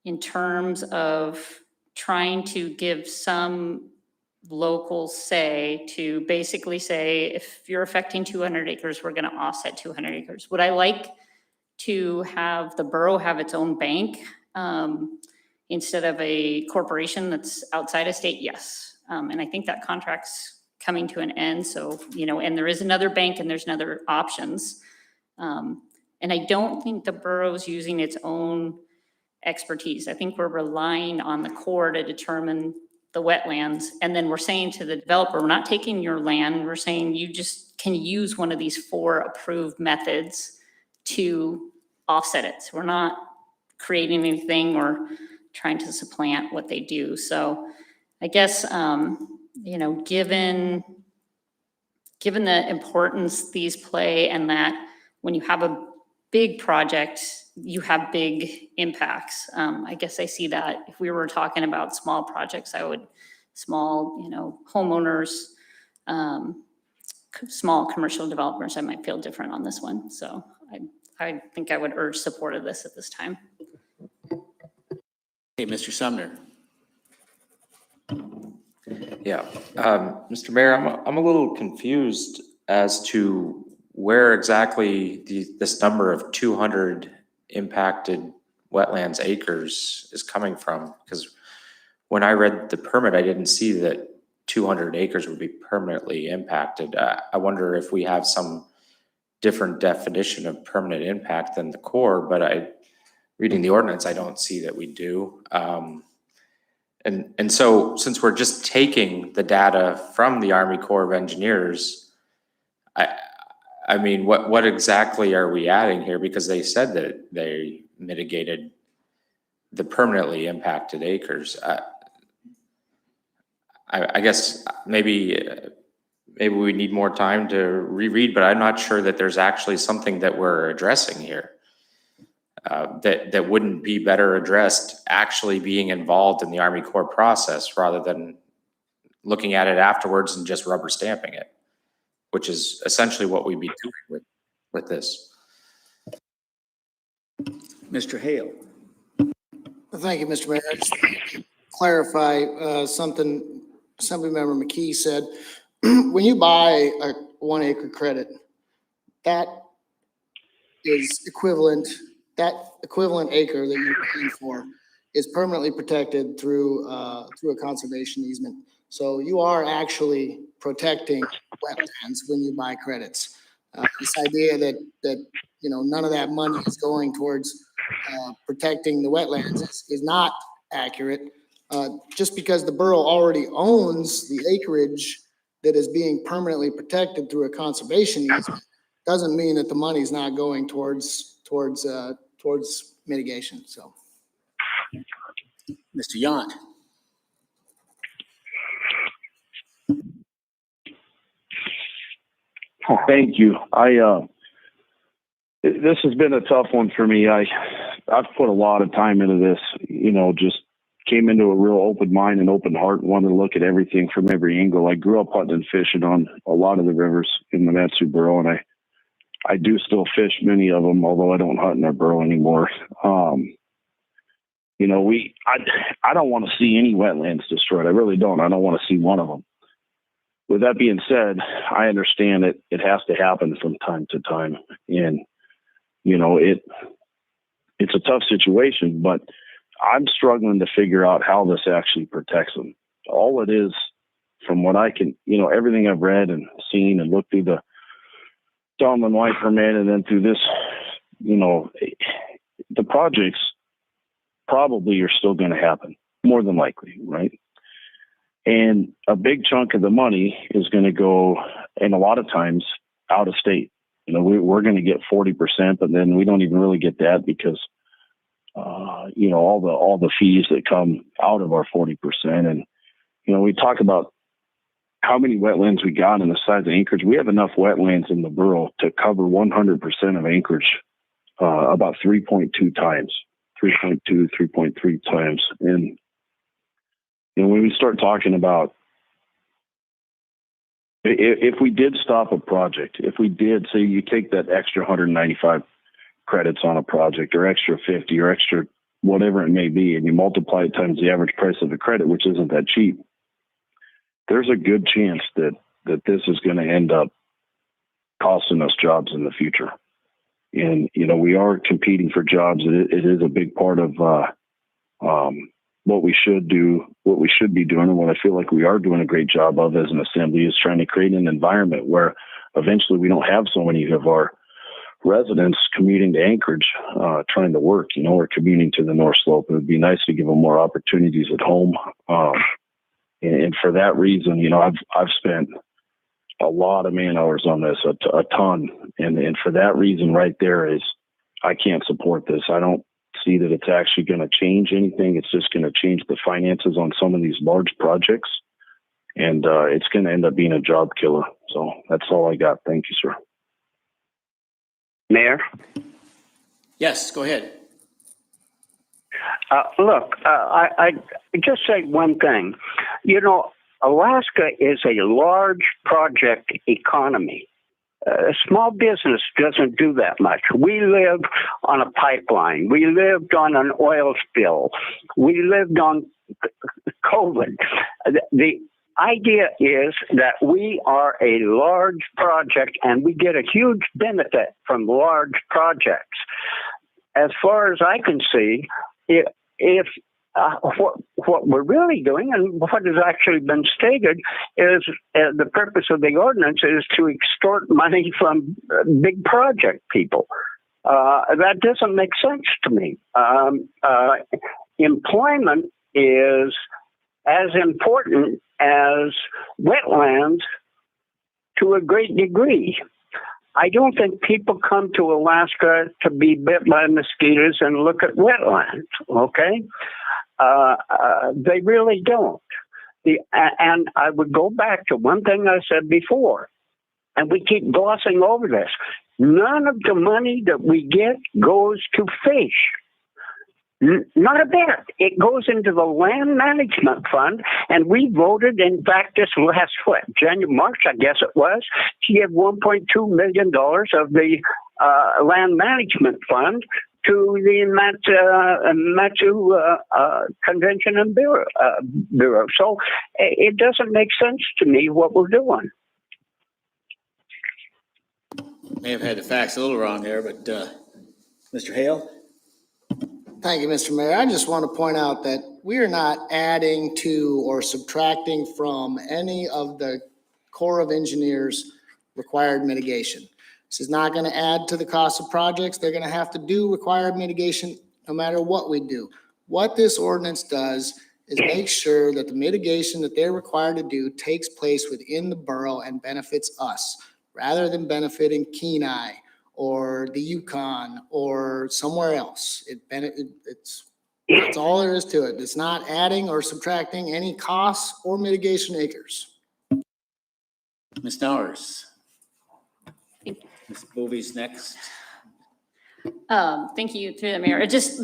Speaker 17: in terms of trying to give some local say to basically say, if you're affecting 200 acres, we're going to offset 200 acres. Would I like to have the borough have its own bank instead of a corporation that's outside of state? Yes. And I think that contract's coming to an end. So, you know, and there is another bank and there's another options. And I don't think the borough's using its own expertise. I think we're relying on the Corps to determine the wetlands. And then we're saying to the developer, we're not taking your land. We're saying you just can use one of these 4 approved methods to offset it. So we're not creating anything or trying to supplant what they do. So I guess, you know, given the importance these play and that when you have a big project, you have big impacts. I guess I see that if we were talking about small projects, small, you know, homeowners, small commercial developers, I might feel different on this one. So I think I would urge support of this at this time.
Speaker 3: Hey, Mr. Sumner.
Speaker 14: Yeah, Mr. Mayor, I'm a little confused as to where exactly this number of 200 impacted wetlands acres is coming from. Because when I read the permit, I didn't see that 200 acres would be permanently impacted. I wonder if we have some different definition of permanent impact than the Corps, but reading the ordinance, I don't see that we do. And so since we're just taking the data from the Army Corps of Engineers, I mean, what exactly are we adding here? Because they said that they mitigated the permanently impacted acres. I guess maybe we need more time to reread, but I'm not sure that there's actually something that we're addressing here that wouldn't be better addressed actually being involved in the Army Corps process rather than looking at it afterwards and just rubber stamping it, which is essentially what we'd be doing with this.
Speaker 3: Mr. Hale.
Speaker 11: Thank you, Mr. Mayor. I just to clarify something Assemblymember McKee said. When you buy a 1 acre credit, that is equivalent, that equivalent acre that you're paying for is permanently protected through a conservation easement. So you are actually protecting wetlands when you buy credits. This idea that you know none of that money is going towards protecting the wetlands is not accurate. Just because the borough already owns the acreage that is being permanently protected through a conservation easement doesn't mean that the money is not going towards mitigation. So,
Speaker 3: Mr. Yount.
Speaker 13: Thank you. This has been a tough one for me. I've put a lot of time into this, you know, just came into a real open mind and open heart and wanted to look at everything from every angle. I grew up hunting and fishing on a lot of the rivers in the Mat-Su borough, and I do still fish many of them, although I don't hunt in our borough anymore. You know, I don't want to see any wetlands destroyed. I really don't. I don't want to see one of them. with that being said, I understand it has to happen from time to time. And, you know, it's a tough situation, but I'm struggling to figure out how this actually protects them. All it is, from what I can, you know, everything I've read and seen and looked through the Donlin White permit and then through this, you know, the projects probably are still going to happen, more than likely, right? And a big chunk of the money is going to go, and a lot of times, out of state. You know, we're going to get 40%, but then we don't even really get that because, you know, all the fees that come out of our 40%. And, you know, we talk about how many wetlands we got and the size of acreage. We have enough wetlands in the borough to cover 100% of acreage, about 3.2 times, 3.3 times. And, you know, when we start talking about, if we did stop a project, if we did, say you take that extra 195 credits on a project or extra 50 or extra whatever it may be, and you multiply it times the average price of the credit, which isn't that cheap, there's a good chance that this is going to end up costing us jobs in the future. And, you know, we are competing for jobs. It is a big part of what we should do, what we should be doing, and what I feel like we are doing a great job of as an assembly is trying to create an environment where eventually we don't have so many of our residents commuting to Anchorage, trying to work, you know, or commuting to the North Slope. It would be nice to give them more opportunities at home. And for that reason, you know, I've spent a lot of man hours on this, a ton. And for that reason right there is I can't support this. I don't see that it's actually going to change anything. It's just going to change the finances on some of these large projects. And it's going to end up being a job killer. So that's all I got. Thank you, sir.
Speaker 16: Mayor?
Speaker 3: Yes, go ahead.
Speaker 16: Look, I just say one thing. You know, Alaska is a large project economy. Small business doesn't do that much. We live on a pipeline. We lived on an oil spill. We lived on COVID. The idea is that we are a large project and we get a huge benefit from large projects. As far as I can see, if what we're really doing and what has actually been stated is the purpose of the ordinance is to extort money from big project people. That doesn't make sense to me. Employment is as important as wetlands to a great degree. I don't think people come to Alaska to be bit by mosquitoes and look at wetlands, okay? They really don't. And I would go back to one thing I said before, and we keep glossing over this. None of the money that we get goes to fish. Not a bit. It goes into the land management fund, and we voted, in fact, this last, March, I guess it was, to give $1.2 million of the land management fund to the Matsu Convention and Bureau. So it doesn't make sense to me what we're doing.
Speaker 3: May have had the facts a little wrong there, but Mr. Hale?
Speaker 11: Thank you, Mr. Mayor. I just want to point out that we are not adding to or subtracting from any of the Corps of Engineers required mitigation. This is not going to add to the cost of projects. They're going to have to do required mitigation no matter what we do. What this ordinance does is make sure that the mitigation that they're required to do takes place within the borough and benefits us rather than benefiting Kenai or the Yukon or somewhere else. That's all there is to it. It's not adding or subtracting any costs or mitigation acres.
Speaker 3: Ms. Nowers? Ms. Bovey's next.
Speaker 17: Thank you, through the mayor. I just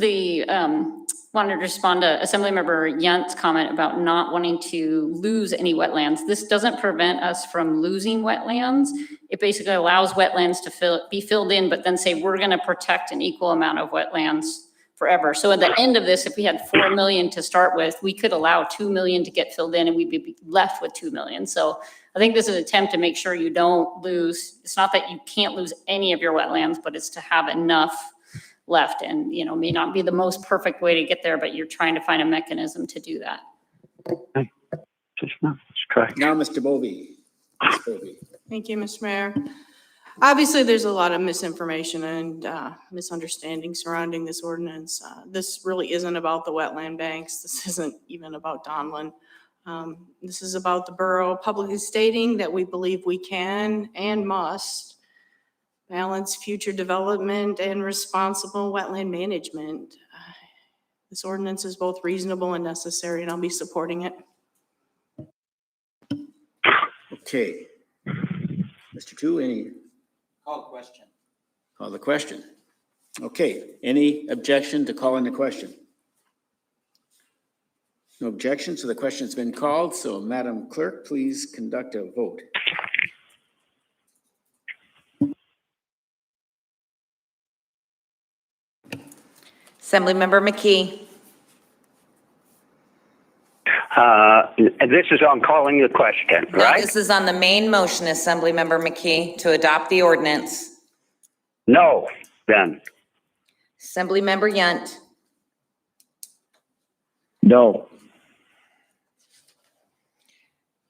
Speaker 17: wanted to respond to Assemblymember Yunt's comment about not wanting to lose any wetlands. This doesn't prevent us from losing wetlands. It basically allows wetlands to be filled in, but then say we're going to protect an equal amount of wetlands forever. So at the end of this, if we had 4 million to start with, we could allow 2 million to get filled in and we'd be left with 2 million. So I think this is an attempt to make sure you don't lose. It's not that you can't lose any of your wetlands, but it's to have enough left, and, you know, may not be the most perfect way to get there, but you're trying to find a mechanism to do that.
Speaker 3: Now, Mr. Bovee. Ms. Bovee.
Speaker 10: Thank you, Mr. Mayor. Obviously, there's a lot of misinformation and misunderstanding surrounding this ordinance. This really isn't about the wetland banks. This isn't even about Donlin. This is about the borough publicly stating that we believe we can and must balance future development and responsible wetland management. This ordinance is both reasonable and necessary, and I'll be supporting it.
Speaker 3: Okay. Mr. Two, any?
Speaker 4: Call the question.
Speaker 3: Call the question. Okay, any objection to calling the question? No objection, so the question's been called. So Madam Clerk, please conduct a vote.
Speaker 12: Assemblymember McKee.
Speaker 16: This is on calling the question,
Speaker 12: No,
Speaker 16: right?
Speaker 12: this is on the main motion, Assemblymember McKee, to adopt the ordinance.
Speaker 16: No, then.
Speaker 12: Assemblymember Yunt.
Speaker 16: No.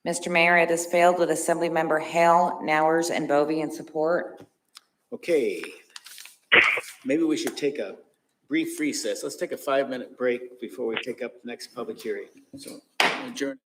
Speaker 12: Mr. Mayor, it has failed with Assemblymember Hale, Nowers, and Bovee in support.
Speaker 3: Okay. Maybe we should take a brief recess. Let's take a 5-minute break before we take up the next public hearing. So adjourn.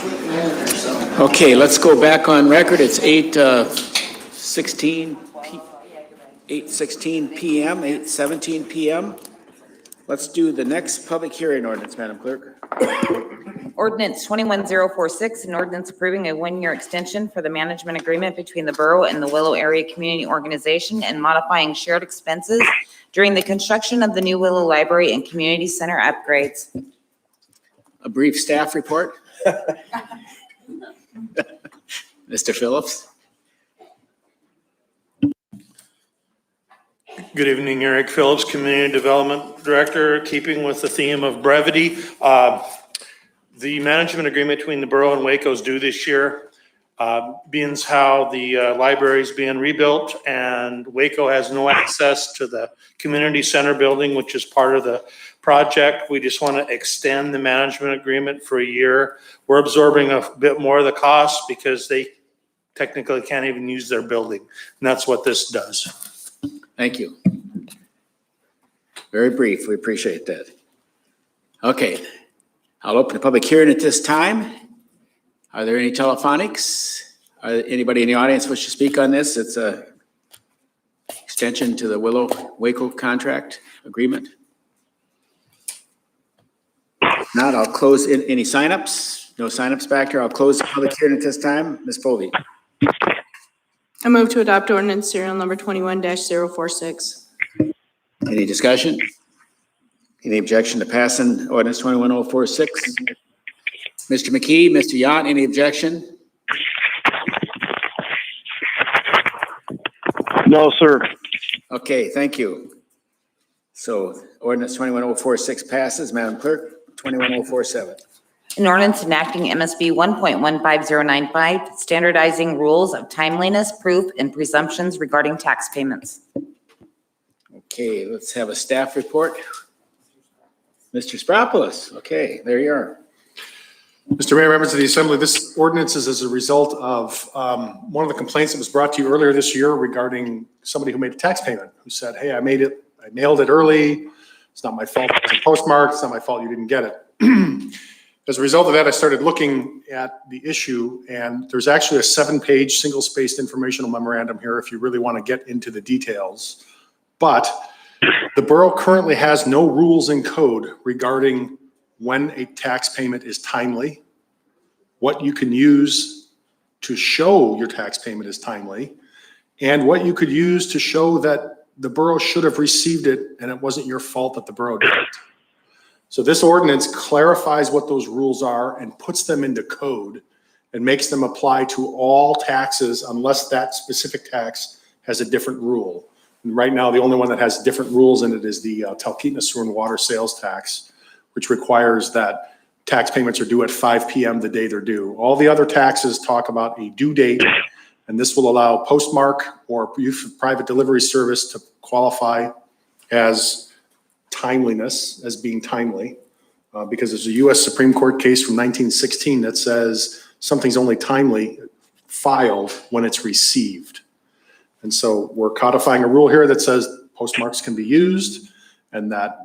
Speaker 3: Okay, let's go back on record. It's 8:16 p.m., 8:17 p.m. Let's do the next public hearing ordinance, Madam Clerk.
Speaker 12: Ordinance 21046, an ordinance approving a one-year extension for the management agreement between the borough and the Willow Area Community Organization and modifying shared expenses during the construction of the new Willow Library and Community Center upgrades.
Speaker 3: A brief staff report. Mr. Phillips.
Speaker 18: Good evening, Eric Phillips, Community Development Director. Keeping with the theme of brevity, the management agreement between the borough and Waco is due this year. Being how the library is being rebuilt and Waco has no access to the community center building, which is part of the project, we just want to extend the management agreement for a year. We're absorbing a bit more of the cost because they technically can't even use their building. And that's what this does.
Speaker 3: Thank you. Very brief. We appreciate that. Okay, I'll open the public hearing at this time. Are there any telephonics? Anybody in the audience wish to speak on this? It's a extension to the Willow Waco contract agreement. If not, I'll close any signups. No signups back here. I'll close the public hearing at this time. Ms. Povey.
Speaker 10: I move to adopt ordinance serial number 21-046.
Speaker 3: Any discussion? Any objection to passing ordinance 21046? Mr. McKee, Mr. Yant, any objection?
Speaker 13: No, sir.
Speaker 3: Okay, thank you. So ordinance 21046 passes. Madam Clerk, 21047.
Speaker 12: An ordinance enacting MSB 1.15095, standardizing rules of timeliness, proof, and presumptions regarding tax payments.
Speaker 3: Okay, let's have a staff report. Mr. Spropoulos, okay, there you are.
Speaker 2: Mr. Mayor, members of the Assembly, this ordinance is as a result of one of the complaints that was brought to you earlier this year regarding somebody who made a tax payment, who said, hey, I mailed it early. It's not my fault it wasn't postmarked. It's not my fault you didn't get it. As a result of that, I started looking at the issue, and there's actually a 7-page single-spaced informational memorandum here if you really want to get into the details. But the borough currently has no rules in code regarding when a tax payment is timely, what you can use to show your tax payment is timely, and what you could use to show that the borough should have received it and it wasn't your fault that the borough did it. So this ordinance clarifies what those rules are and puts them into code and makes them apply to all taxes unless that specific tax has a different rule. And right now, the only one that has different rules in it is the Talkeetna Sewer and Water Sales Tax, which requires that tax payments are due at 5 p.m. the day they're due. All the other taxes talk about a due date, and this will allow postmark or use of private delivery service to qualify as timeliness, as being timely, because there's a U.S. Supreme Court case from 1916 that says something's only timely filed when it's received. And so we're codifying a rule here that says postmarks can be used, and that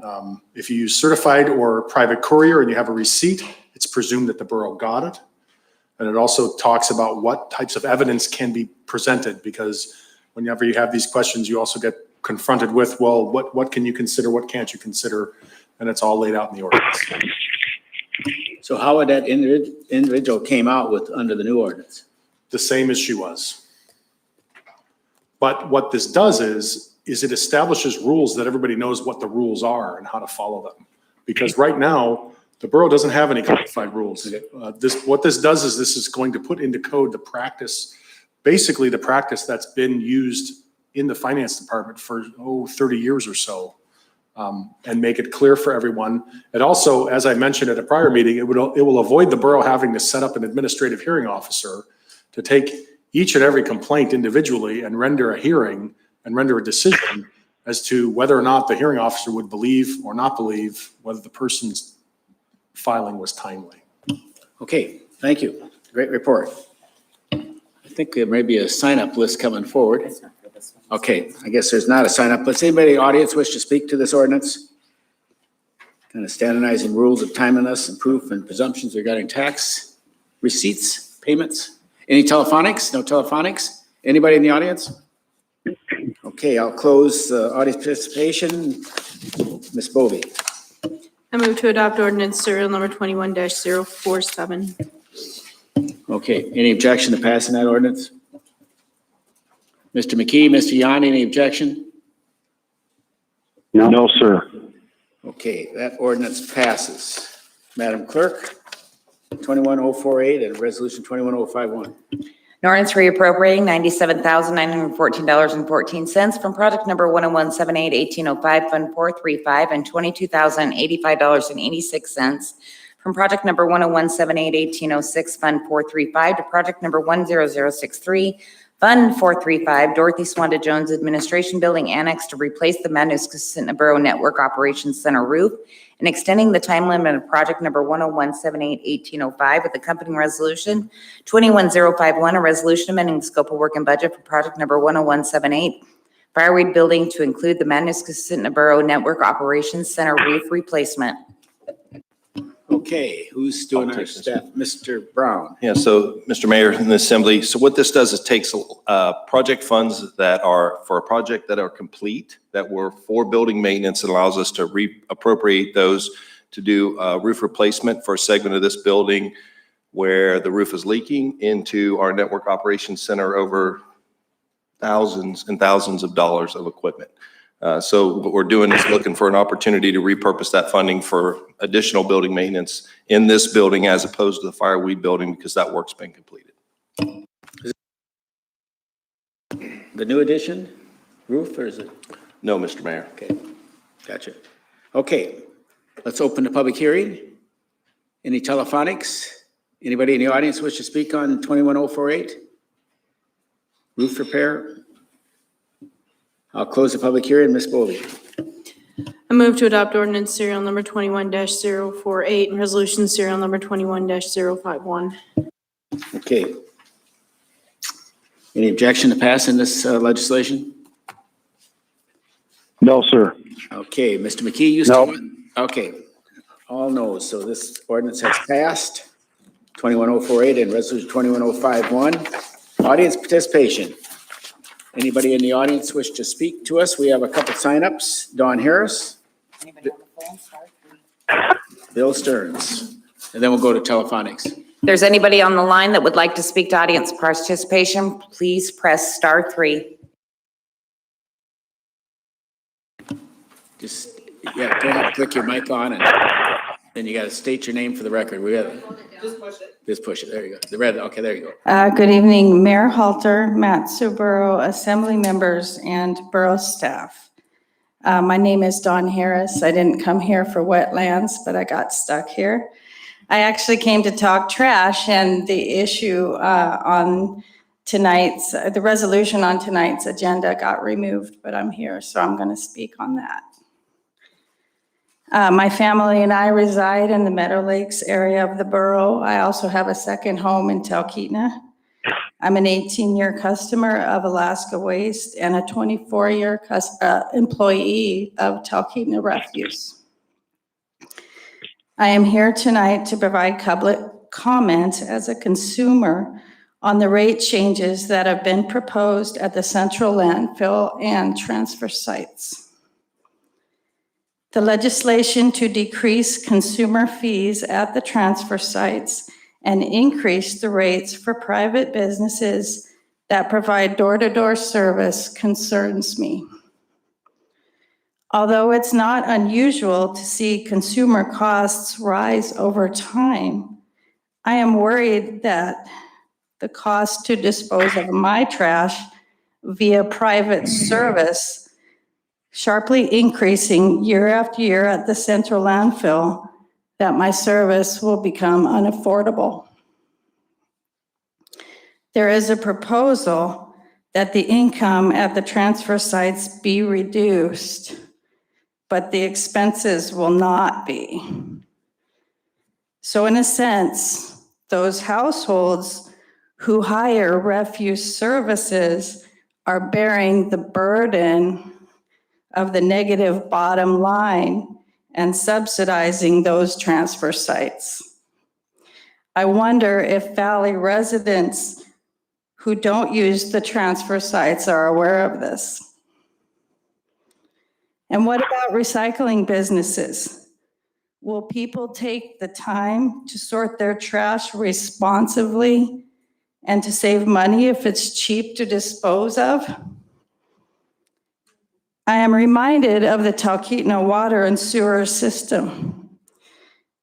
Speaker 2: if you use certified or private courier and you have a receipt, it's presumed that the borough got it. And it also talks about what types of evidence can be presented, because whenever you have these questions, you also get confronted with, well, what can you consider, what can't you consider? And it's all laid out in the ordinance.
Speaker 3: So how would that individual came out with under the new ordinance?
Speaker 2: The same as she was. But what this does is it establishes rules that everybody knows what the rules are and how to follow them. Because right now, the borough doesn't have any codified rules. What this does is this is going to put into code the practice, basically the practice that's been used in the finance department for 30 years or so, and make it clear for everyone. It also, as I mentioned at a prior meeting, it will avoid the borough having to set up an administrative hearing officer to take each and every complaint individually and render a hearing and render a decision as to whether or not the hearing officer would believe or not believe whether the person's filing was timely.
Speaker 3: Okay, thank you. Great report. I think there may be a sign-up list coming forward. Okay, I guess there's not a sign-up list. Anybody in the audience wish to speak to this ordinance? Kind of standardizing rules of timeliness and proof and presumptions regarding tax receipts, payments? Any telephonics? No telephonics? Anybody in the audience? Okay, I'll close the audience participation. Ms. Bovee.
Speaker 10: I move to adopt ordinance serial number 21-047.
Speaker 3: Okay, any objection to passing that ordinance? Mr. McKee, Mr. Yanni, any objection?
Speaker 13: No, sir.
Speaker 3: Okay, that ordinance passes. Madam Clerk, 21048 and Resolution 21051.
Speaker 12: An ordinance reappropriating $97,914.14 from project number 10178-1805, Fund 435, and $22,085.86 from project number 10178-1806, Fund 435, to project number 10063, Fund 435, Dorothy Swanda Jones Administration Building Annex, to replace the Matanuska-Susitna Borough Network Operations Center roof, and extending the time limit of project number 10178-1805 with accompanying resolution 21051, a resolution amending the scope of work and budget for project number 10178, Fireweed Building, to include the Matanuska-Susitna Borough Network Operations Center roof replacement.
Speaker 3: Okay, who's doing our staff? Mr. Brown.
Speaker 19: Yeah, so Mr. Mayor and the Assembly, so what this does is takes project funds that are for a project that are complete, that were for building maintenance, and allows us to reappropriate those to do roof replacement for a segment of this building where the roof is leaking, into our network operations center over thousands and thousands of dollars of equipment. So what we're doing is looking for an opportunity to repurpose that funding for additional building maintenance in this building as opposed to the Fireweed Building, because that work's been completed.
Speaker 3: The new addition, roof, or is it?
Speaker 19: No, Mr. Mayor.
Speaker 3: Okay, gotcha. Okay, let's open the public hearing. Any telephonics? Anybody in the audience wish to speak on 21048? Roof repair? I'll close the public hearing. Ms. Bovee.
Speaker 10: I move to adopt ordinance serial number 21-048 and resolution serial number 21-051.
Speaker 3: Okay. Any objection to passing this legislation?
Speaker 13: No, sir.
Speaker 3: Okay, Mr. McKee, you still? Okay, all no's. So this ordinance has passed. 21048 and resolution 21051. Audience participation. Anybody in the audience wish to speak to us? We have a couple signups. Dawn Harris. Bill Stearns. And then we'll go to telephonics.
Speaker 12: If there's anybody on the line that would like to speak to audience participation, please press *3.
Speaker 3: Just, yeah, go ahead and click your mic on, and then you got to state your name for the record. We got just push it. Just push it. There you go. The red. Okay, there you go.
Speaker 20: Good evening, Mayor Halter, Matsu-Borough Assembly members, and Borough staff. My name is Dawn Harris. I didn't come here for wetlands, but I got stuck here. I actually came to talk trash, and the issue on tonight's, the resolution on tonight's agenda got removed, but I'm here, so I'm going to speak on that. My family and I reside in the Meadow Lakes area of the borough. I also have a second home in Talkeetna. I'm an 18-year customer of Alaska Waste and a 24-year employee of Talkeetna Refuse. I am here tonight to provide public comment as a consumer on the rate changes that have been proposed at the central landfill and transfer sites. The legislation to decrease consumer fees at the transfer sites and increase the rates for private businesses that provide door-to-door service concerns me. Although it's not unusual to see consumer costs rise over time, I am worried that the cost to dispose of my trash via private service sharply increasing year after year at the central landfill, that my service will become unaffordable. There is a proposal that the income at the transfer sites be reduced, but the expenses will not be. So in a sense, those households who hire refuse services are bearing the burden of the negative bottom line and subsidizing those transfer sites. I wonder if Valley residents who don't use the transfer sites are aware of this. And what about recycling businesses? Will people take the time to sort their trash responsibly and to save money if it's cheap to dispose of? I am reminded of the Talkeetna water and sewer system.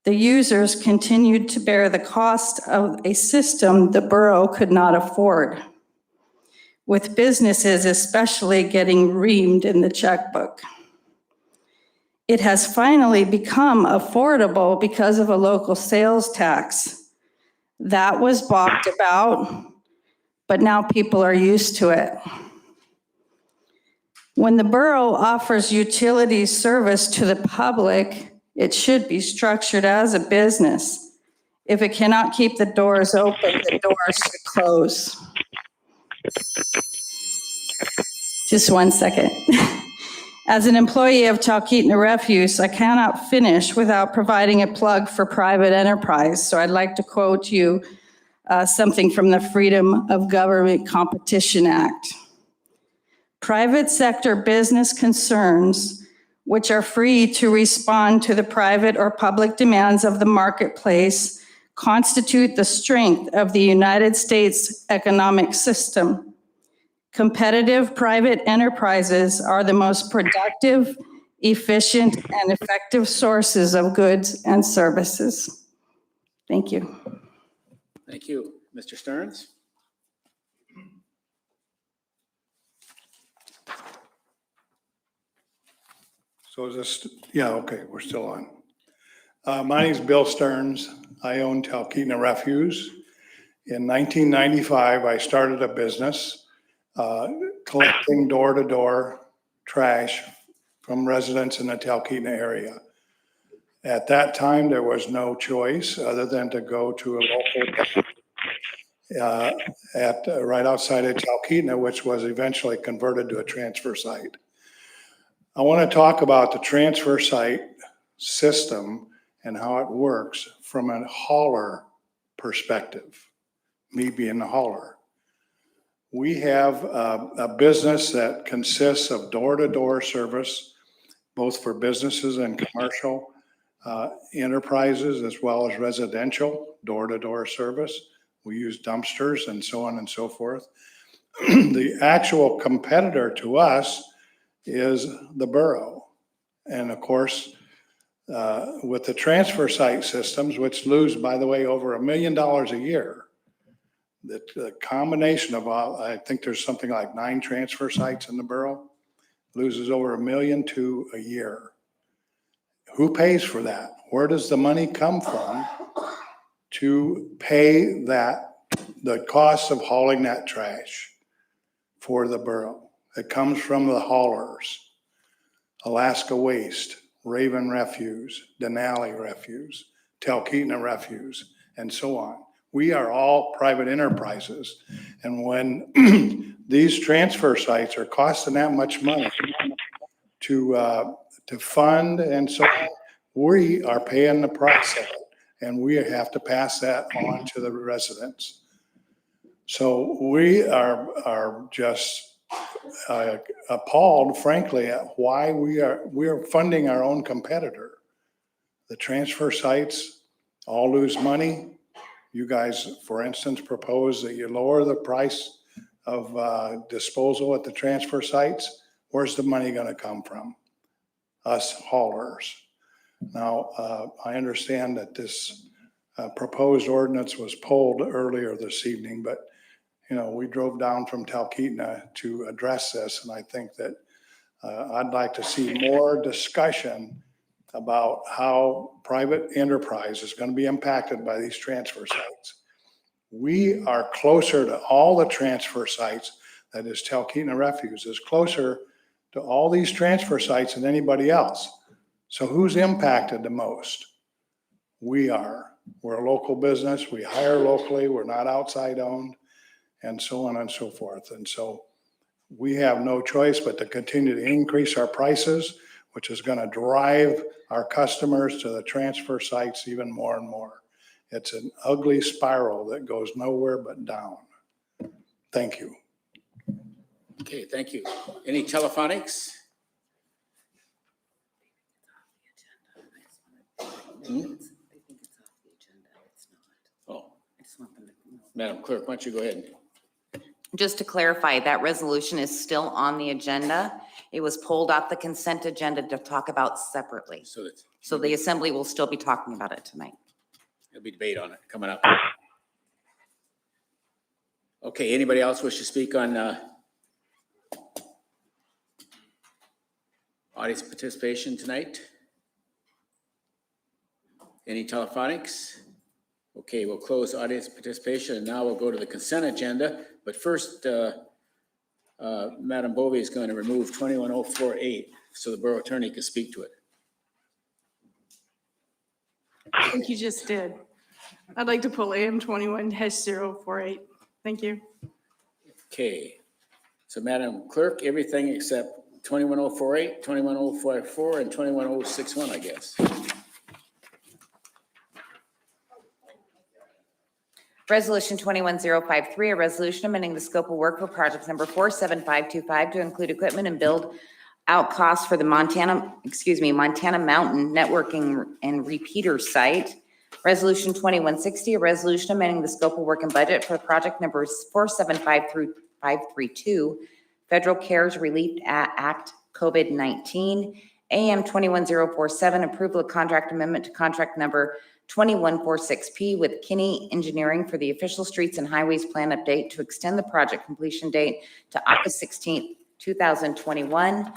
Speaker 20: The users continued to bear the cost of a system the borough could not afford, with businesses especially getting reamed in the checkbook. It has finally become affordable because of a local sales tax. That was balked about, but now people are used to it. When the borough offers utility service to the public, it should be structured as a business. If it cannot keep the doors open, the doors should close. Just one second. As an employee of Talkeetna Refuse, I cannot finish without providing a plug for private enterprise. So I'd like to quote you something from the Freedom of Government Competition Act. Private sector business concerns, which are free to respond to the private or public demands of the marketplace, constitute the strength of the United States economic system. Competitive private enterprises are the most productive, efficient, and effective sources of goods and services. Thank you.
Speaker 3: Thank you. Mr. Stearns?
Speaker 5: So is this, yeah, okay, we're still on. My name is Bill Stearns. I own Talkeetna Refuse. In 1995, I started a business collecting door-to-door trash from residents in the Talkeetna area. At that time, there was no choice other than to go to a local right outside of Talkeetna, which was eventually converted to a transfer site. I want to talk about the transfer site system and how it works from a hauler perspective, me being the hauler. We have a business that consists of door-to-door service, both for businesses and commercial enterprises, as well as residential door-to-door service. We use dumpsters and so on and so forth. The actual competitor to us is the borough. And of course, with the transfer site systems, which lose, by the way, over $1 million a year, the combination of all, I think there's something like 9 transfer sites in the borough, loses over $1 million a year. Who pays for that? Where does the money come from to pay that, the cost of hauling that trash for the borough? It comes from the haulers, Alaska Waste, Raven Refuse, Denali Refuse, Talkeetna Refuse, and so on. We are all private enterprises. And when these transfer sites are costing that much money to fund and so on, we are paying the price of it. And we have to pass that on to the residents. So we are just appalled, frankly, at why we are funding our own competitor. The transfer sites all lose money. You guys, for instance, propose that you lower the price of disposal at the transfer sites. Where's the money going to come from? Us haulers. Now, I understand that this proposed ordinance was pulled earlier this evening, but you know, we drove down from Talkeetna to address this, and I think that I'd like to see more discussion about how private enterprise is going to be impacted by these transfer sites. We are closer to all the transfer sites, that is Talkeetna Refuse is closer to all these transfer sites than anybody else. So who's impacted the most? We are. We're a local business. We hire locally. We're not outside owned, and so on and so forth. And so we have no choice but to continue to increase our prices, which is going to drive our customers to the transfer sites even more and more. It's an ugly spiral that goes nowhere but down. Thank you.
Speaker 3: Okay, thank you. Any telephonics? Oh, Madam Clerk, why don't you go ahead?
Speaker 12: Just to clarify, that resolution is still on the agenda. It was pulled off the consent agenda to talk about separately. So the assembly will still be talking about it tonight.
Speaker 3: There'll be debate on it coming up. Okay, anybody else wish to speak on audience participation tonight? Any telephonics? Okay, we'll close audience participation and now we'll go to the consent agenda. But first, Madam Bovee is going to remove 21048 so the borough attorney can speak to it.
Speaker 10: I think you just did. I'd like to pull AM 21-048. Thank you.
Speaker 3: Okay, so Madam Clerk, everything except 21048, 21054, and 21061, I guess.
Speaker 12: Resolution 21053, a resolution amending the scope of work for project number 47525 to include equipment and build out costs for the Montana Mountain Networking and Repeater Site. Resolution 2160, a resolution amending the scope of work and budget for project numbers 475-532, Federal CARES Relief Act COVID-19. AM 21047, approval of contract amendment to contract number 2146P with Kinney Engineering for the official streets and highways plan update to extend the project completion date to August 16th, 2021.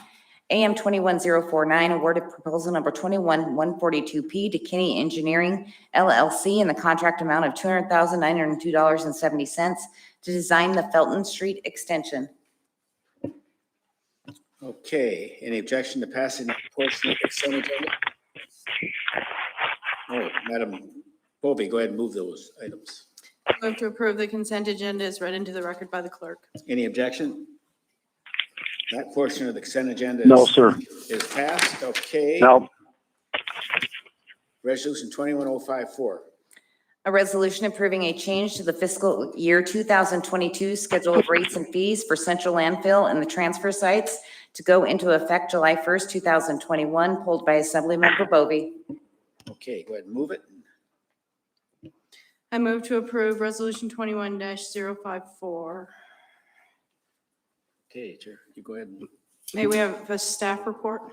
Speaker 12: AM 21049, awarded proposal number 21142P to Kinney Engineering LLC in the contract amount of $200,902.70 to design the Felton Street extension.
Speaker 3: Okay, any objection to passing that portion of the consent agenda? Oh, Madam Bovee, go ahead and move those items.
Speaker 10: Move to approve the consent agenda is read into the record by the clerk.
Speaker 3: Any objection? That portion of the consent agenda
Speaker 13: No, sir.
Speaker 3: is passed. Okay.
Speaker 13: No.
Speaker 3: Resolution 21054.
Speaker 12: A resolution approving a change to the fiscal year 2022 schedule of rates and fees for central landfill and the transfer sites to go into effect July 1st, 2021, pulled by Assemblymember Bovee.
Speaker 3: Okay, go ahead and move it.
Speaker 10: I move to approve resolution 21-054.
Speaker 3: Okay, Chair, you go ahead.
Speaker 10: May we have a staff report?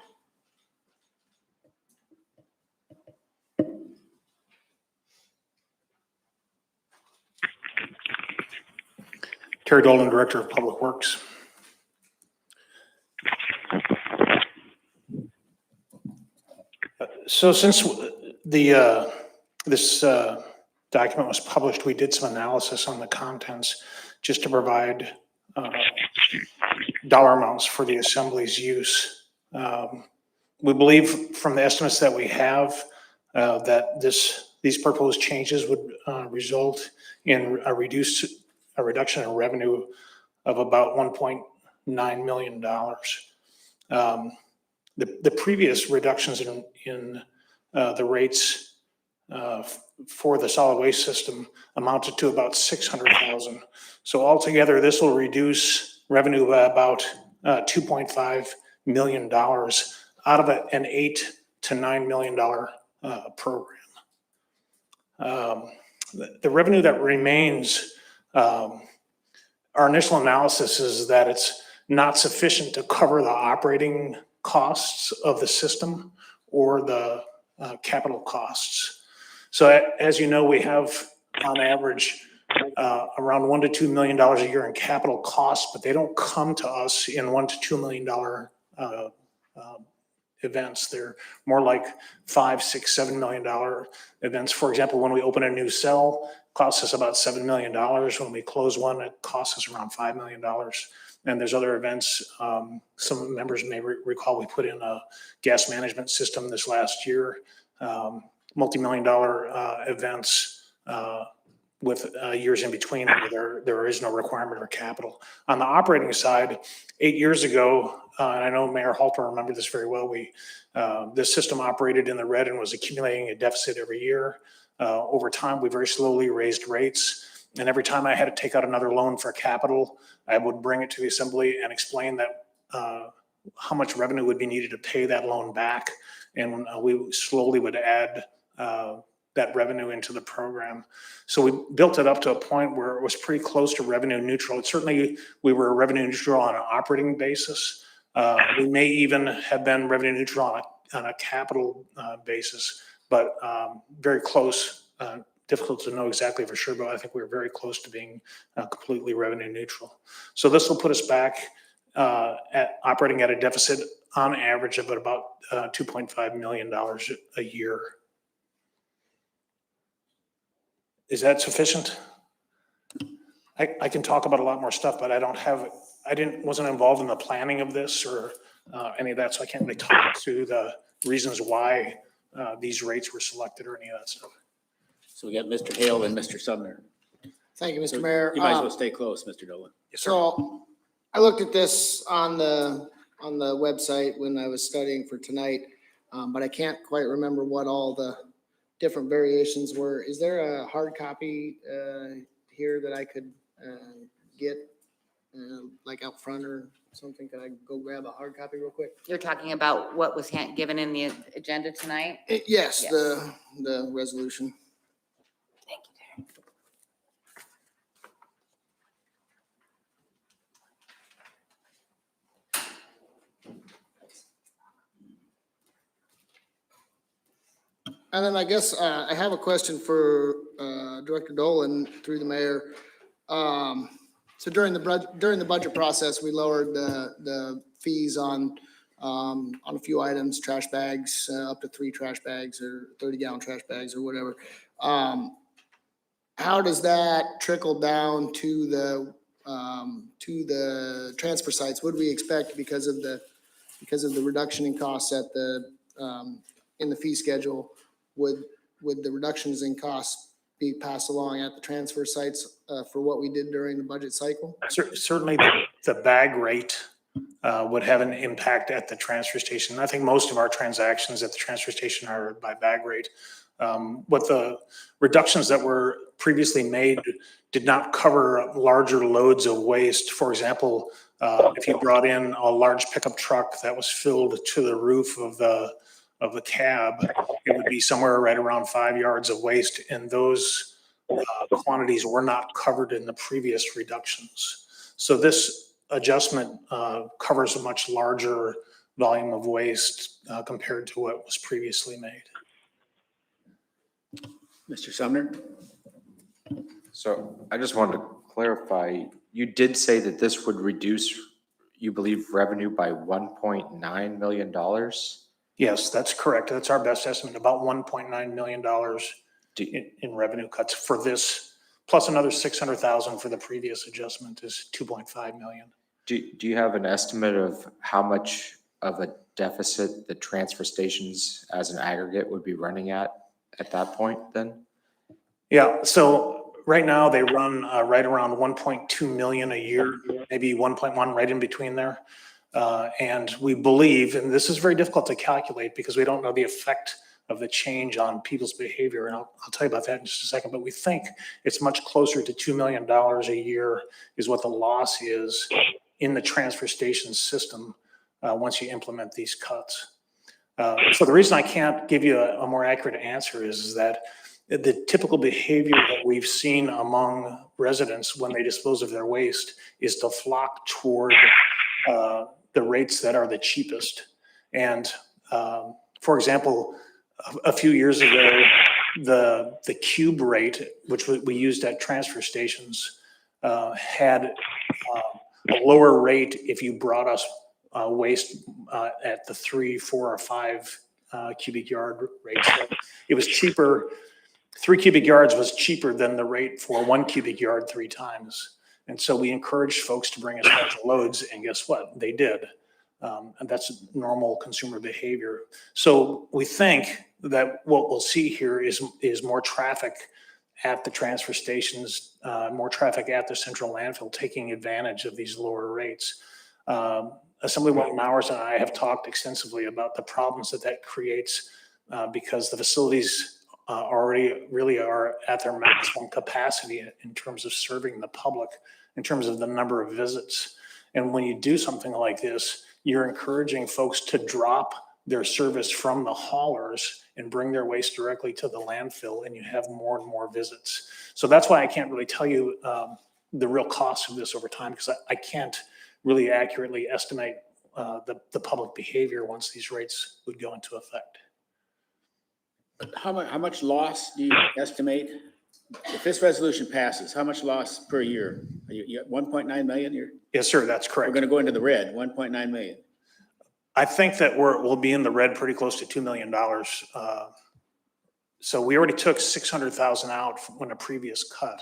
Speaker 5: Terry Dolan, Director of Public Works. So since this document was published, we did some analysis on the contents just to provide dollar amounts for the Assembly's use. We believe from the estimates that we have that these proposed changes would result in a reduction in revenue of about $1.9 million. The previous reductions in the rates for the solid waste system amounted to about $600,000. So altogether, this will reduce revenue by about $2.5 million out of an $8 to $9 million program. The revenue that remains, our initial analysis is that it's not sufficient to cover the operating costs of the system or the capital costs. So as you know, we have on average around $1 to $2 million a year in capital costs, but they don't come to us in $1 to $2 million events. They're more like $5, $6, $7 million events. For example, when we open a new cell, it costs us about $7 million. When we close one, it costs us around $5 million. And there's other events. Some members may recall we put in a gas management system this last year, multi-million-dollar events with years in between where there is no requirement for capital. On the operating side, 8 years ago, and I know Mayor Halter remembered this very well, this system operated in the red and was accumulating a deficit every year. Over time, we very slowly raised rates. And every time I had to take out another loan for capital, I would bring it to the assembly and explain that how much revenue would be needed to pay that loan back. And we slowly would add that revenue into the program. So we built it up to a point where it was pretty close to revenue neutral. Certainly, we were revenue neutral on an operating basis. We may even have been revenue neutral on a capital basis, but very close. Difficult to know exactly for sure, but I think we were very close to being completely revenue neutral. So this will put us back at operating at a deficit on average of about $2.5 million a year. Is that sufficient? I can talk about a lot more stuff, but wasn't involved in the planning of this or any of that, so I can't really talk to the reasons why these rates were selected or any of that stuff.
Speaker 3: So we got Mr. Hale and Mr. Sumner.
Speaker 11: Thank you,
Speaker 3: So
Speaker 11: Mr. Mayor.
Speaker 3: You might as well stay close, Mr. Dolan.
Speaker 11: So I looked at this on the website when I was studying for tonight, but I can't quite remember what all the different variations were. Is there a hard copy here that I could get like out front or something? Can I go grab a hard copy real quick?
Speaker 12: You're talking about what was given in the agenda tonight?
Speaker 11: Yes, the resolution.
Speaker 12: Thank you, Terry.
Speaker 11: And then I guess I have a question for Director Dolan through the mayor. So during the budget process, we lowered the fees on a few items, trash bags, up to 3 trash bags or 30-gallon trash bags or whatever. How does that trickle down to the transfer sites? Would we expect because of the reduction in costs at in the fee schedule, would the reductions in costs be passed along at the transfer sites for what we did during the budget cycle?
Speaker 5: Certainly the bag rate would have an impact at the transfer station. I think most of our transactions at the transfer station are by bag rate. What the reductions that were previously made did not cover larger loads of waste. For example, if you brought in a large pickup truck that was filled to the roof of the cab, it would be somewhere right around 5 yards of waste, and those quantities were not covered in the previous reductions. So this adjustment covers a much larger volume of waste compared to what was previously made.
Speaker 3: Mr. Sumner?
Speaker 14: So I just wanted to clarify, you did say that this would reduce, you believe, revenue by $1.9 million?
Speaker 5: Yes, that's correct. That's our best estimate, about $1.9 million in revenue cuts for this, plus another $600,000 for the previous adjustment is $2.5 million.
Speaker 14: Do you have an estimate of how much of a deficit the transfer stations as an aggregate would be running at that point then?
Speaker 5: Yeah, so right now they run right around 1.2 million a year, maybe 1.1 right in between there. And we believe, and this is very difficult to calculate because we don't know the effect of the change on people's behavior. And I'll tell you about that in just a second, but we think it's much closer to $2 million a year is what the loss is in the transfer station system once you implement these cuts. So the reason I can't give you a more accurate answer is that the typical behavior that we've seen among residents when they dispose of their waste is to flock toward the rates that are the cheapest. And for example, a few years ago, the cube rate, which we used at transfer stations, had a lower rate if you brought us waste at the 3, 4, or 5 cubic yard rate. So it was cheaper. 3 cubic yards was cheaper than the rate for 1 cubic yard 3 times. And so we encouraged folks to bring us larger loads, and guess what? They did. And that's normal consumer behavior. So we think that what we'll see here is more traffic at the transfer stations, more traffic at the central landfill, taking advantage of these lower rates. Assemblywoman Mowers and I have talked extensively about the problems that creates because the facilities
Speaker 2: already really are at their maximum capacity in terms of serving the public, in terms of the number of visits. And when you do something like this, you're encouraging folks to drop their service from the haulers and bring their waste directly to the landfill, and you have more and more visits. So that's why I can't really tell you the real cost of this over time, because I can't really accurately estimate the public behavior once these rates would go into effect.
Speaker 3: How much loss do you estimate? If this resolution passes, how much loss per year? You at 1.9 million?
Speaker 2: Yes, sir, that's correct.
Speaker 3: We're gonna go into the red, 1.9 million.
Speaker 2: I think that we'll be in the red pretty close to $2 million. So we already took 600,000 out from a previous cut.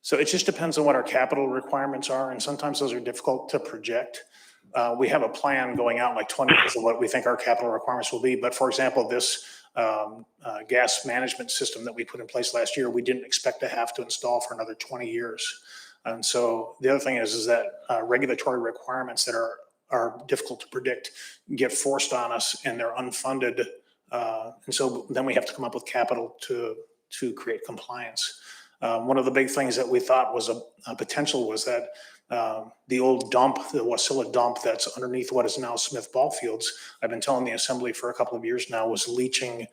Speaker 2: So it just depends on what our capital requirements are, and sometimes those are difficult to project. We have a plan going out like 20 years of what we think our capital requirements will be. But for example, this gas management system that we put in place last year, we didn't expect to have to install for another 20 years. And so the other thing is that regulatory requirements that are difficult to predict get forced on us, and they're unfunded. And so then we have to come up with capital to create compliance. One of the big things that we thought was a potential was that the old dump, the Wasilla dump that's underneath what is now Smith Ball Fields, I've been telling the assembly for a couple of years now, was leaching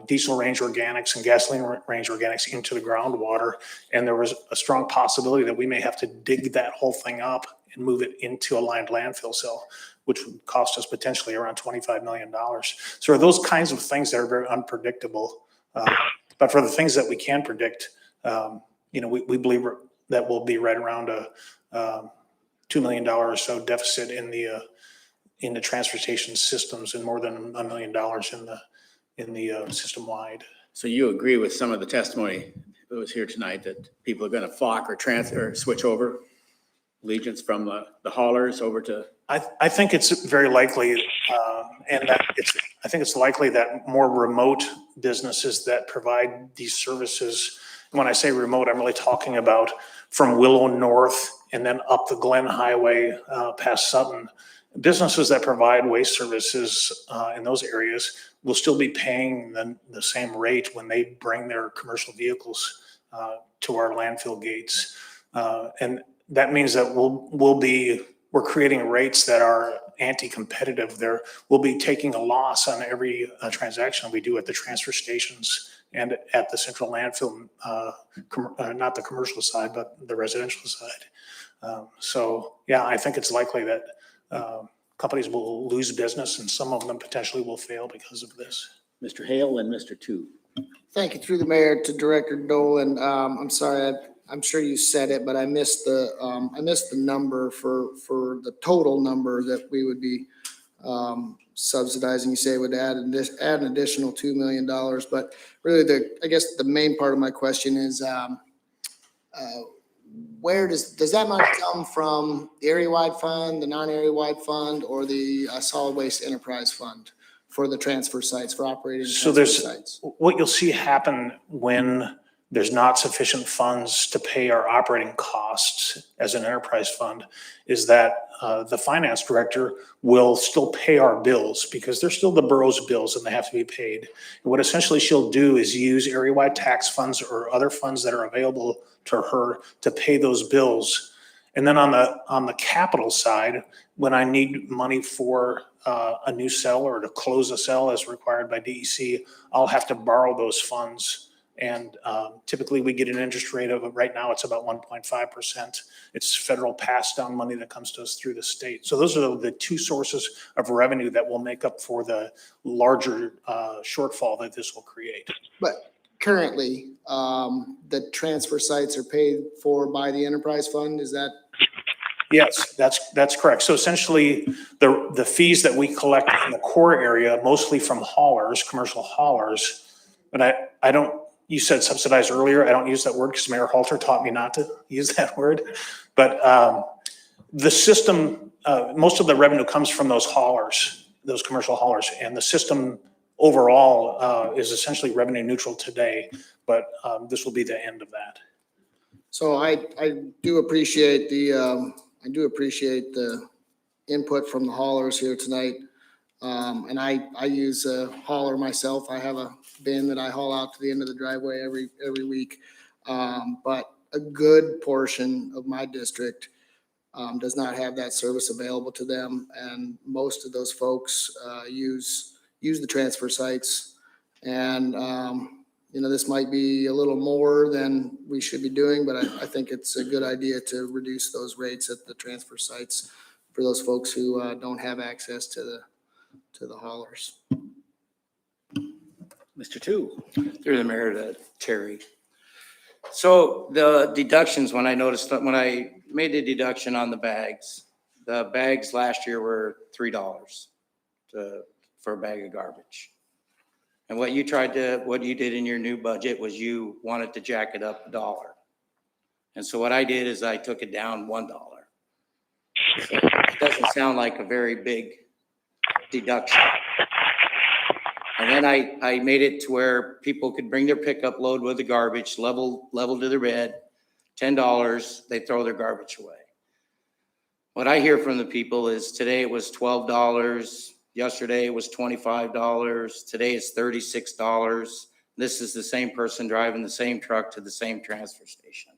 Speaker 2: diesel range organics and gasoline range organics into the groundwater. And there was a strong possibility that we may have to dig that whole thing up and move it into a lined landfill cell, which would cost us potentially around $25 million. So are those kinds of things that are very unpredictable. But for the things that we can predict, we believe that we'll be right around a $2 million or so deficit in the transportation systems, and more than $1 million in the system wide.
Speaker 3: So you agree with some of the testimony that was here tonight, that people are gonna flock or switch over allegiance from the haulers over to?
Speaker 2: I think it's very likely, I think it's likely that more remote businesses that provide these services, and when I say remote, I'm really talking about from Willow North and then up the Glen Highway past Sutton. Businesses that provide waste services in those areas will still be paying the same rate when they bring their commercial vehicles to our landfill gates. And that means that we're creating rates that are anti-competitive. We'll be taking a loss on every transaction we do at the transfer stations and at the central landfill, not the commercial side, but the residential side. So yeah, I think it's likely that companies will lose business, and some of them potentially will fail because of this.
Speaker 3: Mr. Hale and Mr. Tu.
Speaker 11: Thank you, through the mayor, to Director Dolan. I'm sorry, I'm sure you said it, but I missed the number for the total number that we would be subsidizing. You say it would add an additional $2 million, but really I guess the main part of my question is, where does that money come from? The area-wide fund, the non-area-wide fund, or the solid waste enterprise fund for the transfer sites, for operating transfer sites?
Speaker 2: What you'll see happen when there's not sufficient funds to pay our operating costs as an enterprise fund is that the finance director will still pay our bills, because they're still the borough's bills and they have to be paid. And what essentially she'll do is use area-wide tax funds or other funds that are available to her to pay those bills. And then on the capital side, when I need money for a new cell or to close a cell as required by DEC, I'll have to borrow those funds. And typically we get an interest rate of, right now it's about 1.5%. It's federal pass down money that comes to us through the state. So those are the two sources of revenue that will make up for the larger shortfall that this will create.
Speaker 11: But currently, the transfer sites are paid for by the enterprise fund, is that?
Speaker 2: Yes, that's correct. So essentially the fees that we collect in the core area, mostly from haulers, commercial haulers, but I don't, you said subsidized earlier. I don't use that word because Mayor Halter taught me not to use that word. But the system, most of the revenue comes from those haulers, those commercial haulers, and the system overall is essentially revenue neutral today, but this will be the end of that.
Speaker 11: So I do appreciate the input from the haulers here tonight. And I use a hauler myself. I have a bin that I haul out to the end of the driveway every week. But a good portion of my district does not have that service available to them. And most of those folks use the transfer sites. And, this might be a little more than we should be doing, but I think it's a good idea to reduce those rates at the transfer sites for those folks who don't have access to the haulers.
Speaker 3: Mr. Two.
Speaker 6: Through the mayor to Terry. So the deductions, when I made the deduction on the bags last year were $3 for a bag of garbage. And what you did in your new budget was you wanted to jack it up $1. And so what I did is I took it down $1. So it doesn't sound like a very big deduction. And then I made it to where people could bring their pickup load with the garbage, level to their bed, $10, they throw their garbage away. What I hear from the people is today it was $12, yesterday it was $25, today it's $36. This is the same person driving the same truck to the same transfer station.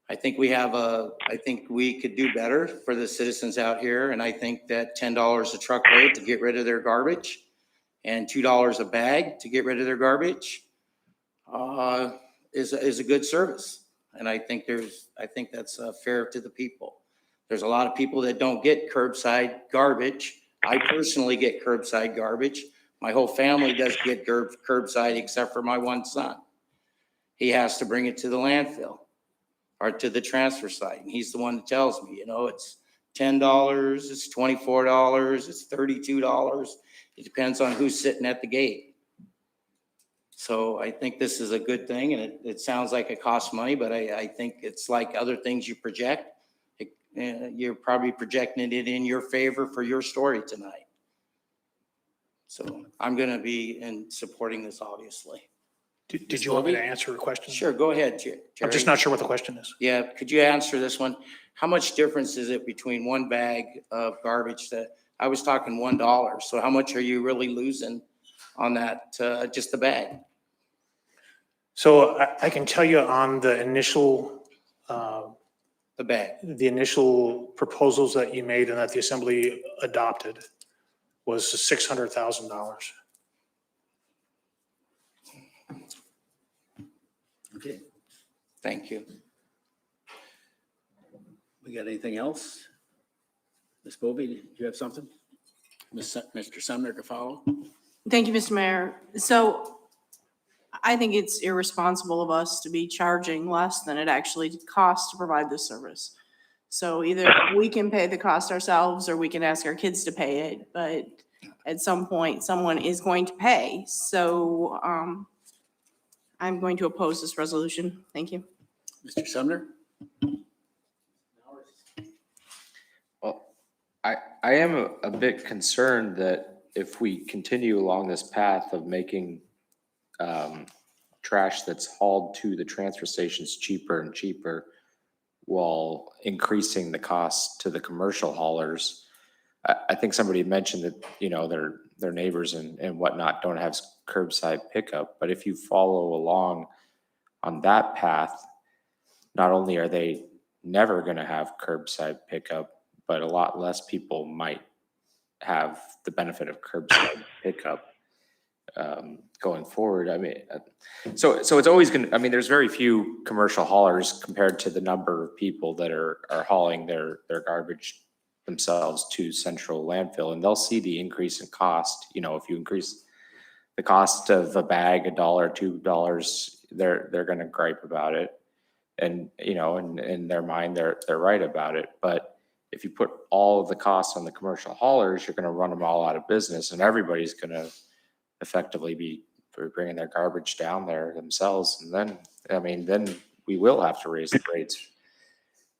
Speaker 6: I think we could do better for the citizens out here, and I think that $10 a truckload to get rid of their garbage and $2 a bag to get rid of their garbage is a good service. And I think that's fair to the people. There's a lot of people that don't get curbside garbage. I personally get curbside garbage. My whole family does get curbside except for my one son. He has to bring it to the landfill or to the transfer site. And he's the one that tells me, it's $10, it's $24, it's $32. It depends on who's sitting at the gate. So I think this is a good thing, and it sounds like it costs money, but I think it's like other things you project. You're probably projecting it in your favor for your story tonight. So I'm going to be in supporting this, obviously.
Speaker 21: Did you want me to answer a question?
Speaker 6: Sure, go ahead, Jerry.
Speaker 21: I'm just not sure what the question is.
Speaker 6: Yeah, could you answer this one? How much difference is it between one bag of garbage I was talking $1. So how much are you really losing on that, just the bag?
Speaker 21: So I can tell you on the initial,
Speaker 6: the
Speaker 21: initial proposals that you made and that the assembly adopted was $600,000.
Speaker 3: Okay.
Speaker 6: Thank you.
Speaker 3: We got anything else? Ms. Bovee, do you have something? Mr. Sumner to follow?
Speaker 10: Thank you, Mr. Mayor. So I think it's irresponsible of us to be charging less than it actually costs to provide this service. So either we can pay the cost ourselves or we can ask our kids to pay it, but at some point, someone is going to pay. So I'm going to oppose this resolution. Thank you.
Speaker 3: Mr. Sumner?
Speaker 14: Well, I am a bit concerned that if we continue along this path of making trash that's hauled to the transfer stations cheaper and cheaper while increasing the cost to the commercial haulers. I think somebody mentioned that, their neighbors and whatnot don't have curbside pickup, but if you follow along on that path, not only are they never going to have curbside pickup, but a lot less people might have the benefit of curbside pickup going forward. I mean, so it's always going to, there's very few commercial haulers compared to the number of people that are hauling their garbage themselves to central landfill, and they'll see the increase in cost. If you increase the cost of a bag $1, $2, they're going to gripe about it. And, in their mind, they're right about it. But if you put all of the costs on the commercial haulers, you're going to run them all out of business, and everybody's going to effectively be bringing their garbage down there themselves. And then we will have to raise the rates.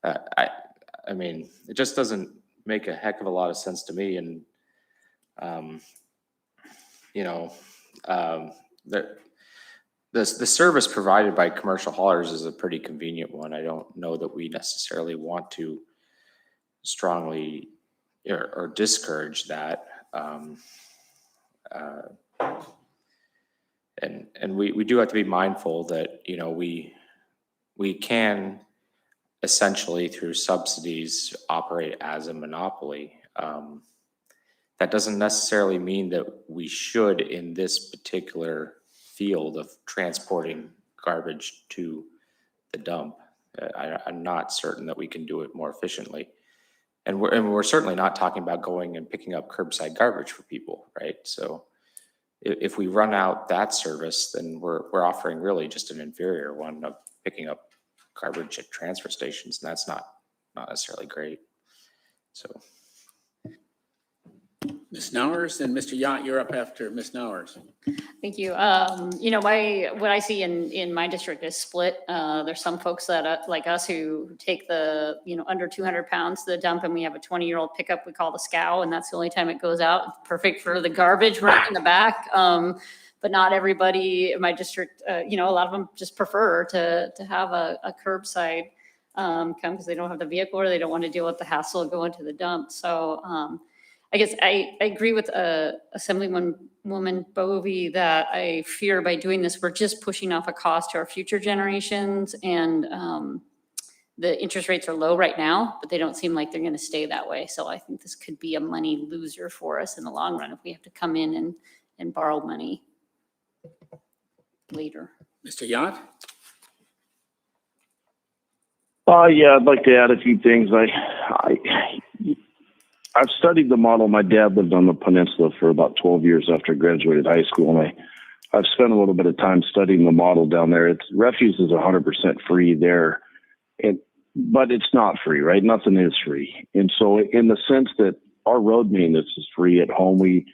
Speaker 14: It just doesn't make a heck of a lot of sense to me. And, the service provided by commercial haulers is a pretty convenient one. I don't know that we necessarily want to strongly or discourage that. Um, and we do have to be mindful that, you know, we can essentially through subsidies operate as a monopoly. That doesn't necessarily mean that we should in this particular field of transporting garbage to the dump. I'm not certain that we can do it more efficiently. And we're certainly not talking about going and picking up curbside garbage for people, right? So if we run out that service, then we're offering really just an inferior one of picking up garbage at transfer stations, and that's not necessarily great. So.
Speaker 3: Ms. Nowers and Mr. Yant, you're up after Ms. Nowers.
Speaker 17: Thank you. You know, what I see in my district is split. There's some folks that like us who take the, you know, under 200 pounds to the dump, and we have a 20-year-old pickup we call the Scow, and that's the only time it goes out. It's perfect for the garbage right in the back. But not everybody in my district, you know, a lot of them just prefer to have a curbside come because they don't have the vehicle or they don't want to deal with the hassle of going to the dump. So I guess I agree with Assemblywoman Bovee that I fear by doing this, we're just pushing off a cost to our future generations. And the interest rates are low right now, but they don't seem like they're going to stay that way. So I think this could be a money loser for us in the long run if we have to come in and borrow money later.
Speaker 3: Mr. Yant?
Speaker 13: Yeah, I'd like to add a few things. I've studied the model. My dad lived on the peninsula for about 12 years after I graduated high school, and I've spent a little bit of time studying the model down there. Refuse is 100% free there, but it's not free, right? Nothing is free. And so in the sense that our road maintenance is free at home, we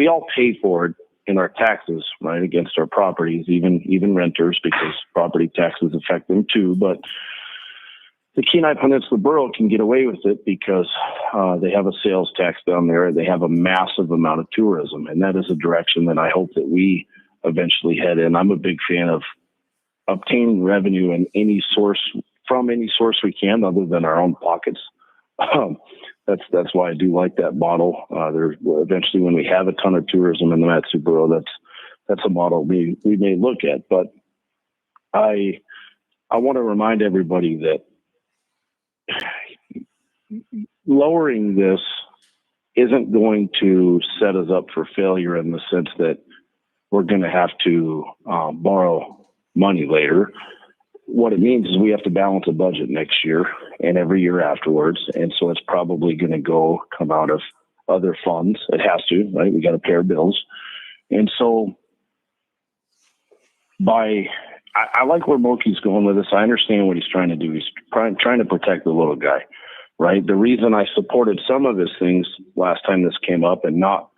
Speaker 13: all pay for it in our taxes, right, against our properties, even renters, because property taxes affect them too. But the Kenai Peninsula Borough can get away with it because they have a sales tax down there. They have a massive amount of tourism, and that is a direction that I hope that we eventually head in. I'm a big fan of obtaining revenue in from any source we can, other than our own pockets. That's why I do like that model. Eventually, when we have a ton of tourism in the Mat-Su Borough, that's a model we may look at. But I want to remind everybody that lowering this isn't going to set us up for failure in the sense that we're going to have to borrow money later. What it means is we have to balance a budget next year and every year afterwards. And so it's probably going to come out of other funds. It has to, right? We got to pay our bills. And so I like where Moki's going with this. I understand what he's trying to do. He's trying to protect the little guy, right? The reason I supported some of his things last time this came up and not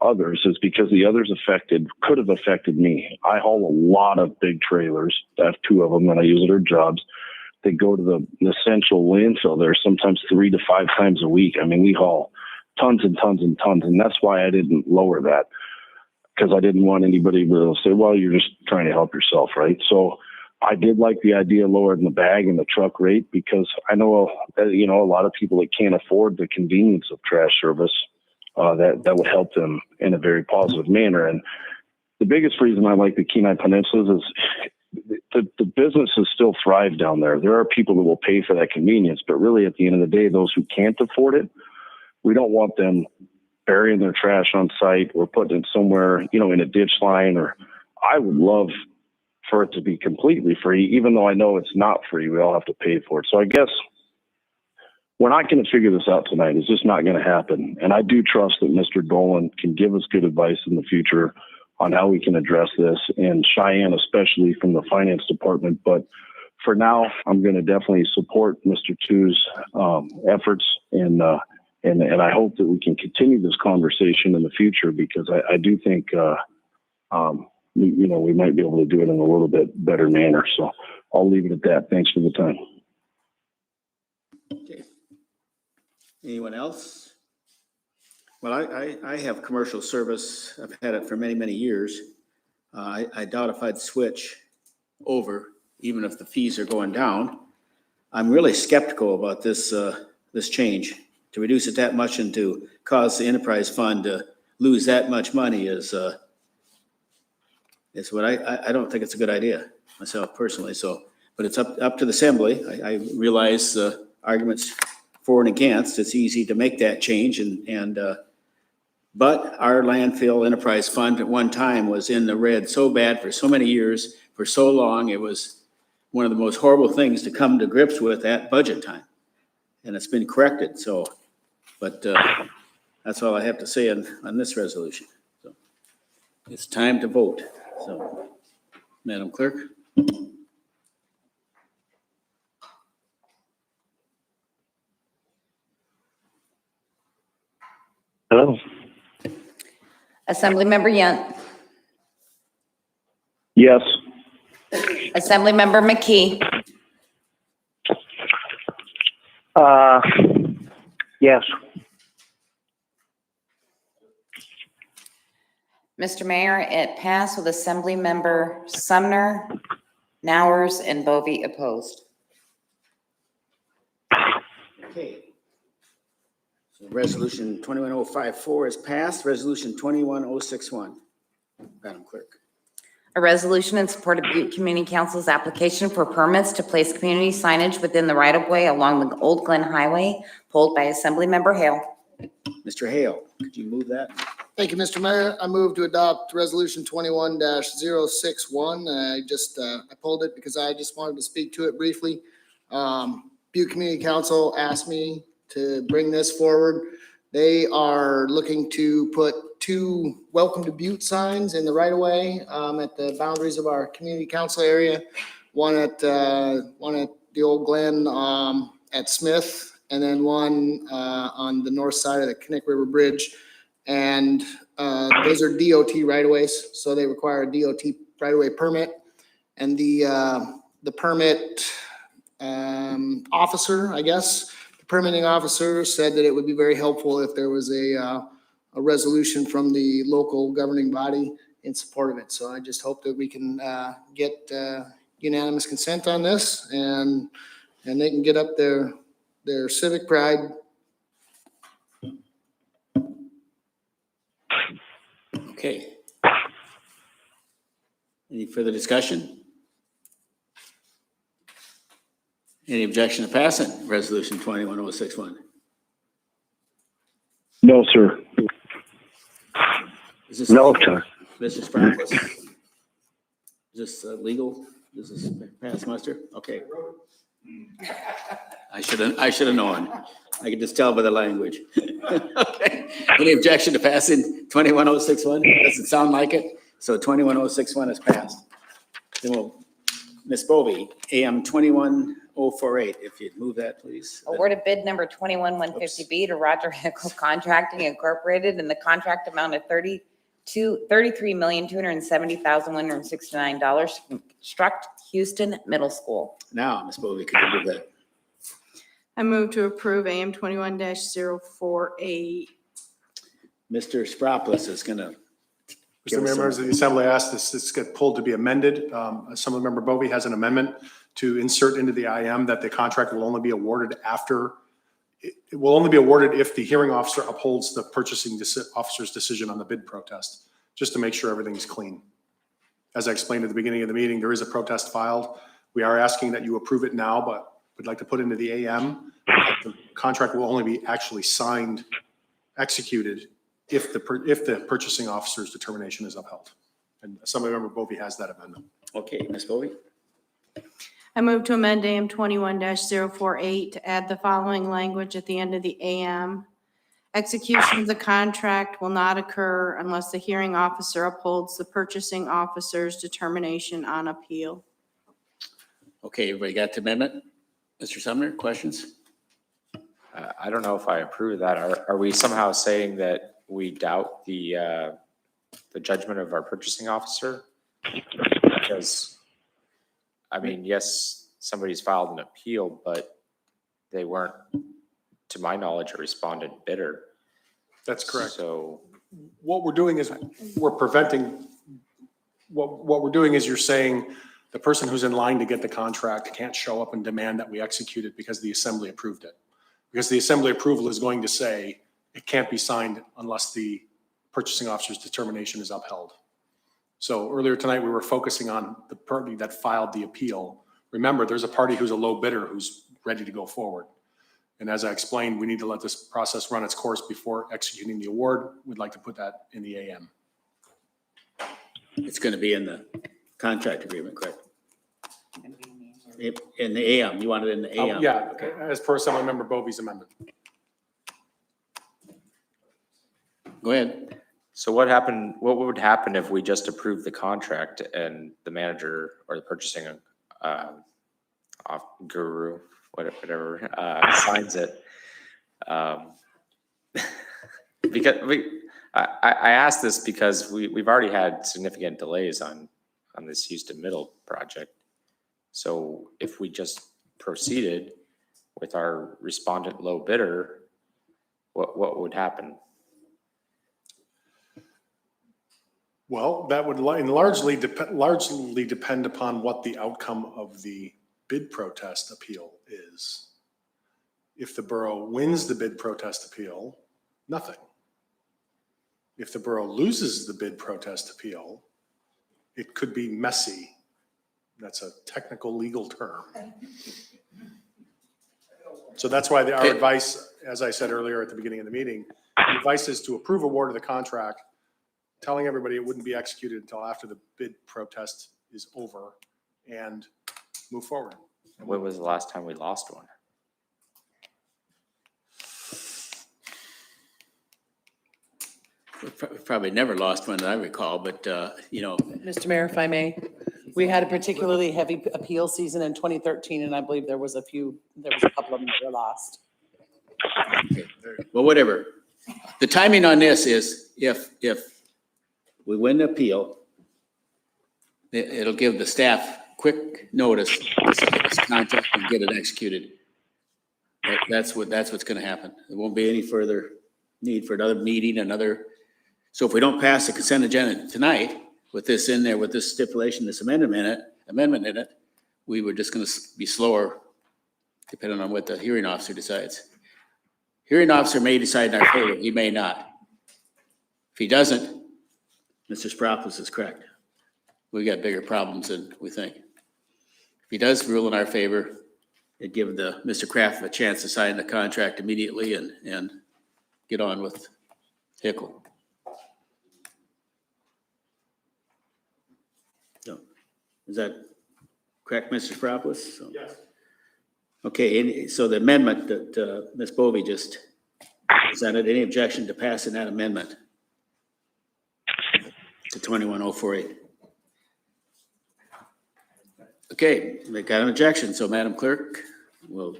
Speaker 13: others is because the others could have affected me. I haul a lot of big trailers. I have 2 of them that I use at our jobs. They go to the essential landfill there sometimes 3 to 5 times a week. I mean, we haul tons and tons and tons. And that's why I didn't lower that, because I didn't want anybody to say, well, you're just trying to help yourself, right? So I did like the idea of lowering the bag and the truck rate, because I know, a lot of people that can't afford the convenience of trash service, that would help them in a very positive manner. And the biggest reason I like the Kenai Peninsula is the businesses still thrive down there. There are people that will pay for that convenience, but really at the end of the day, those who can't afford it, we don't want them burying their trash on site or putting it somewhere, in a ditch line. Or I would love for it to be completely free, even though I know it's not free. We all have to pay for it. So I guess we're not going to figure this out tonight. It's just not going to happen. And I do trust that Mr. Dolan can give us good advice in the future on how we can address this, and Cheyenne, especially from the finance department. But for now, I'm going to definitely support Mr. Tu's efforts, and I hope that we can continue this conversation in the future, because I do think, we might be able to do it in a little bit better manner. So I'll leave it at that. Thanks for the time.
Speaker 3: Okay. Anyone else? Well, I have commercial service. I've had it for many, many years. I doubt if I'd switch over, even if the fees are going down. I'm really skeptical about this change. to reduce it that much and to cause the enterprise fund to lose that much money is what I don't think it's a good idea myself personally, so, but it's up to the assembly. I realize the arguments for and against. It's easy to make that change but our landfill enterprise fund at one time was in the red so bad for so many years, for so long. It was one of the most horrible things to come to grips with at budget time. And it's been corrected, so, but that's all I have to say on this resolution. So it's time to vote. So, Madam Clerk?
Speaker 16: Hello.
Speaker 12: Assemblymember Yant.
Speaker 16: Yes.
Speaker 12: Assemblymember McKee.
Speaker 16: Yes.
Speaker 12: Mr. Mayor, it passed with Assemblymember Sumner, Nowers, and Bovee opposed.
Speaker 3: Okay. So Resolution 21054 is passed. Resolution 21061. Madam Clerk.
Speaker 12: A resolution in support of Butte Community Council's application for permits to place community signage within the right-of-way along the Old Glen Highway, pulled by Assemblymember Hale.
Speaker 3: Mr. Hale, could you move that?
Speaker 11: Thank you, Mr. Mayor. I move to adopt resolution 21-061. I pulled it because I just wanted to speak to it briefly. Butte Community Council asked me to bring this forward. They are looking to put 2 welcome to Butte signs in the right of way at the boundaries of our community council area. One at the Old Glen at Smith, and then one on the north side of the Connect River Bridge. And those are DOT right of ways, so they require a DOT right of way permit. And the permit officer, I guess, the permitting officer said that it would be very helpful if there was a resolution from the local governing body in support of it. So I just hope that we can get unanimous consent on this, and they can get up their civic pride.
Speaker 3: Okay. Any further discussion? Any objection to passing resolution 21061?
Speaker 13: No, sir.
Speaker 3: Is this
Speaker 16: No,
Speaker 3: legal?
Speaker 16: sir.
Speaker 3: Mr. Sparkles? Is this legal? Is this pass muster? Okay. I should have known. I could just tell by the language. Okay. Any objection to passing 21061? Doesn't sound like it. So 21061 is passed. Then we'll, Ms. Bovee, AM 21048, if you'd move that, please.
Speaker 12: Awarded bid number 21150B to Roger Hickle Contracting Incorporated in the contract amount of $33,270,169 to construct Houston Middle School.
Speaker 3: Now, Ms. Bovee, could you move that?
Speaker 10: I move to approve AM 21-048.
Speaker 3: Mr. Spropoulos is gonna.
Speaker 21: Mr. Mayor, members of the Assembly, I asked this get pulled to be amended. Assemblymember Bovee has an amendment to insert into the IM that the contract will only be awarded it will only be awarded if the hearing officer upholds the purchasing officer's decision on the bid protest, just to make sure everything's clean. As I explained at the beginning of the meeting, there is a protest filed. We are asking that you approve it now, but we'd like to put into the AM that the contract will only be actually signed, executed, if the purchasing officer's determination is upheld. And Assemblymember Bovee has that amendment.
Speaker 3: Okay, Ms. Bovee.
Speaker 10: I move to amend AM 21-048 to add the following language at the end of the AM. Execution of the contract will not occur unless the hearing officer upholds the purchasing officer's determination on appeal.
Speaker 3: Okay, everybody got the amendment? Mr. Sumner, questions?
Speaker 14: I don't know if I approve of that. Are we somehow saying that we doubt the judgment of our purchasing officer? Because, I mean, yes, somebody's filed an appeal, but they weren't, to my knowledge, a respondent bidder.
Speaker 21: That's correct.
Speaker 14: So
Speaker 21: what we're doing is we're preventing, what we're doing is you're saying the person who's in line to get the contract can't show up and demand that we execute it because the assembly approved it. Because the assembly approval is going to say it can't be signed unless the purchasing officer's determination is upheld. So earlier tonight, we were focusing on the party that filed the appeal. Remember, there's a party who's a low bidder who's ready to go forward. And as I explained, we need to let this process run its course before executing the award. We'd like to put that in the AM.
Speaker 3: It's going to be in the contract agreement, correct? In the AM, you want it in the AM?
Speaker 21: Yeah, as per Assemblymember Bovey's amendment.
Speaker 3: Go ahead.
Speaker 14: So what would happen if we just approved the contract and the manager or the purchasing guru, whatever, signs it? Because I asked this because we've already had significant delays on this Houston Middle project. So if we just proceeded with our respondent low bidder, what would happen?
Speaker 21: Well, that would largely depend upon what the outcome of the bid protest appeal is. If the borough wins the bid protest appeal, nothing. If the borough loses the bid protest appeal, it could be messy. That's a technical legal term. So that's why our advice, as I said earlier at the beginning of the meeting, the advice is to approve award of the contract, telling everybody it wouldn't be executed until after the bid protest is over, and move forward.
Speaker 14: When was the last time we lost one?
Speaker 3: We've probably never lost one that I recall, but,
Speaker 7: Mr. Mayor, if I may, we had a particularly heavy appeal season in 2013, and I believe there was a couple of them that were lost.
Speaker 3: well, whatever. The timing on this is if we win the appeal, it'll give the staff quick notice to sign this contract and get it executed. That's what's going to happen. There won't be any further need for another meeting, so if we don't pass the consent agenda tonight with this in there, with this stipulation, this amendment in it, we were just going to be slower depending on what the hearing officer decides. Hearing officer may decide in our favor, he may not. If he doesn't, Mr. Spropoulos is correct. We got bigger problems than we think. If he does rule in our favor, it'd give Mr. Kraft a chance to sign the contract immediately and get on with Hickle. So, is that correct, Mr. Spropoulos?
Speaker 21: Yes.
Speaker 3: Okay, so the amendment that Ms. Bovey just presented, any objection to passing that amendment to 21048? Okay, they got an objection, so Madam Clerk, we'll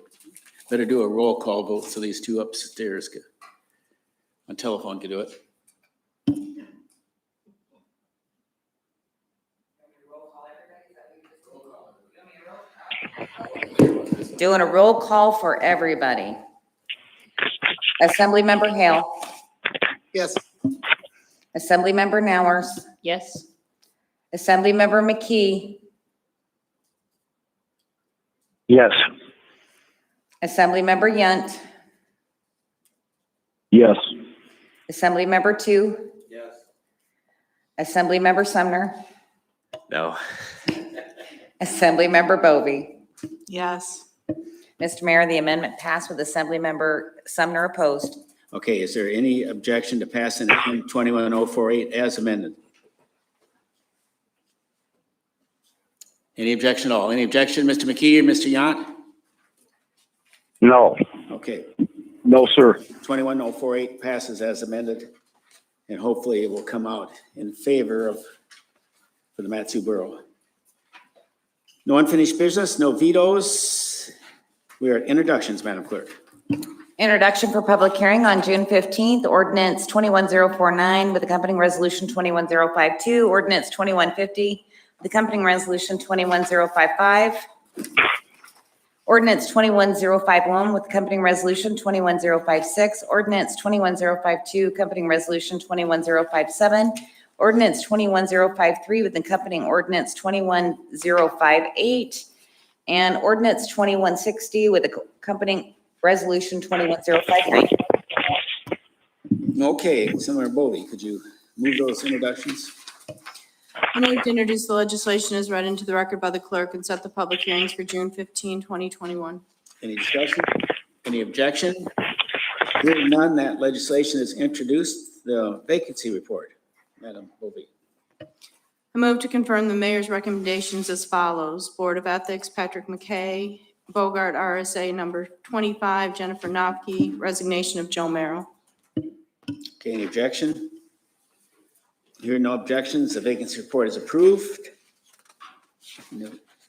Speaker 3: better do a roll call vote so these two upstairs on telephone can do it.
Speaker 12: Doing a roll call for everybody. Assemblymember Hale.
Speaker 11: Yes.
Speaker 12: Assemblymember Nowers.
Speaker 17: Yes.
Speaker 12: Assemblymember McKee.
Speaker 13: Yes.
Speaker 12: Assemblymember Yunt.
Speaker 13: Yes.
Speaker 12: Assemblymember Two.
Speaker 3: Yes.
Speaker 12: Assemblymember Sumner.
Speaker 14: No.
Speaker 12: Assemblymember Bovey.
Speaker 10: Yes.
Speaker 12: Mr. Mayor, the amendment passed with Assemblymember Sumner opposed.
Speaker 3: Okay, is there any objection to passing 21048 as amended? Any objection at all? Any objection, Mr. McKee or Mr. Yount?
Speaker 13: No.
Speaker 3: Okay,
Speaker 13: No, sir.
Speaker 3: 21048 passes as amended, and hopefully it will come out in favor for the Matsu Borough. No unfinished business, no vetoes. We are at introductions, Madam Clerk.
Speaker 12: Introduction for public hearing on June 15th, ordinance 21049 with accompanying resolution 21052, ordinance 2150 with accompanying resolution 21055, ordinance 21051 with accompanying resolution 21056, ordinance 21052 accompanying resolution 21057, ordinance 21053 with accompanying ordinance 21058, and ordinance 2160 with accompanying Resolution 21053.
Speaker 3: Okay, Senator Bovee, could you move those introductions?
Speaker 10: I move to introduce the legislation as read into the record by the clerk and set the public hearings for June 15, 2021.
Speaker 3: Any discussion? Any objection? Hearing none, that legislation is introduced. The vacancy report, Madam Bovee.
Speaker 10: I move to confirm the mayor's recommendations as follows. Board of Ethics, Patrick McKay. Bogart, RSA number 25, Jennifer Knopke. Resignation of Joe Merrill.
Speaker 3: Okay, any objection? Hearing no objections, the vacancy report is approved.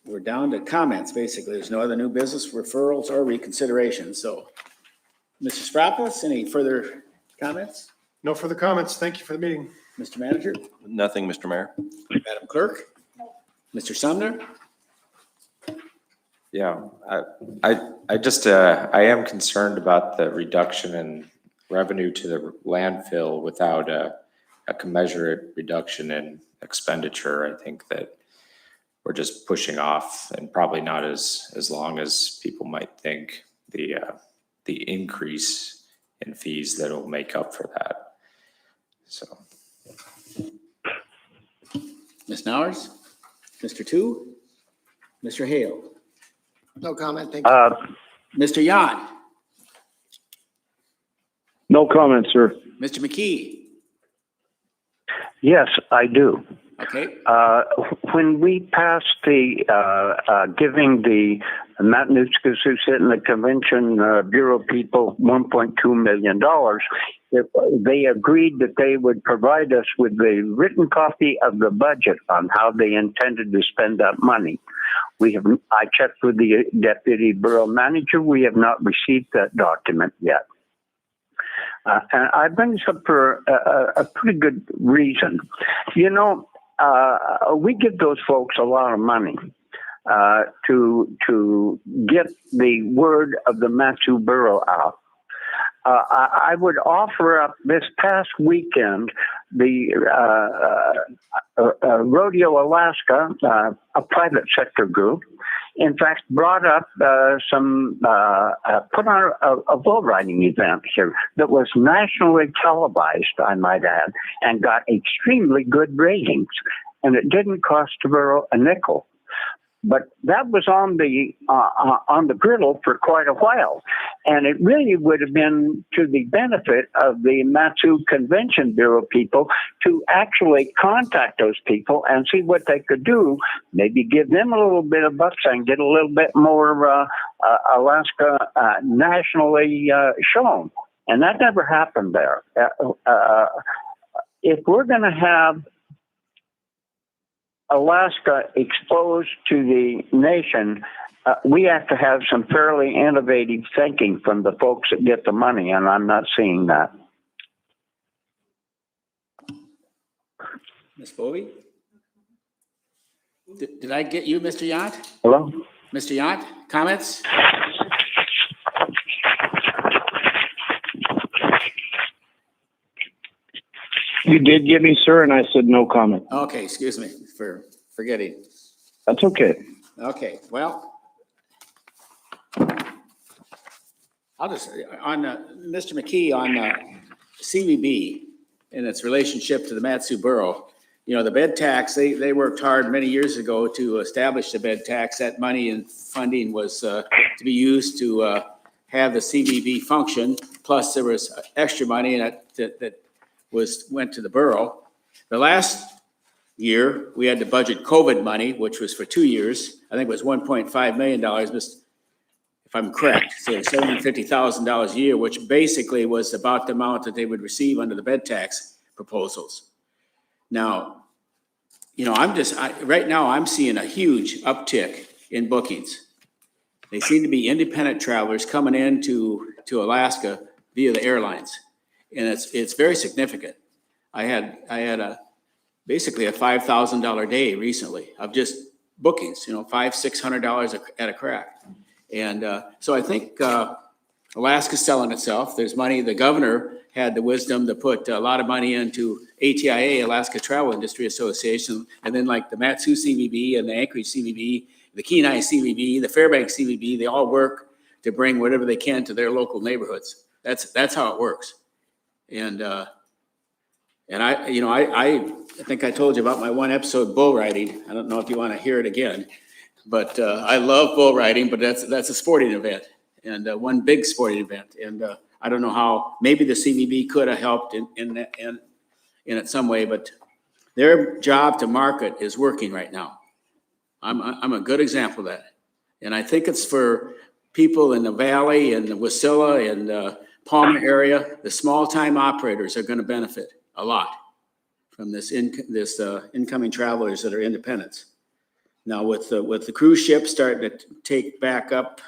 Speaker 3: We're down to comments, basically. There's no other new business, referrals, or reconsideration. So, Mr. Sprapas, any further comments?
Speaker 21: No further comments. Thank you for the meeting.
Speaker 3: Mr. Manager?
Speaker 19: Nothing, Mr. Mayor.
Speaker 3: Madam Clerk? Mr. Sumner?
Speaker 14: Yeah, I just, I am concerned about the reduction in revenue to the landfill without a commensurate reduction in expenditure. I think that we're just pushing off, and probably not as long as people might think, the increase in fees that will make up for that. So.
Speaker 3: Ms. Nowers? Mr. Tu? Mr. Hale?
Speaker 11: No comment, thank you.
Speaker 3: Mr. Yan?
Speaker 16: No comment, sir.
Speaker 3: Mr. McKee?
Speaker 16: Yes, I do.
Speaker 3: Okay.
Speaker 16: When we passed the giving the Matanuska-Susitna Convention Bureau people $1.2 million, they agreed that they would provide us with a written copy of the budget on how they intended to spend that money. I checked with the deputy borough manager. We have not received that document yet. And I bring this up for a pretty good reason. You know, we give those folks a lot of money to get the word of the Matsu Borough out. I would offer up this past weekend the Rodeo Alaska, a private sector group, in fact, brought up put on a bull riding event here that was nationally televised, I might add, and got extremely good ratings. And it didn't cost the borough a nickel. But that was on the griddle for quite a while. And it really would have been to the benefit of the Matsu Convention Bureau people to actually contact those people and see what they could do. Maybe give them a little bit of bucks and get a little bit more Alaska nationally shown. And that never happened there. If we're going to have Alaska exposed to the nation, we have to have some fairly innovative thinking from the folks that get the money, and I'm not seeing that.
Speaker 3: Ms. Bovee? Did I get you, Mr. Yant?
Speaker 16: Hello?
Speaker 3: Mr. Yant, comments?
Speaker 13: You did get me, sir, and I said no comment.
Speaker 3: Okay, excuse me for forgetting.
Speaker 13: That's okay.
Speaker 3: Okay, well, I'll just, on Mr. McKee, on CVB and its relationship to the Matsu Borough, you know, the bed tax, they worked hard many years ago to establish the bed tax. That money and funding was to be used to have the CVB function. Plus, there was extra money that went to the borough. The last year, we had to budget COVID money, which was for 2 years. I think it was $1.5 million, if I'm correct, so $750,000 a year, which basically was about the amount that they would receive under the bed tax proposals. Now, you know, right now I'm seeing a huge uptick in bookings. They seem to be independent travelers coming into Alaska via the airlines. And it's very significant. I had basically a $5,000 day recently of just bookings, you know, $500-600 at a crack. And so I think Alaska's selling itself. There's money. The governor had the wisdom to put a lot of money into ATIA, Alaska Travel Industry Association, and then like the Matsu CVB and the Anchorage CVB, the Kenai CVB, the Fairbanks CVB, they all work to bring whatever they can to their local neighborhoods. That's how it works. And I think I told you about my one episode bull riding. I don't know if you want to hear it again, but I love bull riding, but that's a sporting event, and one big sporting event. And I don't know how, maybe the CVB could have helped in it some way, but their job to market is working right now. I'm a good example of that. And I think it's for people in the Valley and the Wasilla and Palmer area, the small time operators are going to benefit a lot from this incoming travelers that are independents. Now with the cruise ships starting to take back up,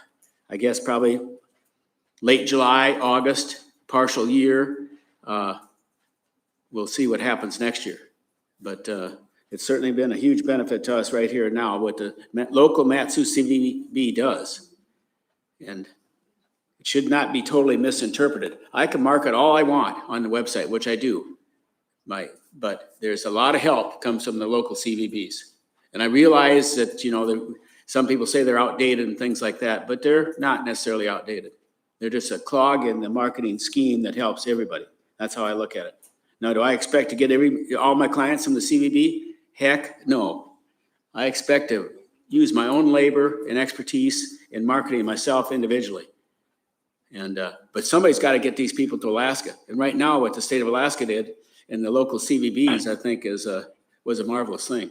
Speaker 3: I guess probably late July, August, partial year, we'll see what happens next year. But it's certainly been a huge benefit to us right here now, what the local Mat-Su CVB does. And it should not be totally misinterpreted. I can market all I want on the website, which I do. But there's a lot of help comes from the local CVBs. And I realize that, some people say they're outdated and things like that, but they're not necessarily outdated. They're just a clog in the marketing scheme that helps everybody. That's how I look at it. Now, do I expect to get all my clients from the CVB? Heck, no. I expect to use my own labor and expertise in marketing myself individually. And but somebody's got to get these people to Alaska. And right now, what the state of Alaska did and the local CVBs, I think, was a marvelous thing.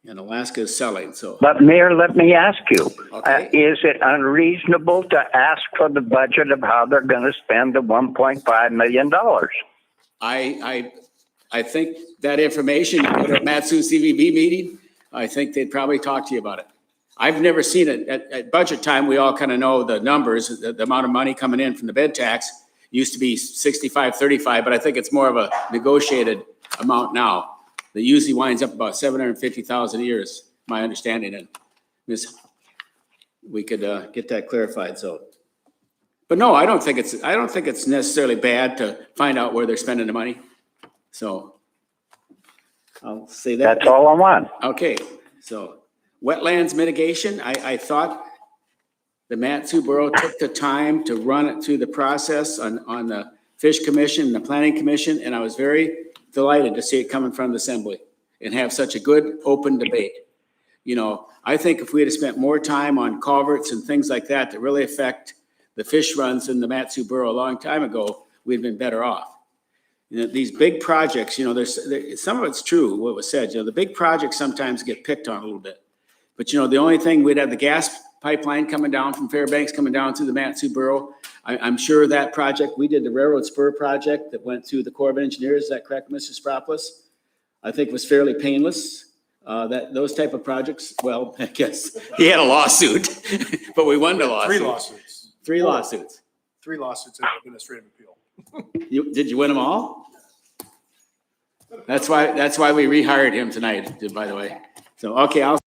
Speaker 3: And Alaska is selling, so.
Speaker 16: But Mayor, let me ask you,
Speaker 3: Okay.
Speaker 16: is it unreasonable to ask for the budget of how they're going to spend the $1.5 million?
Speaker 3: I think that information, you go to a Mat-Su CVB meeting, I think they'd probably talk to you about it. I've never seen it. At budget time, we all kind of know the numbers, the amount of money coming in from the bed tax used to be 65-35, but I think it's more of a negotiated amount now. That usually winds up about 750,000 a year is my understanding. And we could get that clarified. So, but no, I don't think it's necessarily bad to find out where they're spending the money. So I'll say that.
Speaker 16: That's all I want.
Speaker 3: Okay, so wetlands mitigation, I thought the Mat-Su Borough took the time to run it through the process on the Fish Commission and the Planning Commission, and I was very delighted to see it coming from the Assembly and have such a good, open debate. I think if we had spent more time on culverts and things like that really affect the fish runs in the Mat-Su Borough a long time ago, we'd been better off. These big projects, some of it's true, what was said, the big projects sometimes get picked on a little bit. But the only thing, we'd have the gas pipeline coming down from Fairbanks, coming down through the Mat-Su Borough. I'm sure that project, we did the Railroad Spur project that went through the Corps of Engineers, is that correct, Mr. Spropoulos? I think was fairly painless. Those type of projects, well, I guess he had a lawsuit, but we won the lawsuit.
Speaker 21: Three lawsuits.
Speaker 3: 3 lawsuits.
Speaker 21: In administrative appeal.
Speaker 3: Did you win them all? That's why we rehired him tonight, by the way. So, okay, I'll